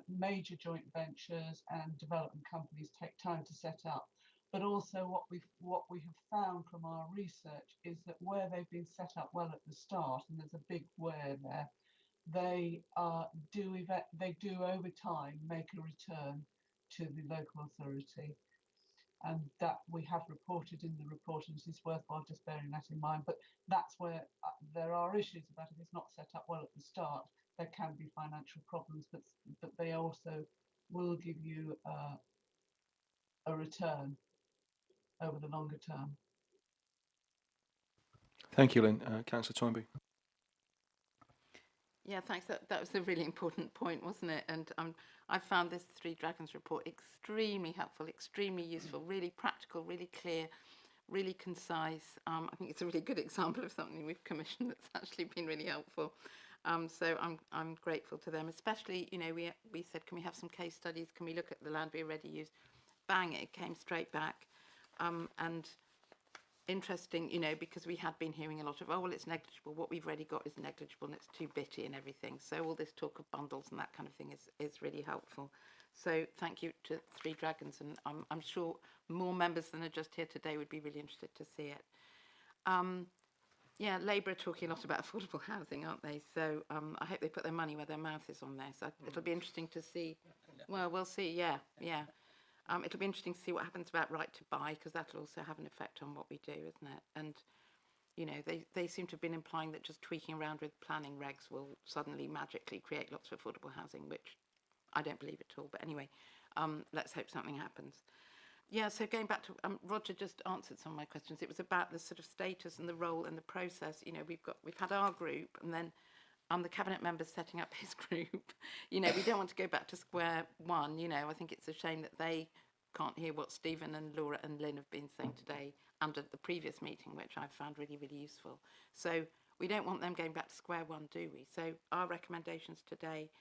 major joint ventures and development companies take time to set up. But also what we have found from our research is that where they've been set up well at the start, and there's a big where there, they do over time make a return to the local authority. And that we have reported in the report, and it's worthwhile just bearing that in mind. But that's where there are issues about if it's not set up well at the start, there can be financial problems, but they also will give you a return over the longer term. Thank you, Lynn. Councillor Toynbee. Yeah, thanks. That was a really important point, wasn't it? And I found this Three Dragons report extremely helpful, extremely useful, really practical, really clear, really concise. I think it's a really good example of something we've commissioned that's actually been really helpful. So I'm grateful to them, especially, you know, we said, can we have some case studies? Can we look at the land we already used? Bang, it came straight back. And interesting, you know, because we had been hearing a lot of, oh, well, it's negligible. What we've already got is negligible and it's too bitty and everything. So all this talk of bundles and that kind of thing is really helpful. So thank you to Three Dragons, and I'm sure more members than are just here today would be really interested to see it. Yeah, Labour are talking a lot about affordable housing, aren't they? So I hope they put their money where their mouth is on there. So it'll be interesting to see. Well, we'll see. Yeah. It'll be interesting to see what happens about right to buy, because that'll also have an effect on what we do, isn't it? And, you know, they seem to have been implying that just tweaking around with planning regs will suddenly magically create lots of affordable housing, which I don't believe at all. But anyway, let's hope something happens. Yeah, so going back to, Roger just answered some of my questions. It was about the sort of status and the role and the process. You know, we've had our group, and then the cabinet members setting up his group. You know, we don't want to go back to square one. You know, I think it's a shame that they can't hear what Stephen and Laura and Lynn have been saying today and at the previous meeting, which I found really, really useful. So we don't want them going back to square one, do we? So our recommendations today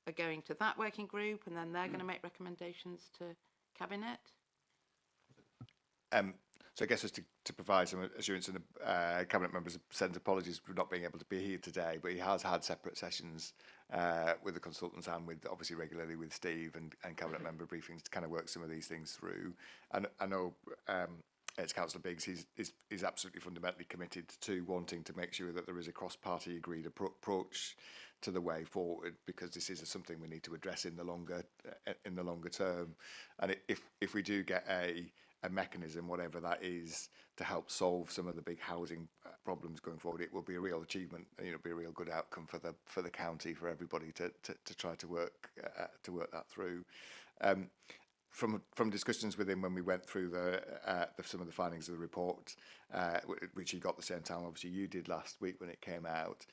are going to that working group, and then they're going to make recommendations to cabinet. So I guess just to provide some assurance, and the cabinet members send apologies for not being able to be here today, but he has had separate sessions with the consultants and with obviously regularly with Steve and cabinet member briefings to kind of work some of these things through. And I know it's Councillor Biggs, he's absolutely fundamentally committed to wanting to make sure that there is a cross-party agreed approach to the way forward, because this is something we need to address in the longer term. And if we do get a mechanism, whatever that is, to help solve some of the big housing problems going forward, it will be a real achievement. You know, be a real good outcome for the county, for everybody to try to work that through. From discussions with him when we went through some of the findings of the report, which he got the same time obviously you did last week when it came out,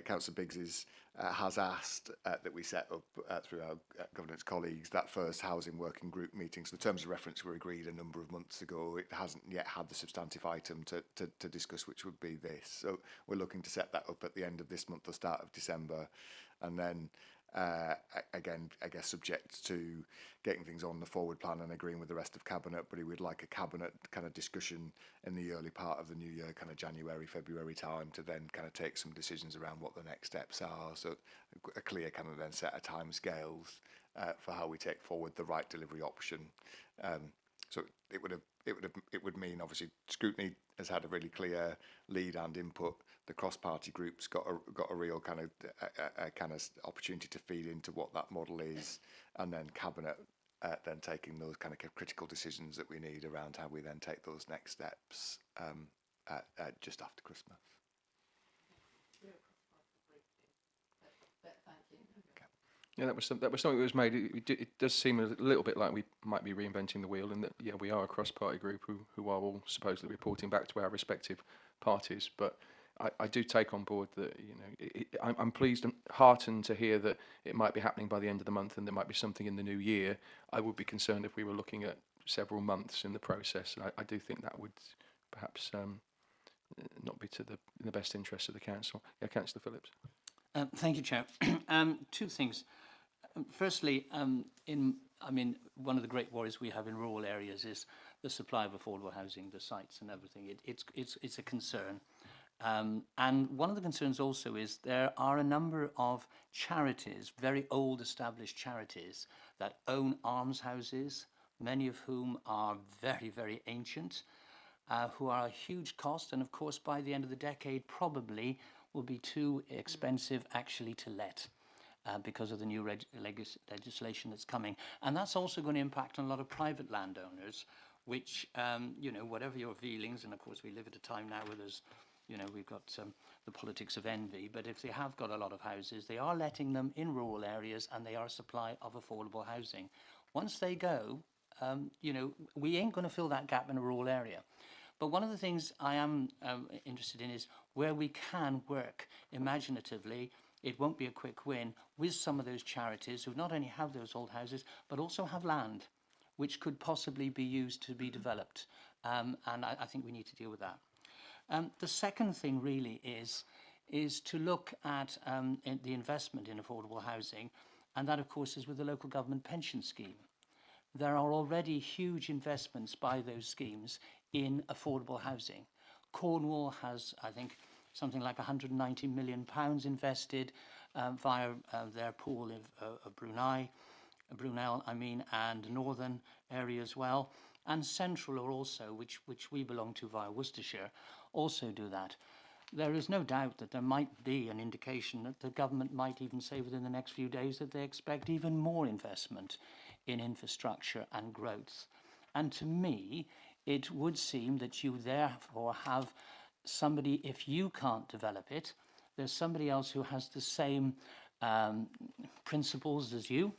Councillor Biggs has asked that we set up through our governance colleagues that first housing working group meeting. So the terms of reference were agreed a number of months ago. It hasn't yet had the substantive item to discuss, which would be this. So we're looking to set that up at the end of this month or start of December, and then again, I guess subject to getting things on the forward plan and agreeing with the rest of cabinet, but he would like a cabinet kind of discussion in the early part of the new year, kind of January, February time, to then kind of take some decisions around what the next steps are. So a clear kind of then set of time scales for how we take forward the right delivery option. So it would mean obviously Scrutiny has had a really clear lead and input. The cross-party groups got a real kind of opportunity to feed into what that model is, and then cabinet then taking those kind of critical decisions that we need around how we then take those next steps just after Christmas. Yeah, that was something that was made. It does seem a little bit like we might be reinventing the wheel, and that we are a cross-party group who are all supposedly reporting back to our respective parties. But I do take on board that I'm pleased and heartened to hear that it might be happening by the end of the month, and there might be something in the new year. I would be concerned if we were looking at several months in the process. I do think that would perhaps not be in the best interest of the council. Yeah, Councillor Phillips. Thank you, Chair. Two things. Firstly, one of the great worries we have in rural areas is the supply of affordable housing, the sites and everything. It's a concern. And one of the concerns also is there are a number of charities, very old established charities, that own almshouses, many of whom are very, very ancient, who are a huge cost, and of course by the end of the decade probably will be too expensive actually to let. Because of the new legislation that's coming. And that's also going to impact on a lot of private landowners, which, you know, whatever your feelings, and of course we live at a time now where there's, you know, we've got the politics of envy, but if they have got a lot of houses, they are letting them in rural areas and they are a supply of affordable housing. Once they go, you know, we ain't going to fill that gap in a rural area. But one of the things I am interested in is where we can work imaginatively. It won't be a quick win with some of those charities who not only have those old houses, but also have land, which could possibly be used to be developed. And I think we need to deal with that. The second thing really is to look at the investment in affordable housing, and that of course is with the local government pension scheme. There are already huge investments by those schemes in affordable housing. Cornwall has, I think, something like £190 million invested via their pool of Brunel, and northern area as well, and central are also, which we belong to via Worcestershire, also do that. There is no doubt that there might be an indication that the government might even say within the next few days that they expect even more investment in infrastructure and growth. And to me, it would seem that you therefore have somebody, if you can't develop it, there's somebody else who has the same principles as you.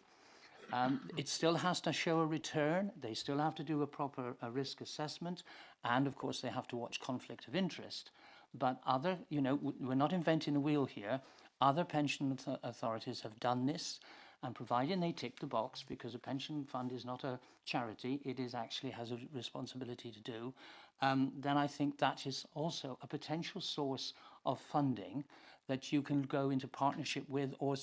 It still has to show a return. They still have to do a proper risk assessment. And of course, they have to watch conflict of interest. But other, you know, we're not inventing the wheel here. Other pension authorities have done this. And providing they tick the box, because a pension fund is not a charity, it is actually has a responsibility to do, then I think that is also a potential source of funding that you can go into partnership with or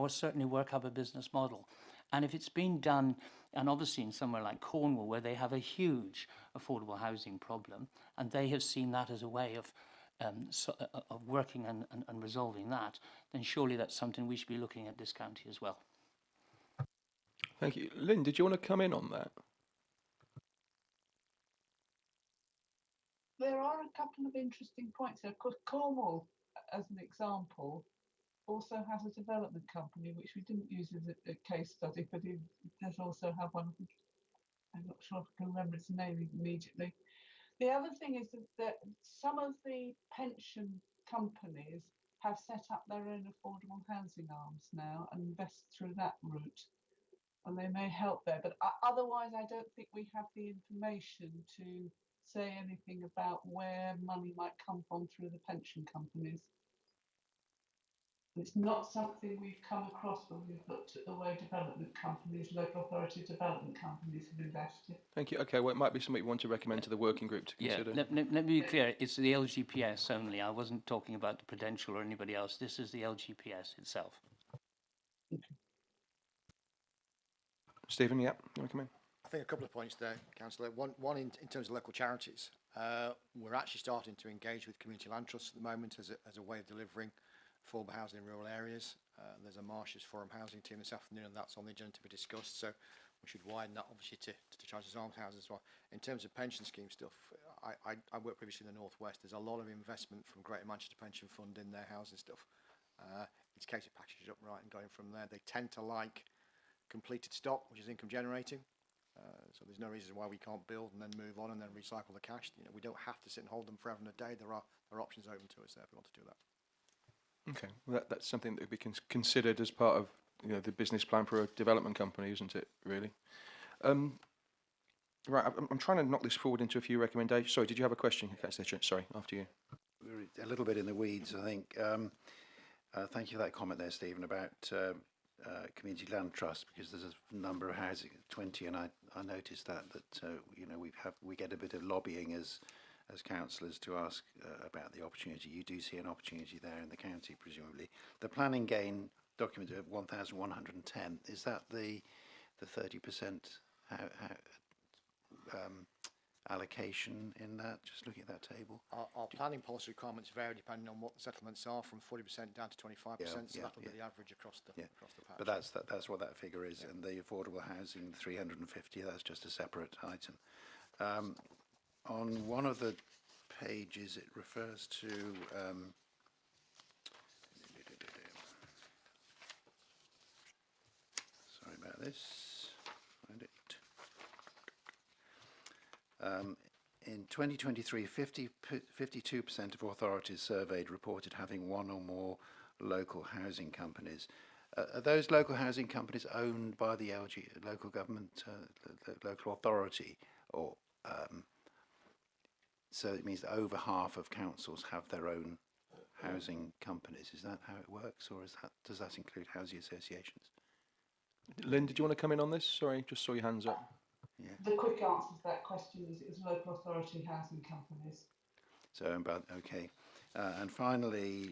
certainly work up a business model. And if it's been done, and obviously in somewhere like Cornwall, where they have a huge affordable housing problem, and they have seen that as a way of working and resolving that, then surely that's something we should be looking at this county as well. Thank you. Lynn, did you want to come in on that? There are a couple of interesting points there. Of course, Cornwall, as an example, also has a development company, which we didn't use as a case study, but it does also have one. I'm not sure if I can remember its name immediately. The other thing is that some of the pension companies have set up their own affordable housing arms now and invest through that route. And they may help there, but otherwise I don't think we have the information to say anything about where money might come from through the pension companies. It's not something we've come across when we've looked at the way development companies, local authority development companies have invested. Thank you. Okay, well, it might be something you want to recommend to the working group to consider. Yeah, let me be clear. It's the LGPS only. I wasn't talking about the Prudential or anybody else. This is the LGPS itself. Stephen, yeah, you want to come in? I think a couple of points there, Councillor. One in terms of local charities. We're actually starting to engage with community land trusts at the moment as a way of delivering affordable housing in rural areas. There's a Marshes Forum housing team this afternoon, and that's on the agenda to be discussed. So we should widen that obviously to charities arms houses as well. In terms of pension scheme stuff, I worked previously in the Northwest. There's a lot of investment from Greater Manchester Pension Fund in their housing stuff. It's a case of packaging it up right and going from there. They tend to like completed stock, which is income generating. So there's no reason why we can't build and then move on and then recycle the cash. You know, we don't have to sit and hold them forever and a day. There are options open to us there if we want to do that. Okay, well, that's something that would be considered as part of, you know, the business plan for a development company, isn't it? Really. Right, I'm trying to knock this forward into a few recommendations. Sorry, did you have a question? Sorry, after you. We're a little bit in the weeds, I think. Thank you for that comment there, Stephen, about community land trust, because there's a number of housing, 20, and I noticed that you know, we get a bit of lobbying as councillors to ask about the opportunity. You do see an opportunity there in the county, presumably. The planning gain document of 1,110, is that the 30%? allocation in that, just looking at that table? Our planning policy requirements vary depending on what the settlements are, from 40% down to 25%, so that'll be the average across the patch. But that's what that figure is, and the affordable housing, 350, that's just a separate item. On one of the pages, it refers to sorry about this. Find it. In 2023, 52% of authorities surveyed reported having one or more local housing companies. Are those local housing companies owned by the local government, the local authority, or so it means that over half of councils have their own housing companies? Is that how it works, or does that include housing associations? Lynn, did you want to come in on this? Sorry, just saw your hands up. Yeah. The quick answer to that question is it's local authority housing companies. So, okay. And finally...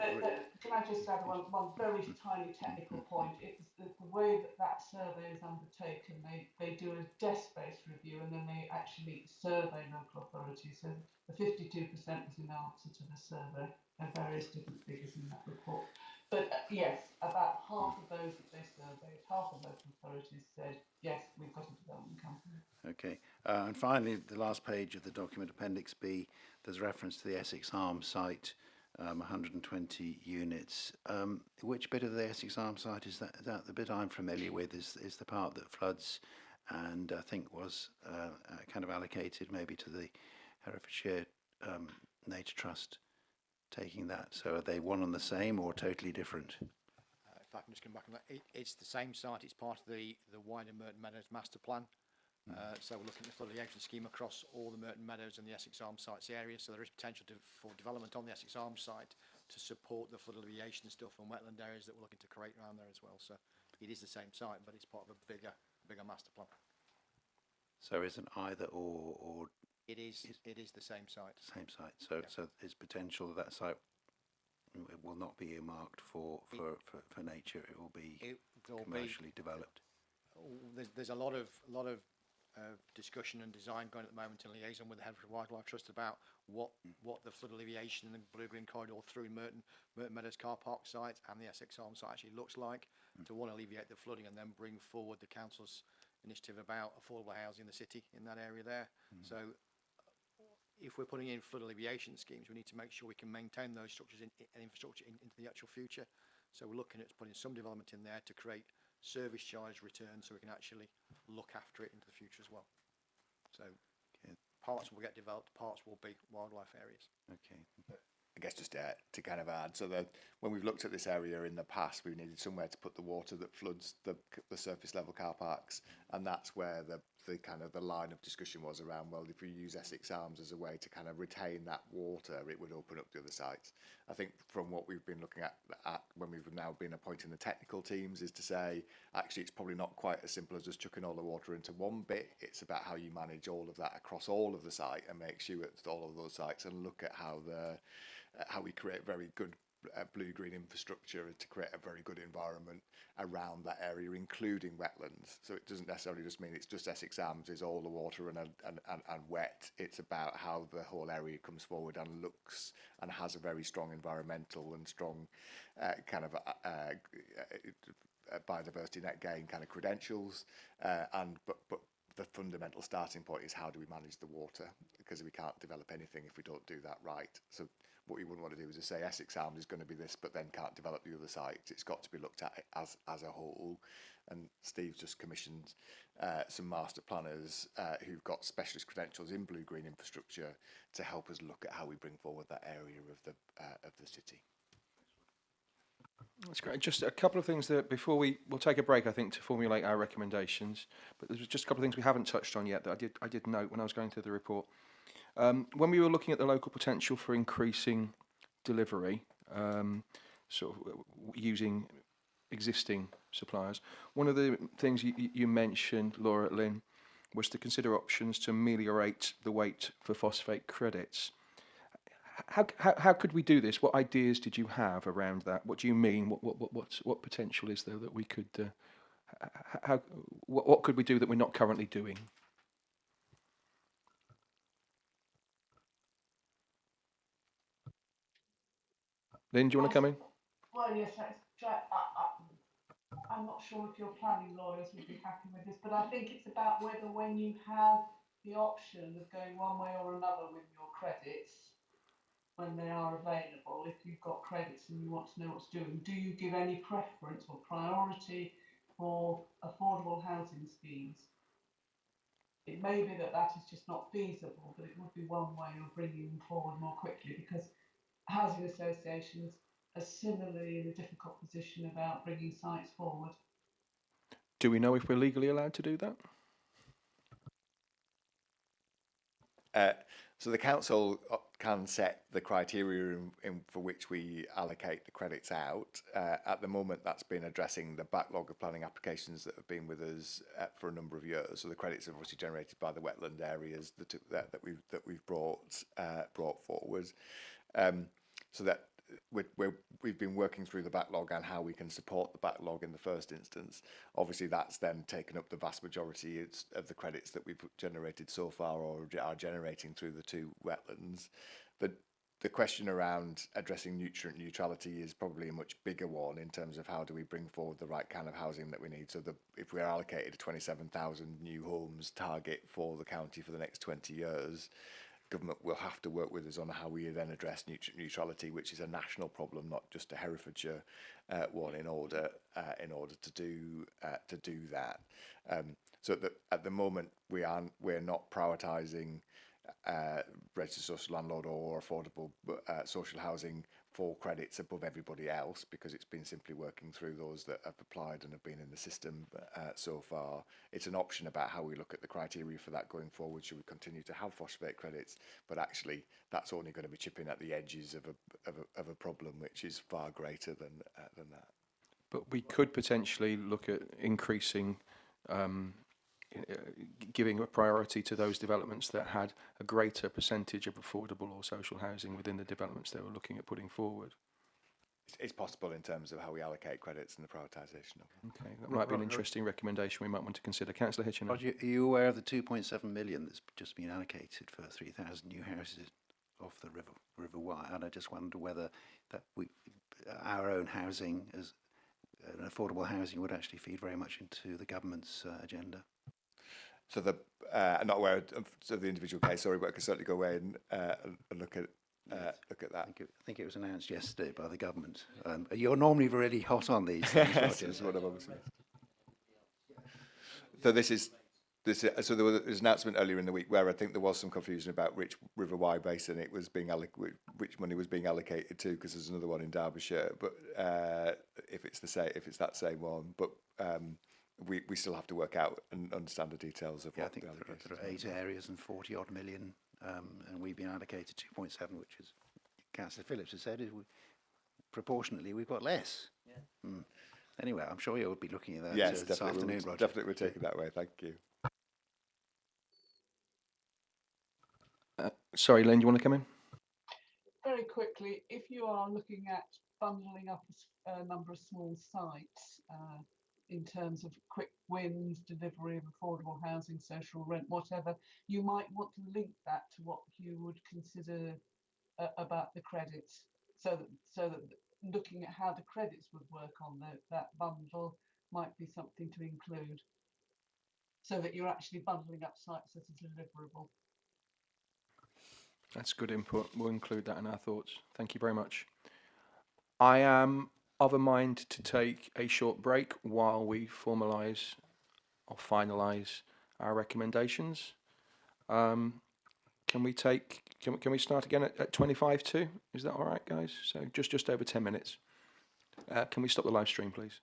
Can I just add one very tiny technical point? It's the way that survey is undertaken. They do a desk-based review and then they actually survey local authorities. So the 52% was in answer to the survey. There are various different figures in that report. But yes, about half of those that they surveyed, half of local authorities said, yes, we've got a development company. Okay. And finally, the last page of the document, Appendix B, there's reference to the Essex Arms site, 120 units. Which bit of the Essex Arms site is that? The bit I'm familiar with is the part that floods, and I think was kind of allocated maybe to the Herefordshire Nature Trust taking that. So are they one and the same or totally different? If I can just come back on that, it's the same site. It's part of the wider Merton Meadows master plan. So we're looking at the flood alleviation scheme across all the Merton Meadows and the Essex Arms sites area. So there is potential for development on the Essex Arms site to support the flood alleviation stuff and wetland areas that we're looking to create around there as well. So it is the same site, but it's part of a bigger master plan. So is an either or? It is the same site. Same site. So so there's potential that site will not be earmarked for nature. It will be commercially developed. There's a lot of discussion and design going at the moment in liaison with the Hereford Wildlife Trust about what the flood alleviation and the blue-green corridor through Merton Meadows car park site and the Essex Arms site actually looks like to want to alleviate the flooding and then bring forward the council's initiative about affordable housing in the city in that area there. So if we're putting in flood alleviation schemes, we need to make sure we can maintain those structures and infrastructure into the actual future. So we're looking at putting some development in there to create service charge return so we can actually look after it into the future as well. So parts will get developed, parts will be wildlife areas. Okay. I guess just to kind of add, so that when we've looked at this area in the past, we needed somewhere to put the water that floods the surface level car parks, and that's where the kind of the line of discussion was around, well, if we use Essex Arms as a way to kind of retain that water, it would open up the other sites. I think from what we've been looking at when we've now been appointing the technical teams is to say, actually, it's probably not quite as simple as just chucking all the water into one bit. It's about how you manage all of that across all of the site and make sure it's all of those sites and look at how we create very good blue-green infrastructure to create a very good environment around that area, including wetlands. So it doesn't necessarily just mean it's just Essex Arms is all the water and wet. It's about how the whole area comes forward and looks and has a very strong environmental and strong kind of biodiversity net gain kind of credentials. But the fundamental starting point is how do we manage the water, because we can't develop anything if we don't do that right. So what you wouldn't want to do is just say Essex Arms is going to be this, but then can't develop the other sites. It's got to be looked at as a whole. And Steve's just commissioned some master planners who've got specialist credentials in blue-green infrastructure to help us look at how we bring forward that area of the city. That's great. Just a couple of things that before we'll take a break, I think, to formulate our recommendations. But there's just a couple of things we haven't touched on yet that I did note when I was going through the report. When we were looking at the local potential for increasing delivery, sort of using existing suppliers, one of the things you mentioned, Laura, Lynn, was to consider options to ameliorate the wait for phosphate credits. How could we do this? What ideas did you have around that? What do you mean? What potential is there that we could? What could we do that we're not currently doing? Lynn, do you want to come in? Well, yes, I'm not sure if your planning lawyers would be happy with this, but I think it's about whether when you have the option of going one way or another with your credits, when they are available, if you've got credits and you want to know what to do, do you give any preference or priority for affordable housing schemes? It may be that that is just not feasible, but it would be one way of bringing them forward more quickly, because housing associations are similarly in a difficult position about bringing sites forward. Do we know if we're legally allowed to do that? So the council can set the criteria for which we allocate the credits out. At the moment, that's been addressing the backlog of planning applications that have been with us for a number of years. So the credits are obviously generated by the wetland areas that we've brought forward. So that we've been working through the backlog and how we can support the backlog in the first instance. Obviously, that's then taken up the vast majority of the credits that we've generated so far or are generating through the two wetlands. The question around addressing nutrient neutrality is probably a much bigger one in terms of how do we bring forward the right kind of housing that we need. So if we're allocated a 27,000 new homes target for the county for the next 20 years, government will have to work with us on how we then address nutrient neutrality, which is a national problem, not just a Herefordshire one. In order to do that, so that at the moment we're not prioritising registered social landlord or affordable social housing for credits above everybody else, because it's been simply working through those that have applied and have been in the system so far. It's an option about how we look at the criteria for that going forward. Should we continue to have phosphate credits? But actually, that's only going to be chipping at the edges of a problem which is far greater than that. But we could potentially look at increasing, giving a priority to those developments that had a greater percentage of affordable or social housing within the developments they were looking at putting forward. It's possible in terms of how we allocate credits and the prioritisation of them. Okay, that might be an interesting recommendation we might want to consider. Councillor Hitchin. Roger, are you aware of the 2.7 million that's just been allocated for 3,000 new houses off the River Wye? And I just wonder whether that our own housing as an affordable housing would actually feed very much into the government's agenda. So I'm not aware of the individual case, sorry, but I can certainly go away and look at that. I think it was announced yesterday by the government. You're normally really hot on these things, Roger. This is what I've obviously missed. So there was an announcement earlier in the week where I think there was some confusion about which River Wye basin it was being which money was being allocated to, because there's another one in Derbyshire. But if it's that same one, but we still have to work out and understand the details of what. I think there are 8 areas and 40 odd million, and we've been allocated 2.7, which is Councillor Phillips has said is proportionately we've got less. Yeah. Anyway, I'm sure you'll be looking at that this afternoon, Roger. Definitely we'll take it that way. Thank you. Sorry, Lynn, do you want to come in? Very quickly, if you are looking at bundling up a number of small sites in terms of quick wins, delivery of affordable housing, social rent, whatever, you might want to link that to what you would consider about the credits, so that looking at how the credits would work on that bundle might be something to include, so that you're actually bundling up sites that are deliverable. That's good input. We'll include that in our thoughts. Thank you very much. I am of a mind to take a short break while we formalise or finalise our recommendations. Can we start again at 25 to? Is that all right, guys? So just over 10 minutes. Can we stop the live stream, please?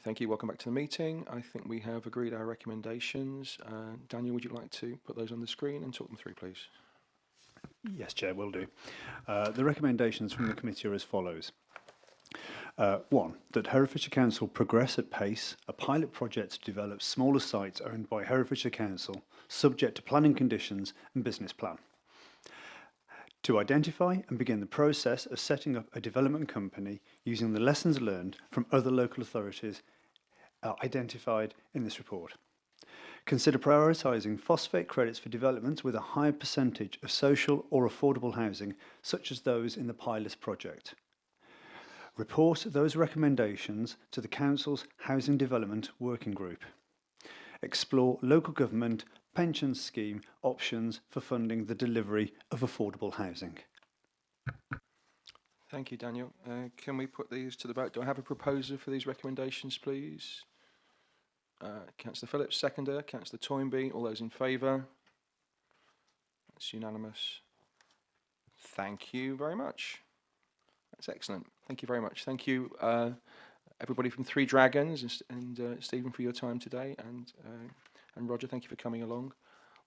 Thank you. Welcome back to the meeting. I think we have agreed our recommendations. Daniel, would you like to put those on the screen and talk them through, please? Yes, Chair, will do. The recommendations from the committee are as follows. 1, that Herefordshire Council progress at pace a pilot project to develop smaller sites owned by Herefordshire Council, subject to planning conditions and business plan. To identify and begin the process of setting up a development company using the lessons learned from other local authorities identified in this report. Consider prioritising phosphate credits for developments with a higher percentage of social or affordable housing, such as those in the pilot project. Report those recommendations to the Council's Housing Development Working Group. Explore local government pension scheme options for funding the delivery of affordable housing. Thank you, Daniel. Can we put these to the vote? Do I have a proposer for these recommendations, please? Councillor Phillips, seconder. Councillor Toynbee, all those in favour? That's unanimous. Thank you very much. That's excellent. Thank you very much. Thank you, everybody from Three Dragons, and Stephen, for your time today, and Roger, thank you for coming along.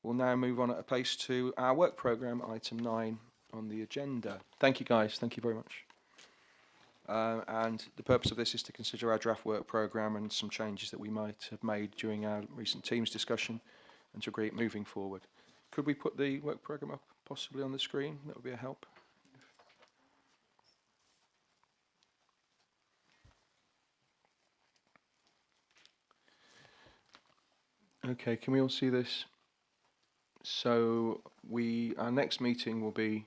We'll now move on at a pace to our work programme, item 9 on the agenda. Thank you, guys. Thank you very much. And the purpose of this is to consider our draft work programme and some changes that we might have made during our recent Teams discussion, and to agree it moving forward. Could we put the work programme up possibly on the screen? That would be a help. Okay, can we all see this? So our next meeting will be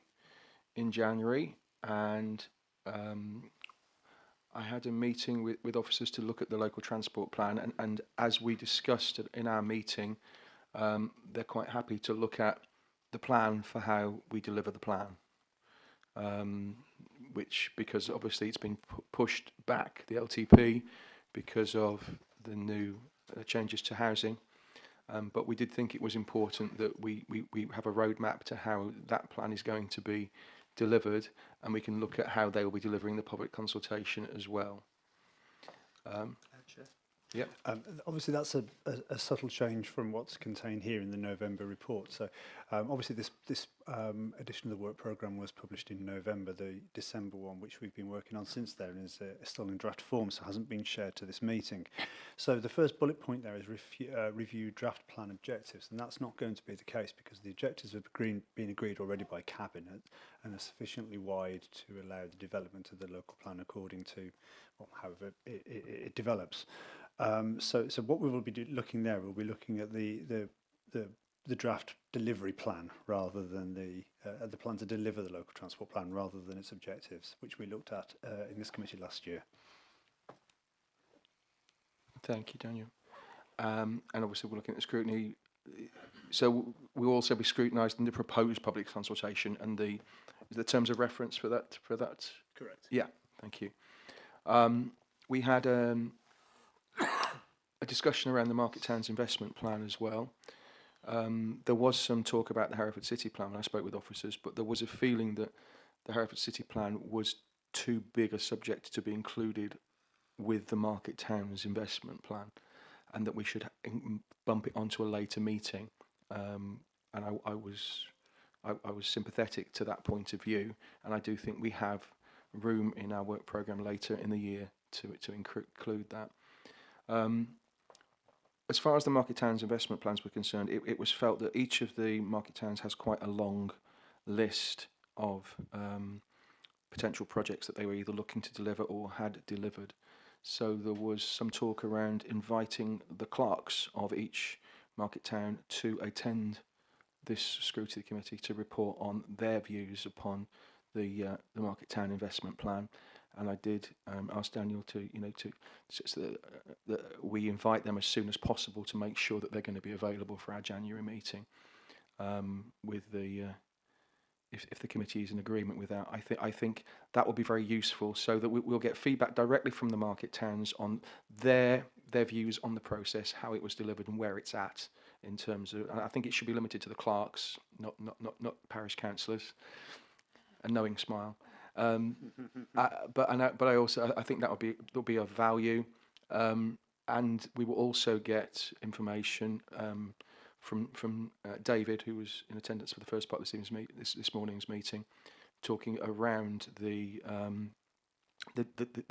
in January, and I had a meeting with officers to look at the local transport plan, and as we discussed in our meeting, they're quite happy to look at the plan for how we deliver the plan, which, because obviously it's been pushed back, the LTP, because of the new changes to housing. But we did think it was important that we have a roadmap to how that plan is going to be delivered, and we can look at how they will be delivering the public consultation as well. Yep. Obviously, that's a subtle change from what's contained here in the November report. So, obviously, this edition of the work programme was published in November. The December one, which we've been working on since then, is still in draft form, so hasn't been shared to this meeting. So, the first bullet point there is review draft plan objectives, and that's not going to be the case because the objectives have been agreed already by Cabinet and are sufficiently wide to allow the development of the local plan according to, well, however it develops. So what we will be looking there, we'll be looking at the draft delivery plan rather than the plan to deliver the local transport plan rather than its objectives, which we looked at in this committee last year. Thank you, Daniel. And obviously we're looking at the scrutiny. So we'll also be scrutinising the proposed public consultation and the terms of reference for that. Correct. Yeah, thank you. We had a discussion around the Market Towns investment plan as well. There was some talk about the Hereford City plan when I spoke with officers, but there was a feeling that the Hereford City plan was too big a subject to be included with the Market Towns investment plan, and that we should bump it onto a later meeting. And I was sympathetic to that point of view, and I do think we have room in our work programme later in the year to include that. As far as the Market Towns investment plans were concerned, it was felt that each of the Market Towns has quite a long list of potential projects that they were either looking to deliver or had delivered. So there was some talk around inviting the clerks of each Market Town to attend this scrutiny committee to report on their views upon the Market Town investment plan. And I did ask Daniel to that we invite them as soon as possible to make sure that they're going to be available for our January meeting. With the if the committee is in agreement with that, I think that will be very useful, so that we'll get feedback directly from the Market Towns on their views on the process, how it was delivered, and where it's at in terms of. And I think it should be limited to the clerks, not parish councillors. A knowing smile. But I also think there'll be of value, And we will also get information from David, who was in attendance for the first part of this morning's meeting, talking around the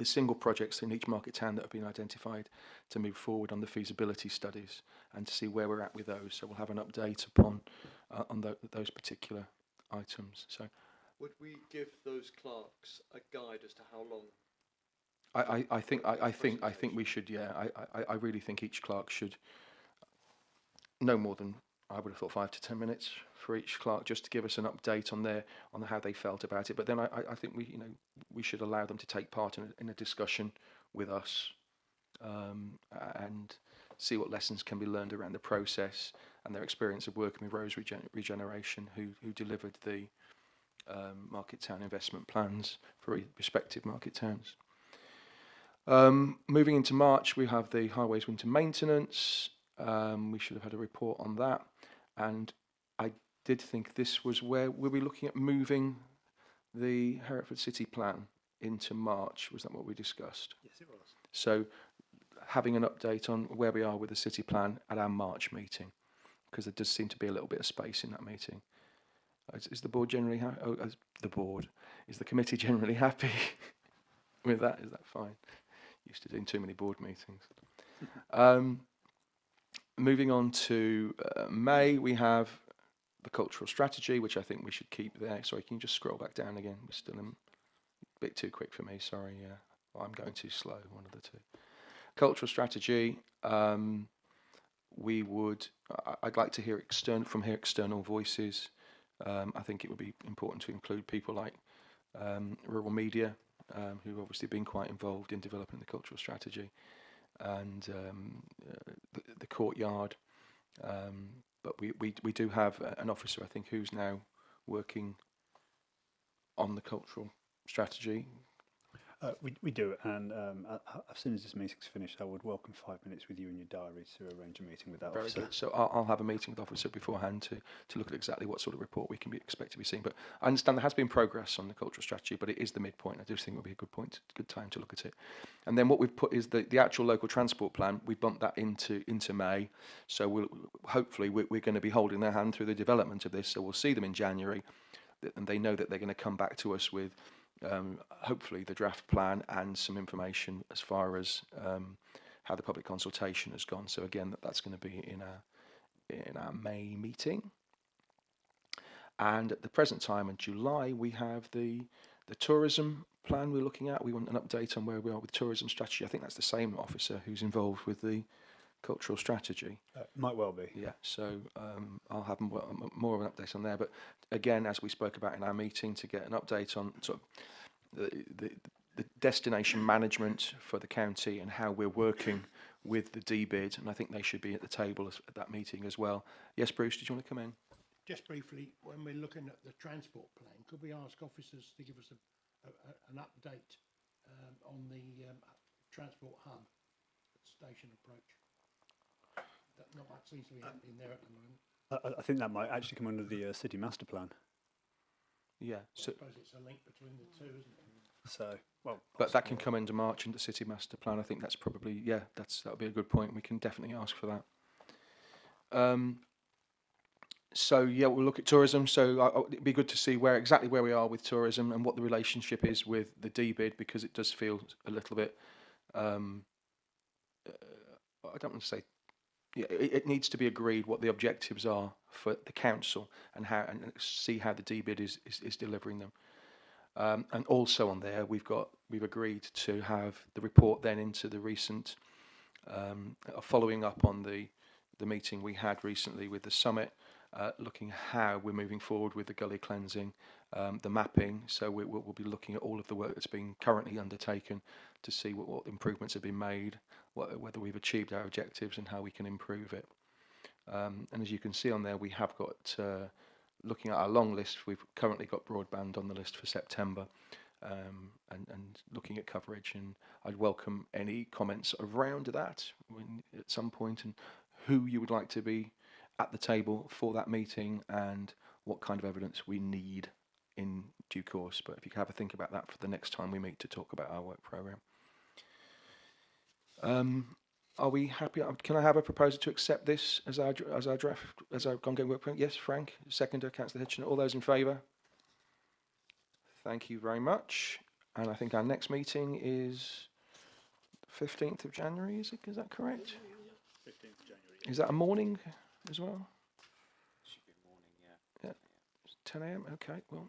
single projects in each market town that have been identified to move forward on the feasibility studies and to see where we're at with those. So we'll have an update upon on those particular items. So would we give those clerks a guide as to how long? I think we should. Yeah, I really think each clerk should no more than, I would have thought, 5 to 10 minutes for each clerk, just to give us an update on how they felt about it. But then I think we should allow them to take part in a discussion with us, and see what lessons can be learned around the process and their experience of working with Rose Regeneration, who delivered the market town investment plans for respective market towns. Moving into March, we have the highways winter maintenance. We should have had a report on that, and I did think this was where we'll be looking at moving the Hereford City Plan into March. Was that what we discussed? Yes, it was. So having an update on where we are with the City Plan at our March meeting, because there does seem to be a little bit of space in that meeting. Is the board generally is the committee generally happy with that? Is that fine? Used to doing too many board meetings. Moving on to May, we have the cultural strategy, which I think we should keep there. Sorry, can you just scroll back down again? We're still a bit too quick for me, sorry. I'm going too slow, one of the two. Cultural strategy, I'd like to hear external voices. I think it would be important to include people like rural media, who've obviously been quite involved in developing the cultural strategy, and the courtyard. But we do have an officer, I think, who's now working on the cultural strategy. We do, and as soon as this meeting's finished, I would welcome 5 minutes with you in your diary to arrange a meeting with that Very officer. good. So I'll have a meeting with the officer beforehand to look at exactly what sort of report we can expect to be seeing. But I understand there has been progress on the cultural strategy, but it is the midpoint. I do think it would be a good time to look at it. And then what we've put is the actual local transport plan. We bumped that into May. So hopefully we're going to be holding their hand through the development of this. So we'll see them in January, and they know that they're going to come back to us with hopefully the draft plan and some information as far as how the public consultation has gone. So again, that's going to be in our May meeting. And at the present time in July, we have the tourism plan we're looking at. We want an update on where we are with tourism strategy. I think that's the same officer who's involved with the cultural strategy. Might well be. Yeah, so I'll have more of an update on there. But again, as we spoke about in our meeting, to get an update on sort of the destination management for the county and how we're working with the DBID, and I think they should be at the table at that meeting as well. Yes, Bruce, did you want to come in? Just briefly, when we're looking at the transport plan, could we ask officers to give us an update on the transport hub station approach? Not much seems to be happening there at the moment. I think that might actually come under the city master plan. Yeah. So I suppose it's a link between the two, isn't it? So, well, but that can come into March into City Master Plan. I think that's probably, that would be a good point. We can definitely ask for that. So yeah, we'll look at tourism. So it'd be good to see exactly where we are with tourism and what the relationship is with the DBID, because it does feel a little bit. I don't want to say. Yeah, it needs to be agreed what the objectives are for the council and see how the DBID is delivering them. And also on there, we've agreed to have the report then into the recent following up on the meeting we had recently with the summit, looking how we're moving forward with the gully cleansing, the mapping. So we'll be looking at all of the work that's being currently undertaken to see what improvements have been made, whether we've achieved our objectives and how we can improve it. And as you can see on there, we have got, looking at our long list, we've currently got broadband on the list for September, and looking at coverage. And I'd welcome any comments around that at some point, and who you would like to be at the table for that meeting and what kind of evidence we need in due course. But if you could have a think about that for the next time we meet to talk about our work programme. Are we happy? Can I have a proposal to accept this as our draft, as our ongoing work plan? Yes, Frank, seconder, Councillor Hitchin. All those in favour? Thank you very much. And I think our next meeting is 15th of January, is that correct? 15th of January. Is that a morning as well? Should be morning, yeah. 10 a.m. Okay. Well,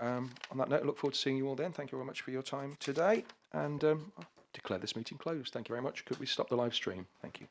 on that note, I look forward to seeing you all then. Thank you very much for your time today, and I'll declare this meeting closed. Thank you very much. Could we stop the live stream? Thank you.